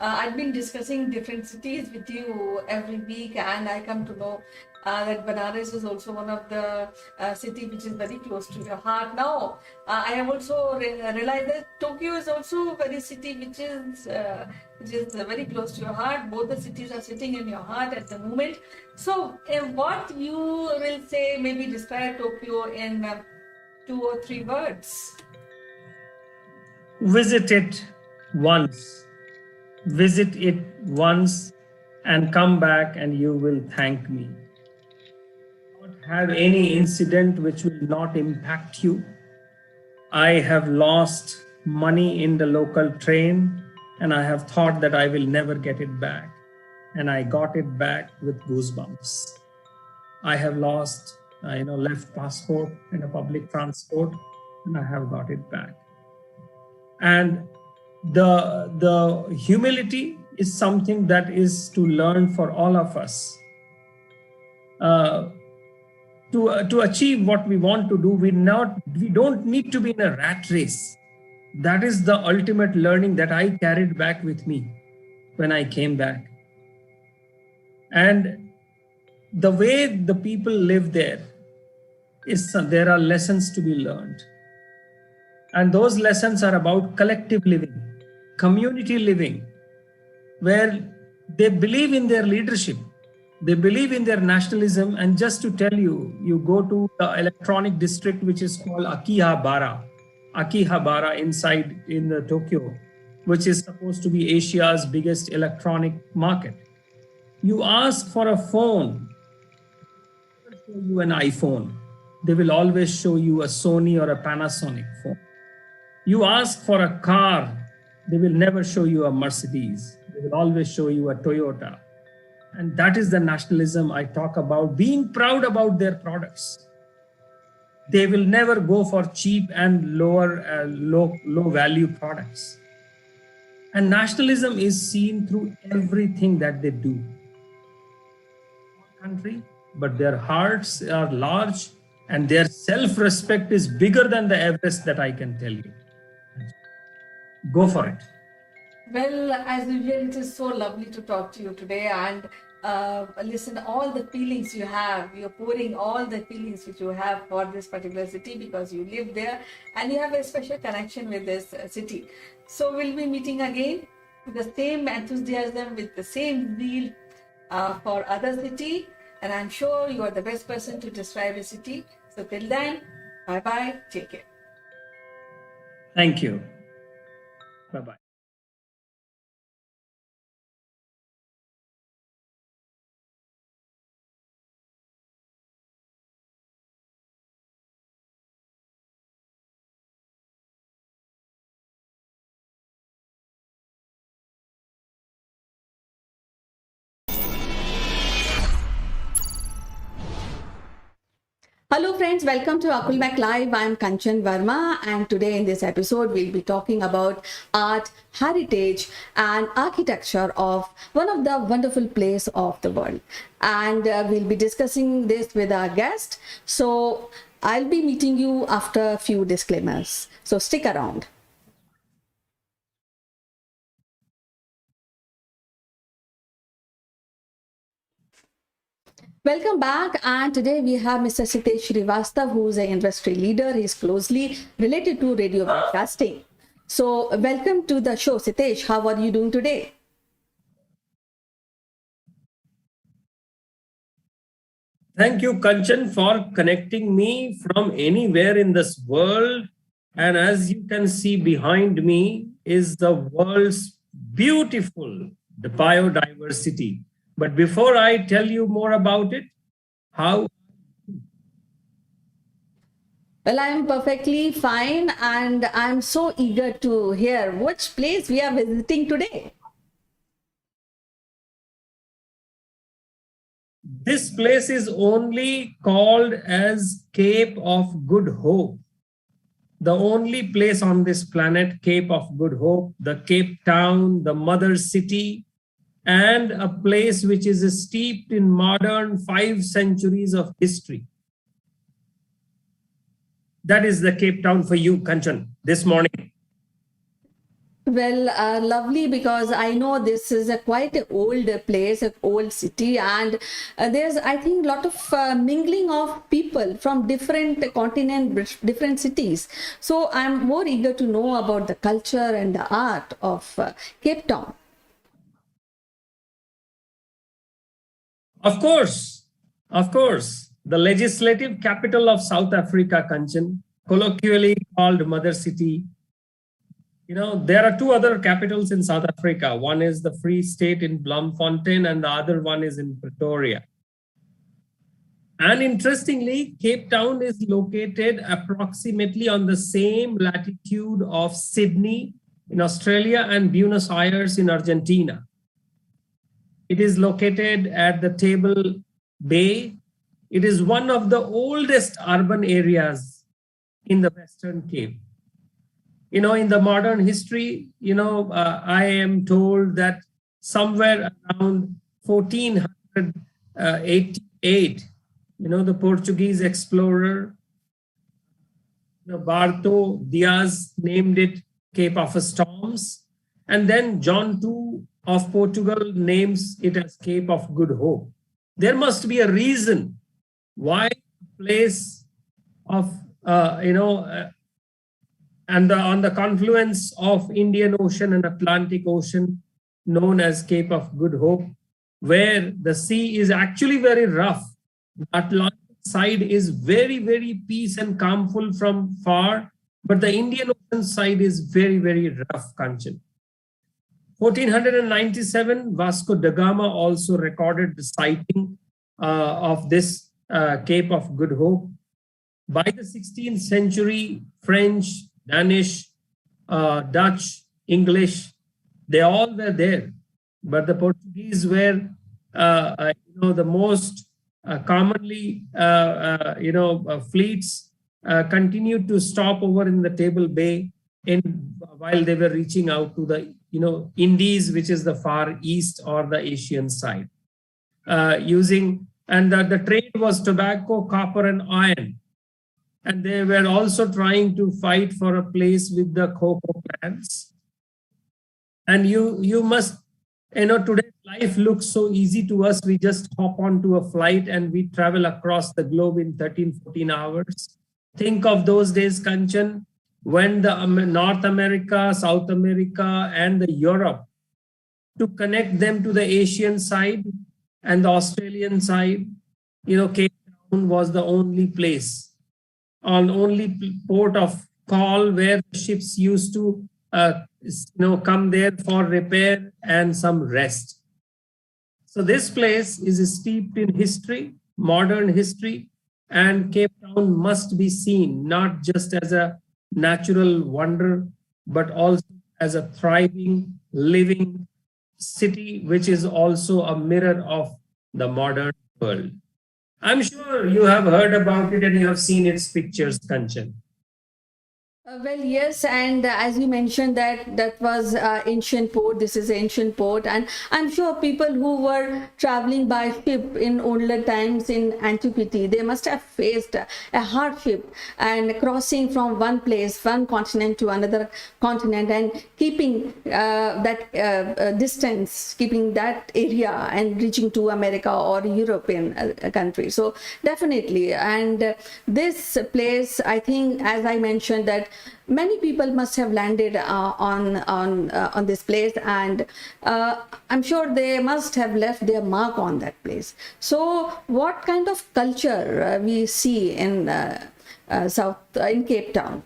I've been discussing different cities with you every week, and I come to know that Benares is also one of the city which is very close to your heart. Now, I have also realized that Tokyo is also a very city which is very close to your heart. Both the cities are sitting in your heart at the moment. So, what you will say, maybe describe Tokyo in 2 or 3 words? Visit it once. Visit it once and come back and you will thank me. Don't have any incident which will not impact you. I have lost money in the local train and I have thought that I will never get it back. And I got it back with goosebumps. I have lost, left passport in a public transport and I have got it back. And the humility is something that is to learn for all of us. To achieve what we want to do, we don't need to be in a rat race. That is the ultimate learning that I carried back with me when I came back. And the way the people live there are lessons to be learned. And those lessons are about collective living, community living, where they believe in their leadership, they believe in their nationalism. And just to tell you, you go to the electronic district, which is called Akihabara inside in Tokyo, which is supposed to be Asia's biggest electronic market. You ask for a phone, they will show you an iPhone. They will always show you a Sony or a Panasonic phone. You ask for a car, they will never show you a Mercedes. They will always show you a Toyota. And that is the nationalism I talk about, being proud about their products. They will never go for cheap and low value products. And nationalism is seen through everything that they do. Country, but their hearts are large and their self-respect is bigger than the Everest that I can tell you. Go for it. Well, as usual, it is so lovely to talk to you today and listen to all the feelings you have. You're pouring all the feelings which you have for this particular city because you live there and you have a special connection with this city. So we'll be meeting again with the same enthusiasm, with the same zeal for other city. And I'm sure you are the best person to describe a city. So till then, bye-bye. Take care. Thank you. Bye-bye. Hello friends, welcome to Akulmach Live. I'm Kanchan Verma and today in this episode we'll be talking about art, heritage and architecture of one of the wonderful places of the world. And we'll be discussing this with our guest. So I'll be meeting you after a few disclaimers. So stick around. Welcome back, and today we have Mr. Sitesh Srivastav, who is an industry leader. He's closely related to radio broadcasting. So welcome to the show, Sitesh. How are you doing today? Thank you, Kanchan, for connecting me from anywhere in this world. And as you can see behind me is the world's beautiful biodiversity. But before I tell you more about it, how? Well, I'm perfectly fine and I'm so eager to hear which place we are visiting today. This place is only called as Cape of Good Hope. The only place on this planet, Cape of Good Hope, the Cape Town, the mother city, and a place which is steeped in modern 5 centuries of history. That is the Cape Town for you, Kanchan, this morning. Well, lovely, because I know this is a quite old place, an old city, and there's, I think, a lot of mingling of people from different continents, different cities. So I'm more eager to know about the culture and the art of Cape Town. Of course, the legislative capital of South Africa, Kanchan, colloquially called Mother City. You know, there are 2 other capitals in South Africa. One is the Free State in Bloemfontein and the other one is in Pretoria. And interestingly, Cape Town is located approximately on the same latitude of Sydney in Australia and Buenos Aires in Argentina. It is located at the Table Bay. It is one of the oldest urban areas in the Western Cape. You know, in the modern history, I am told that somewhere around 1488, the Portuguese explorer, Barto Diaz named it Cape of Storms. And then John II of Portugal names it as Cape of Good Hope. There must be a reason why a place of, and on the confluence of Indian Ocean and Atlantic Ocean, known as Cape of Good Hope, where the sea is actually very rough. The Atlantic side is very, very peace and calmful from far, but the Indian Ocean side is very, very rough, Kanchan. 1497, Vasco da Gama also recorded the sighting of this Cape of Good Hope. By the 16th century, French, Danish, Dutch, English, they all were there. But the Portuguese were, the most commonly, fleets continued to stop over in the Table Bay in while they were reaching out to the Indies, which is the far east or the Asian side, using, and the trade was tobacco, copper, and iron. And they were also trying to fight for a place with the cocoa plants. And you must, today's life looks so easy to us. We just hop onto a flight and we travel across the globe in 13, 14 hours. Think of those days, Kanchan, when the North America, South America, and the Europe, to connect them to the Asian side and the Australian side, Cape Town was the only place, only port of call where the ships used to come there for repair and some rest. So this place is steeped in history, modern history, and Cape Town must be seen not just as a natural wonder, but also as a thriving, living city, which is also a mirror of the modern world. I'm sure you have heard about it and you have seen its pictures, Kanchan. Well, yes, and as you mentioned that was ancient port. This is ancient port, and I'm sure people who were traveling by ship in older times in antiquity, they must have faced a hardship and crossing from one place, one continent to another continent, and keeping that distance, keeping that area, and reaching to America or European country. So definitely, and this place, I think, as I mentioned, that many people must have landed on this place, and I'm sure they must have left their mark on that place. So what kind of culture we see in in Cape Town?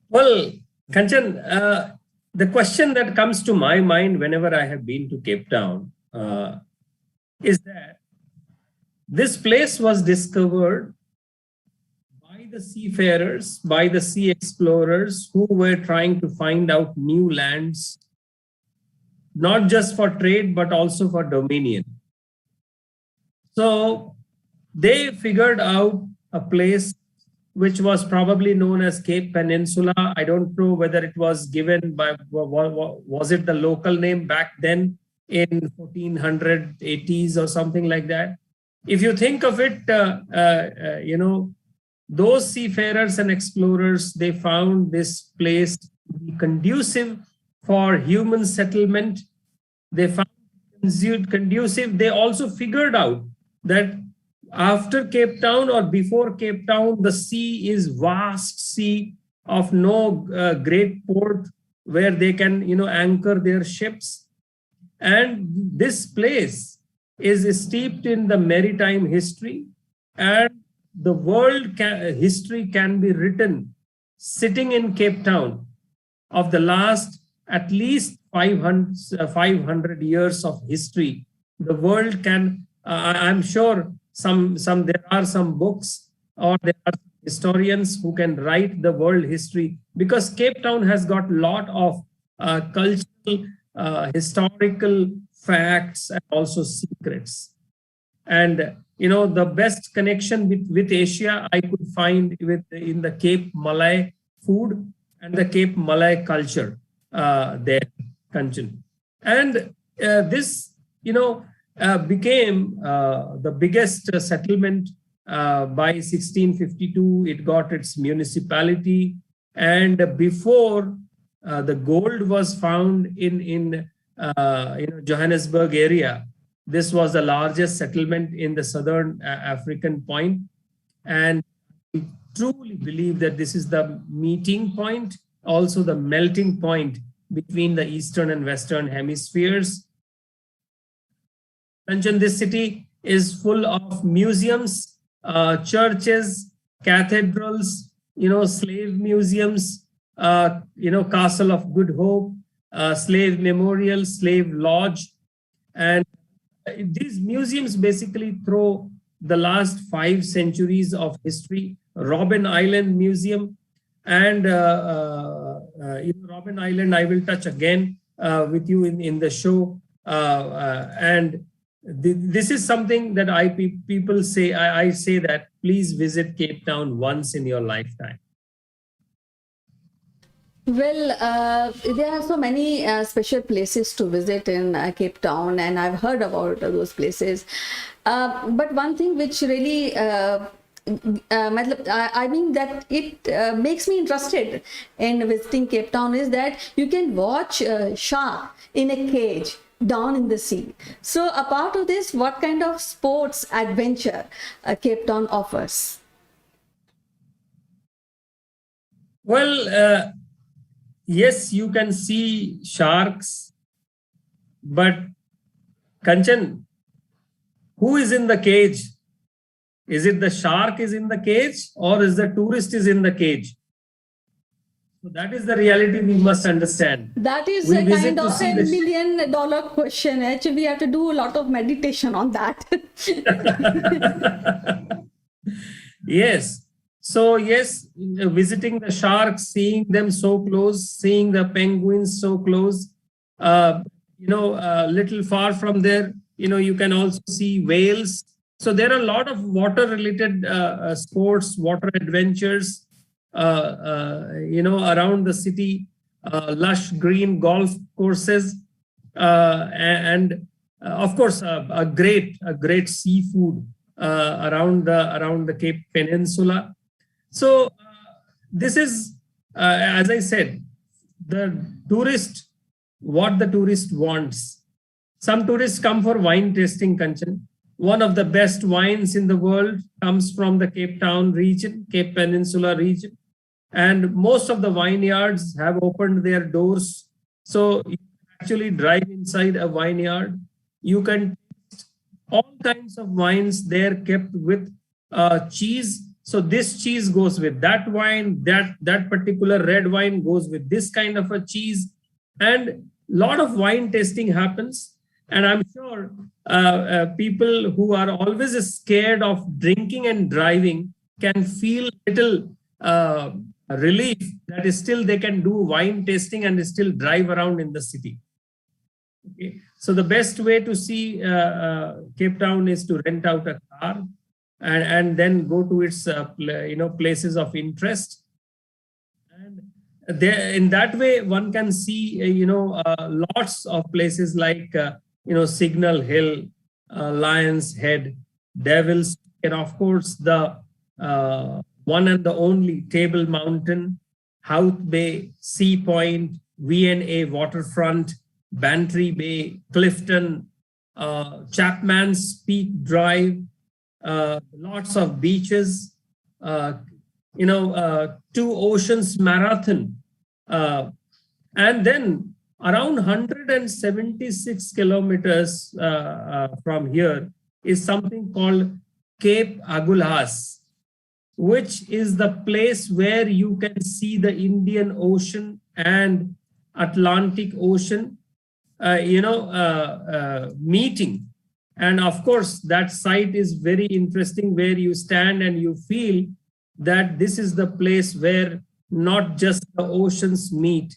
Well, Kanchan, the question that comes to my mind whenever I have been to Cape Town is that this place was discovered by the seafarers, by the sea explorers who were trying to find out new lands, not just for trade, but also for dominion. So they figured out a place which was probably known as Cape Peninsula. I don't know whether it was given by, was it the local name back then in 1480s or something like that? If you think of it, those seafarers and explorers, they found this place to be conducive for human settlement. They found it conducive. They also figured out that after Cape Town or before Cape Town, the sea is vast sea of no great port where they can, anchor their ships. And this place is steeped in the maritime history, and the world history can be written sitting in Cape Town of the last at least 500 years of history. The world can, I'm sure there are some books or there are historians who can write the world history, because Cape Town has got a lot of cultural, historical facts and also secrets. And the best connection with Asia I could find in the Cape Malay food and the Cape Malay culture there, Kanchan. And this, became the biggest settlement by 1652. It got its municipality, and before the gold was found in Johannesburg area, this was the largest settlement in the southern African point. And we truly believe that this is the meeting point, also the melting point between the eastern and western hemispheres. Kanchan, this city is full of museums, churches, cathedrals, slave museums, Castle of Good Hope, slave memorial, slave lodge. And these museums basically throw the last 5 centuries of history. Robben Island Museum, and Robben Island I will touch again with you in the show. And this is something that people say, I say that please visit Cape Town once in your lifetime. Well, there are so many special places to visit in Cape Town, and I've heard about those places. But one thing which really, I mean that it makes me interested in visiting Cape Town is that you can watch shark in a cage down in the sea. So, a part of this, what kind of sports adventure Cape Town offers? Well, yes, you can see sharks, but Kanchan, who is in the cage? Is it the shark is in the cage, or is the tourist is in the cage? So that is the reality we must understand. That is We a visit kind to of see a the $1 million question. Actually, we have to do a lot of meditation on that. Yes. So yes, visiting the sharks, seeing them so close, seeing the penguins so close, little far from there, you can also see whales. So there are a lot of water-related sports, water adventures, around the city, lush green golf courses, and of course, a great seafood around the Cape Peninsula. So this is, as I said, what the tourist wants. Some tourists come for wine tasting, Kanchan. One of the best wines in the world comes from the Cape Town region, Cape Peninsula region. And most of the vineyards have opened their doors. So you can actually drive inside a vineyard. You can taste all kinds of wines there kept with cheese. So this cheese goes with that wine, that particular red wine goes with this kind of a cheese. And a lot of wine tasting happens. And I'm sure people who are always scared of drinking and driving can feel little relief that is still they can do wine tasting and still drive around in the city. Okay. So the best way to see Cape Town is to rent out a car and then go to its places of interest. And there, in that way, one can see lots of places like Signal Hill, Lion's Head, Devil's, and of course the one and the only Table Mountain, Howth Bay, Sea Point, V&A Waterfront, Bantry Bay, Clifton, Chapman's Peak Drive, lots of beaches, Two Oceans Marathon, and then around 176 kilometers from here is something called Cape Agulhas, which is the place where you can see the Indian Ocean and Atlantic Ocean, meeting. And of course, that site is very interesting, where you stand and you feel that this is the place where not just the oceans meet,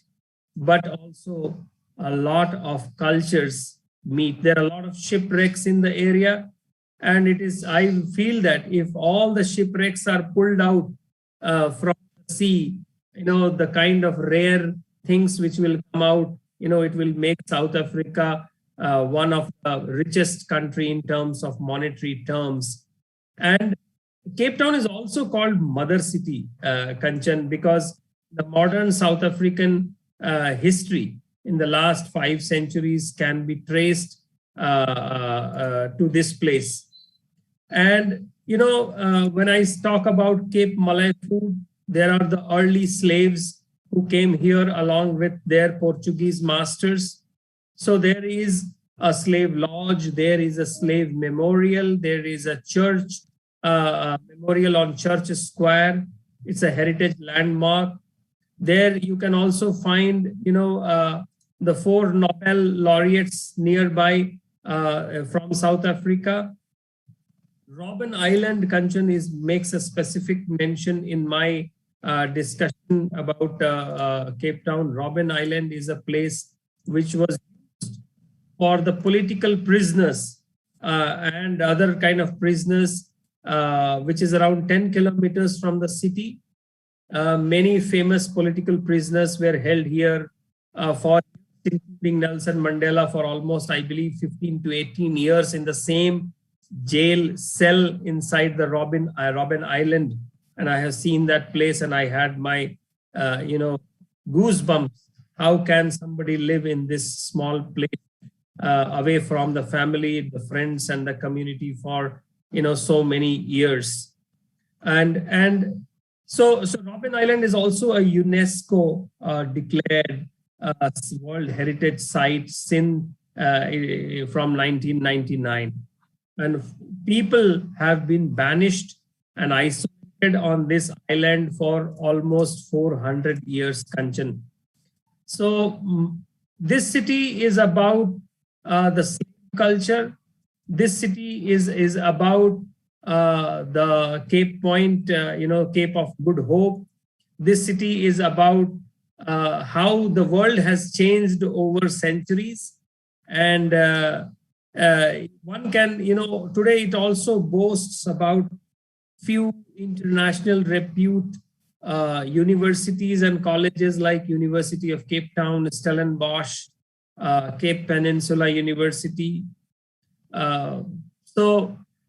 but also a lot of cultures meet. There are a lot of shipwrecks in the area. And I feel that if all the shipwrecks are pulled out from the sea, the kind of rare things which will come out, it will make South Africa one of the richest country in terms of monetary terms. And Cape Town is also called Mother City, Kanchan, because the modern South African history in the last 5 centuries can be traced to this place. And, when I talk about Cape Malay food, there are the early slaves who came here along with their Portuguese masters. So there is a slave lodge, there is a slave memorial, there is a church, memorial on Church Square. It's a heritage landmark. There you can also find, the 4 Nobel laureates nearby from South Africa. Robben Island, Kanchan, makes a specific mention in my discussion about Cape Town. Robben Island is a place which was used for the political prisoners and other kind of prisoners, which is around 10 kilometers from the city. Many famous political prisoners were held here for, including Nelson Mandela, for almost, I believe, 15 to 18 years in the same jail cell inside the Robben Island. And I have seen that place, and I had my, goosebumps. How can somebody live in this small place, away from the family, the friends, and the community for, so many years? And so Robben Island is also a UNESCO declared World Heritage Site from 1999. And people have been banished and isolated on this island for almost 400 years, Kanchan. So this city is about the slave culture. This city is about the Cape Point, Cape of Good Hope. This city is about how the world has changed over centuries. And one can, today it also boasts about few international repute universities and colleges like University of Cape Town, Stellenbosch, Cape Peninsula University.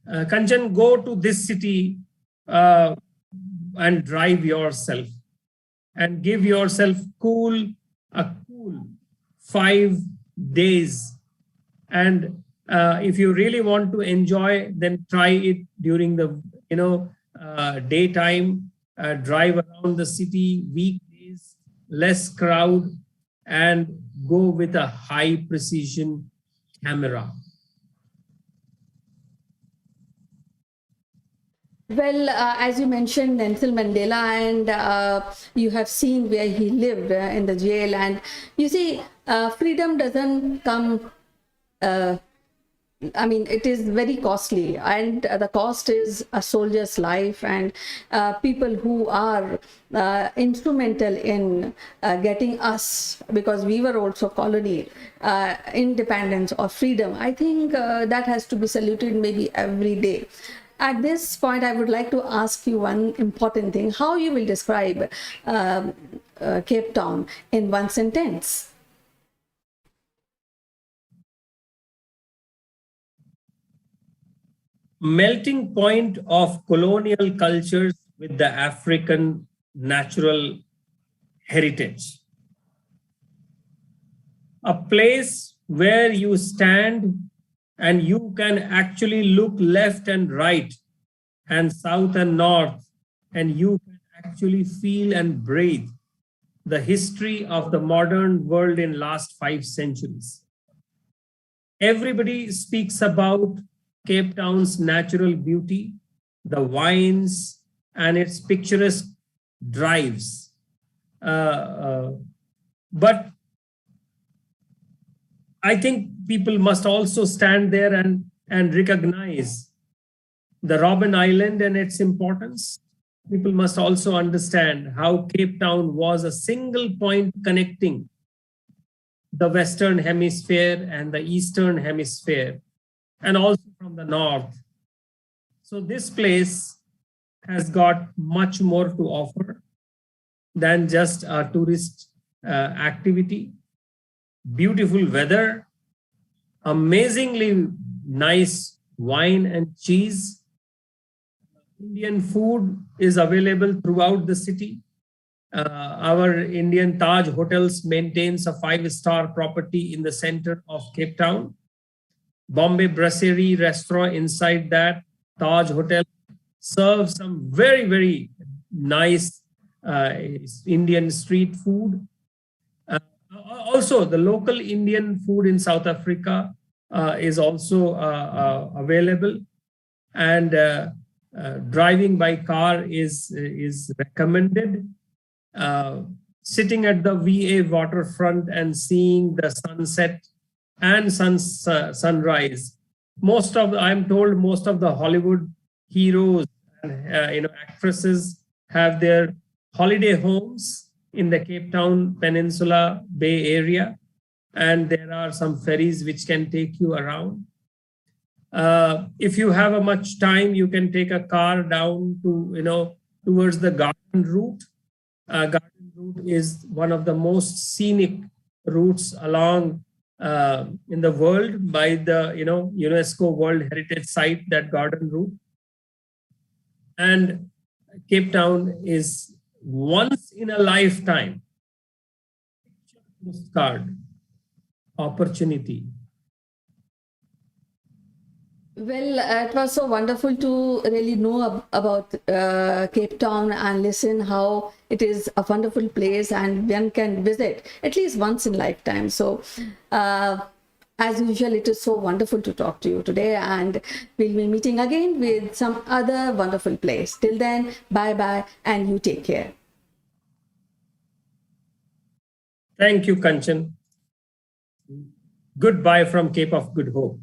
Kanchan, go to this city and drive yourself and give yourself a cool 5 days. And if you really want to enjoy, then try it during the daytime. Drive around the city weekdays, less crowd, and go with a high precision camera. Well, as you mentioned, Nelson Mandela, and you have seen where he lived in the jail. And you see, freedom doesn't come, it is very costly, and the cost is a soldier's life, and people who are instrumental in getting us, because we were also colony, independence or freedom. I think that has to be saluted maybe every day. At this point, I would like to ask you one important thing: how you will describe Cape Town in one sentence? Melting point of colonial cultures with the African natural heritage. A place where you stand and you can actually look left and right and south and north, and you can actually feel and breathe the history of the modern world in last 5 centuries. Everybody speaks about Cape Town's natural beauty, the wines, and its picturesque drives. But I think people must also stand there and recognize the Robben Island and its importance. People must also understand how Cape Town was a single point connecting the Western Hemisphere and the Eastern Hemisphere, and also from the north. So this place has got much more to offer than just a tourist activity. Beautiful weather, amazingly nice wine and cheese. Indian food is available throughout the city. Our Indian Taj Hotels maintains a 5-star property in the center of Cape Town. Bombay Brasserie restaurant inside that Taj Hotel serves some very, very nice Indian street food. Also, the local Indian food in South Africa is also available, and driving by car is recommended. Sitting at the VA waterfront and seeing the sunset and sunrise. I'm told most of the Hollywood heroes and actresses have their holiday homes in the Cape Town Peninsula Bay Area, and there are some ferries which can take you around. If you have a much time, you can take a car down to towards the garden route, garden route is one of the most scenic routes along in the world by the UNESCO World Heritage Site, that garden route. And Cape Town is once in a lifetime postcard opportunity. Well, it was so wonderful to really know about Cape Town and listen how it is a wonderful place and one can visit at least once in lifetime. So, as usual, it is so wonderful to talk to you today, and we'll be meeting again with some other wonderful place. Till then, bye-bye, and you take care. Thank you, Kanchan. Goodbye from Cape of Good Hope.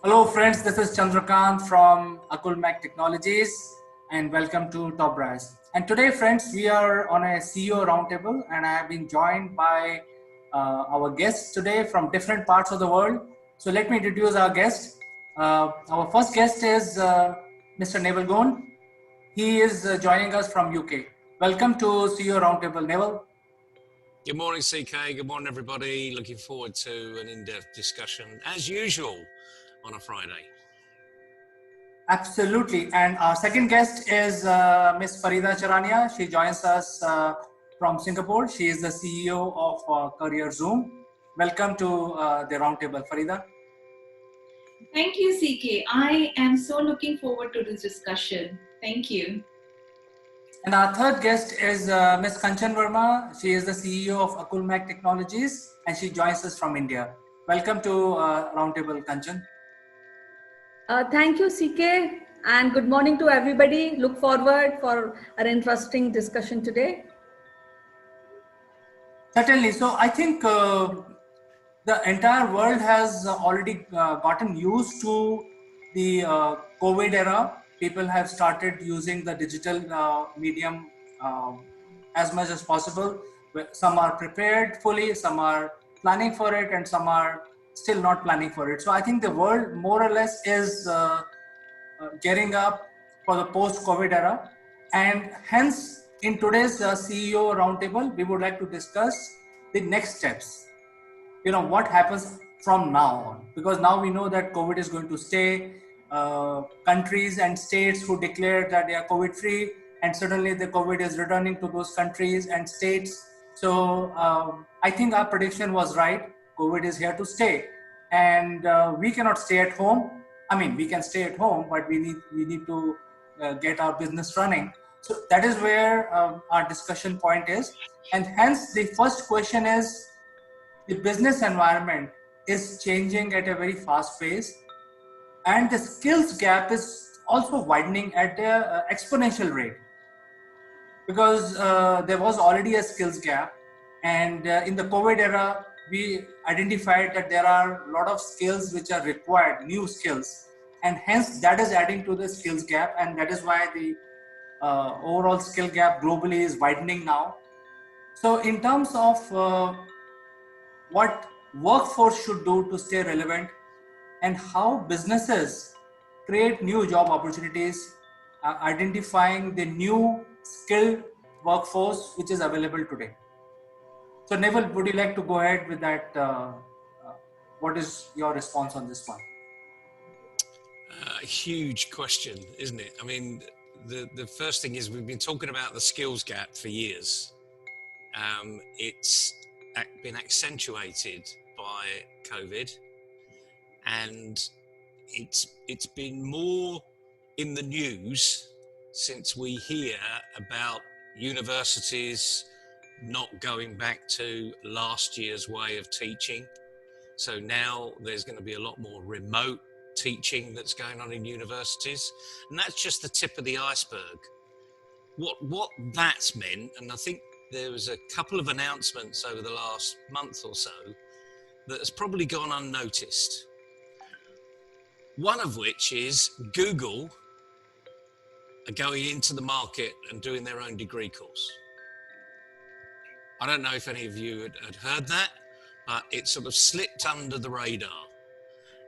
Hello friends, this is Chandrakant from Akulmach Technologies and welcome to Top Brass. And today friends, we are on a CEO roundtable and I have been joined by our guests today from different parts of the world. So let me introduce our guest. Our first guest is Mr. Neville Gone. He is joining us from UK. Welcome to CEO roundtable, Neville. Good morning, CK. Good morning, everybody. Looking forward to an in-depth discussion, as usual, on a Friday. Absolutely. And our second guest is Ms. Farida Charania. She joins us from Singapore. She is the CEO of Career Zoom. Welcome to the roundtable, Farida. Thank you, CK. I am so looking forward to this discussion. Thank you. And our third guest is Ms. Kanchan Verma. She is the CEO of Akulmach Technologies and she joins us from India. Welcome to roundtable, Kanchan. Thank you, CK, and good morning to everybody. Look forward for an interesting discussion today. Certainly. So I think the entire world has already gotten used to the COVID era. People have started using the digital medium as much as possible. Some are prepared fully, some are planning for it, and some are still not planning for it. So I think the world more or less is gearing up for the post-COVID era. And hence, in today's CEO roundtable, we would like to discuss the next steps. What happens from now on, because now we know that COVID is going to stay. Countries and states who declared that they are COVID free, and suddenly the COVID is returning to those countries and states. So I think our prediction was right. COVID is here to stay, and we cannot stay at home. I mean, we can stay at home, but we need to get our business running. So that is where our discussion point is, and hence the first question is: the business environment is changing at a very fast pace, and the skills gap is also widening at an exponential rate, because there was already a skills gap, and in the COVID era we identified that there are a lot of skills which are required, new skills, and hence that is adding to the skills gap, and that is why the overall skill gap globally is widening now. So in terms of what workforce should do to stay relevant, and how businesses create new job opportunities, identifying the new skilled workforce which is available today. So Neville, would you like to go ahead with that? What is your response on this one? Huge question, isn't it? I mean, the first thing is we've been talking about the skills gap for years. It's been accentuated by COVID, and it's been more in the news since we hear about universities not going back to last year's way of teaching. So now there's going to be a lot more remote teaching that's going on in universities, and that's just the tip of the iceberg. what that's meant, and I think there was a couple of announcements over the last month or so that has probably gone unnoticed. One of which is Google are going into the market and doing their own degree course. I don't know if any of you had heard that, but it sort of slipped under the radar.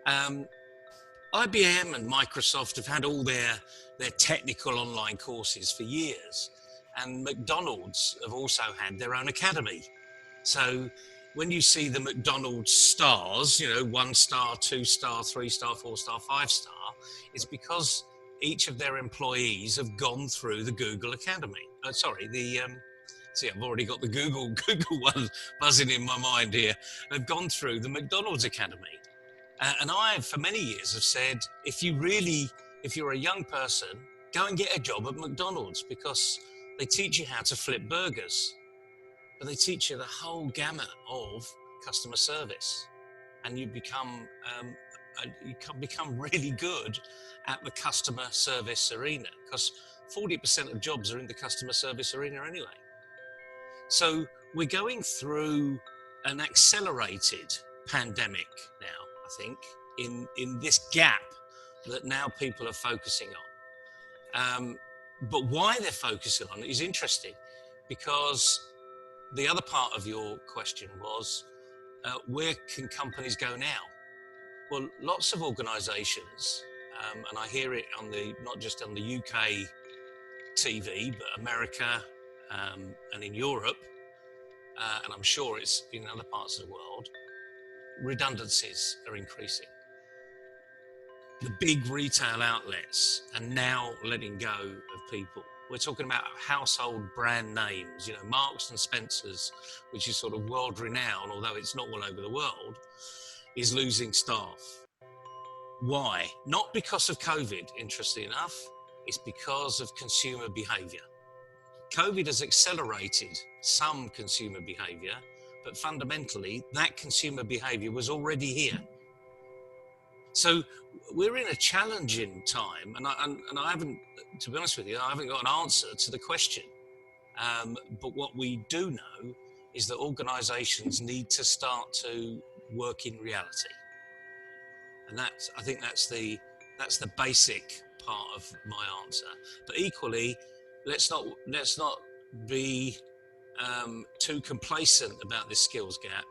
IBM and Microsoft have had all their technical online courses for years, and McDonald's have also had their own academy. So when you see the McDonald's stars, 1 star, 2 star, 3 star, 4 star, 5 star, it's because each of their employees have gone through the Google Academy. See, I've already got the Google one buzzing in my mind here. They've gone through the McDonald's Academy. And I, for many years, have said, if you're a young person, go and get a job at McDonald's, because they teach you how to flip burgers, but they teach you the whole gamut of customer service, and you become really good at the customer service arena, because 40% of jobs are in the customer service arena anyway. So we're going through an accelerated pandemic now, I think, in this gap that now people are focusing on. But why they're focusing on it is interesting, because the other part of your question was, where can companies go now? Well, lots of organisations, and I hear it not just on the UK TV, but America and in Europe, and I'm sure it's in other parts of the world, redundancies are increasing. The big retail outlets are now letting go of people. We're talking about household brand names, Marks and Spencer's, which is sort of world renowned, although it's not all over the world, is losing staff. Why? Not because of COVID, interestingly enough, it's because of consumer behaviour. COVID has accelerated some consumer behaviour, but fundamentally that consumer behaviour was already here. So we're in a challenging time, and I haven't, to be honest with you, I haven't got an answer to the question. But what we do know is that organisations need to start to work in reality, and I think that's the basic part of my answer. But equally, let's not be too complacent about this skills gap,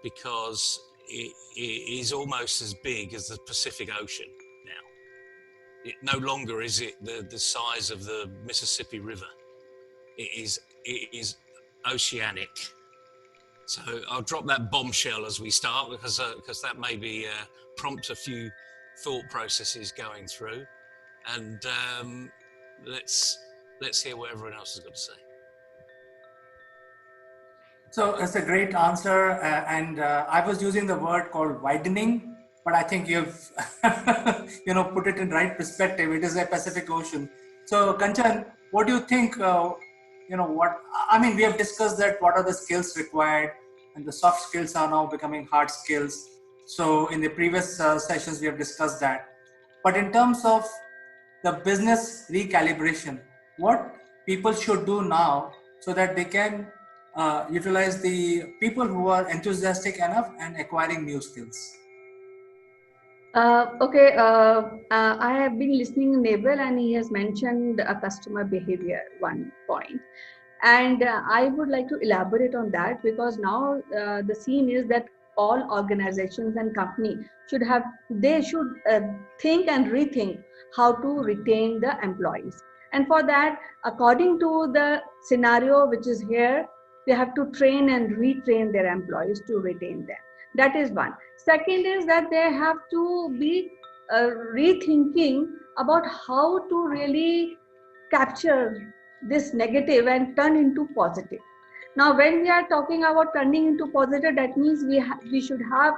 because it is almost as big as the Pacific Ocean now. No longer is it the size of the Mississippi River. It is oceanic. So I'll drop that bombshell as we start, because that maybe prompt a few thought processes going through, and let's hear what everyone else has got to say. So it's a great answer, and I was using the word called widening, but I think you've put it in right perspective. It is a Pacific Ocean. So Kanchan, what do you think? We have discussed that what are the skills required, and the soft skills are now becoming hard skills. So in the previous sessions we have discussed that. But in terms of the business recalibration, what people should do now so that they can utilize the people who are enthusiastic enough and acquiring new skills? I have been listening to Nebel, and he has mentioned a customer behavior one point. And I would like to elaborate on that, because now the scene is that all organizations and companies should think and rethink how to retain the employees. And for that, according to the scenario which is here, they have to train and retrain their employees to retain them. That is one. Second is that they have to be rethinking about how to really capture this negative and turn into positive. Now, when we are talking about turning into positive, that means we should have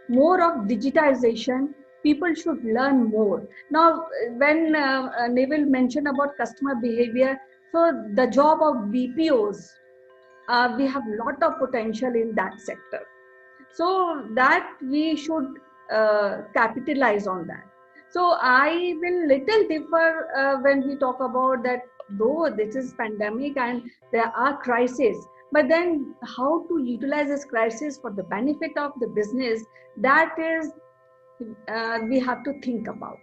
more of digitization. People should learn more. Now, when Neville mentioned about customer behavior, so the job of BPOs, we have a lot of potential in that sector. So that we should capitalize on that. So I will little differ when we talk about that, though this is pandemic and there are crises, but then how to utilize this crisis for the benefit of the business, that is we have to think about.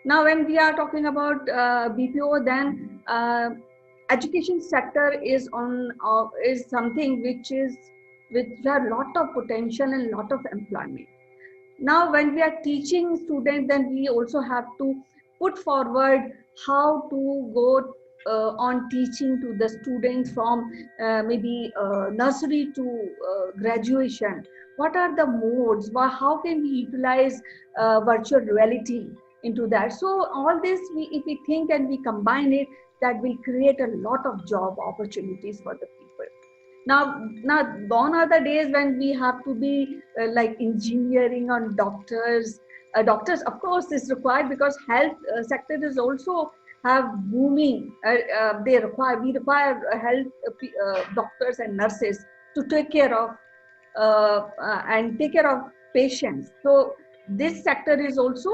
Now, when we are talking about BPO, then education sector is something which have lot of potential and lot of employment. Now, when we are teaching students, then we also have to put forward how to go on teaching to the students from maybe nursery to graduation. What are the modes? How can we utilize virtual reality into that? So all this, if we think and we combine it, that will create a lot of job opportunities for the people. Now gone are the days when we have to be like engineering on doctors. Doctors, of course, is required because health sector is also have booming. We require health doctors and nurses to take care of and take care of patients. So this sector is also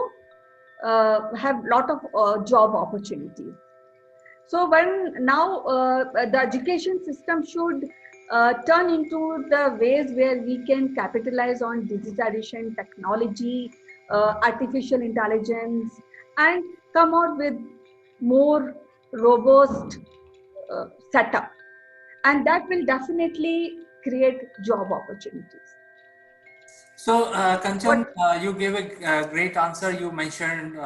have lot of job opportunities. So when now the education system should turn into the ways where we can capitalize on digitalization, technology, artificial intelligence, and come out with more robust setup. And that will definitely create job opportunities. So, Kanchan, you gave a great answer. You mentioned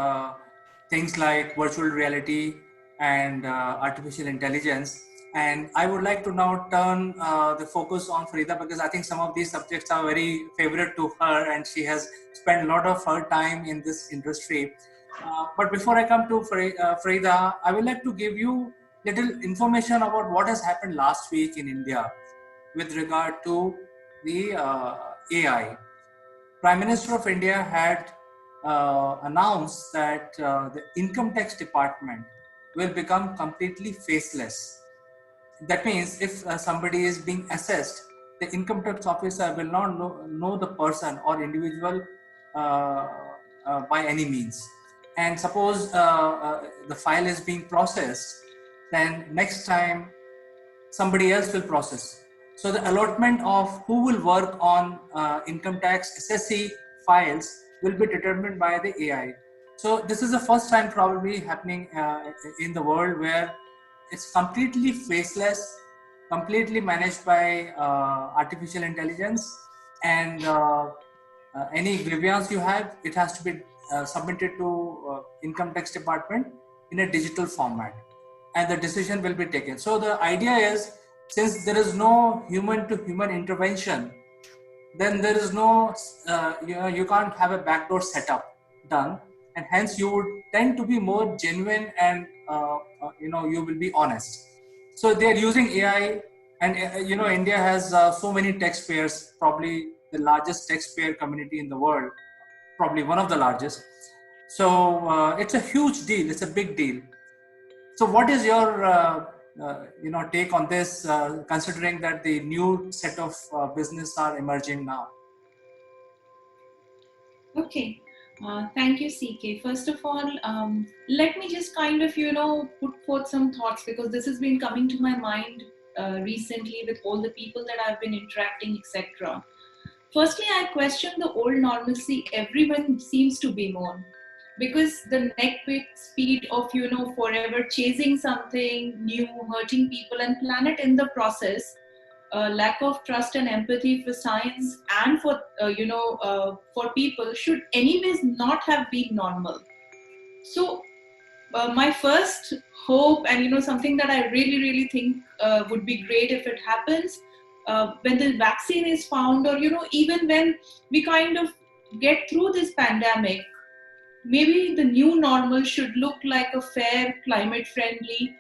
things like virtual reality and artificial intelligence. And I would like to now turn the focus on Farida, because I think some of these subjects are very favorite to her and she has spent a lot of her time in this industry. But before I come to Farida, I would like to give you little information about what has happened last week in India with regard to the AI. Prime Minister of India had announced that the income tax department will become completely faceless. That means if somebody is being assessed, the income tax officer will not know the person or individual by any means. And suppose the file is being processed, then next time somebody else will process. So the allotment of who will work on income tax SSC files will be determined by the AI. So this is the first time probably happening in the world where it's completely faceless, completely managed by artificial intelligence, and any grievance you have, it has to be submitted to income tax department in a digital format, and the decision will be taken. So the idea is, since there is no human to human intervention, then there is no, you can't have a backdoor setup done, and hence you would tend to be more genuine and you will be honest. So they are using AI, and India has so many taxpayers, probably the largest taxpayer community in the world, probably one of the largest. So it's a huge deal. It's a big deal. So what is your take on this, considering that the new set of business are emerging now? Okay. Thank you, CK. First of all, let me just kind of, put forth some thoughts, because this has been coming to my mind recently with all the people that I've been interacting, etc. Firstly, I question the old normalcy everyone seems to be on, because the neck-quick speed of, forever chasing something new, hurting people and planet in the process, lack of trust and empathy for science and for for people should anyways not have been normal. So my first hope, and something that I really think would be great if it happens, when the vaccine is found, or even when we kind of get through this pandemic, maybe the new normal should look like a fair, climate friendly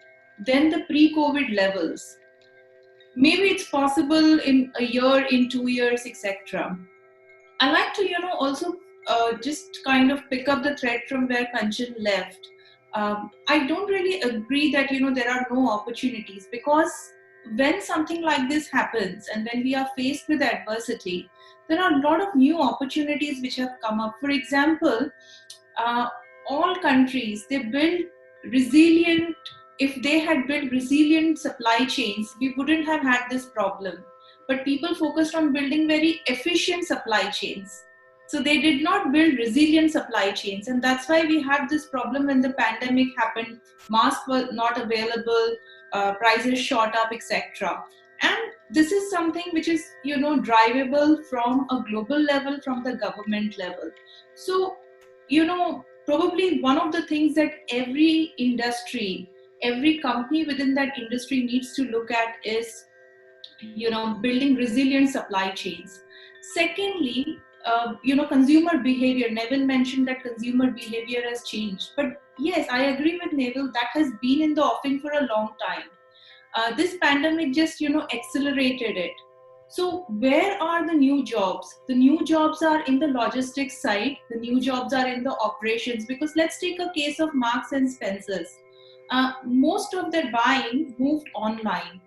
than the pre-COVID levels. Maybe it's possible in a year, in 2 years, etc. I like to, also just kind of pick up the thread from where Kanchan left. I don't really agree that, there are no opportunities, because when something like this happens and when we are faced with adversity, there are a lot of new opportunities which have come up. For example, all countries, they build resilient, if they had built resilient supply chains, we wouldn't have had this problem. But people focused on building very efficient supply chains. So they did not build resilient supply chains. And that's why we had this problem when the pandemic happened. Masks were not available, prices shot up, etc. And this is something which is, drivable from a global level, from the government level. So, probably one of the things that every industry, every company within that industry needs to look at is, building resilient supply chains. Secondly, consumer behavior. Neville mentioned that consumer behavior has changed. But yes, I agree with Neville, that has been in the offing for a long time. This pandemic just, accelerated it. So where are the new jobs? The new jobs are in the logistics side. The new jobs are in the operations. Because let's take a case of Marks and Spencer's. Most of their buying moved online.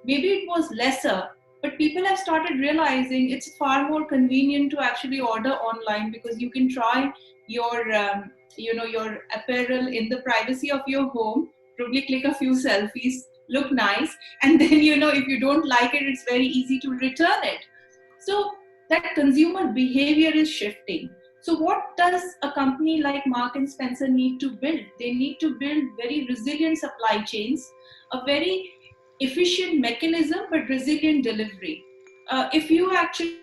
Maybe it was lesser, but people have started realizing it's far more convenient to actually order online, because you can try your, your apparel in the privacy of your home, probably click a few selfies, look nice, and then, if you don't like it, it's very easy to return it. So that consumer behavior is shifting. So what does a company like Mark and Spencer need to build? They need to build very resilient supply chains, a very efficient mechanism, but resilient delivery. If you actually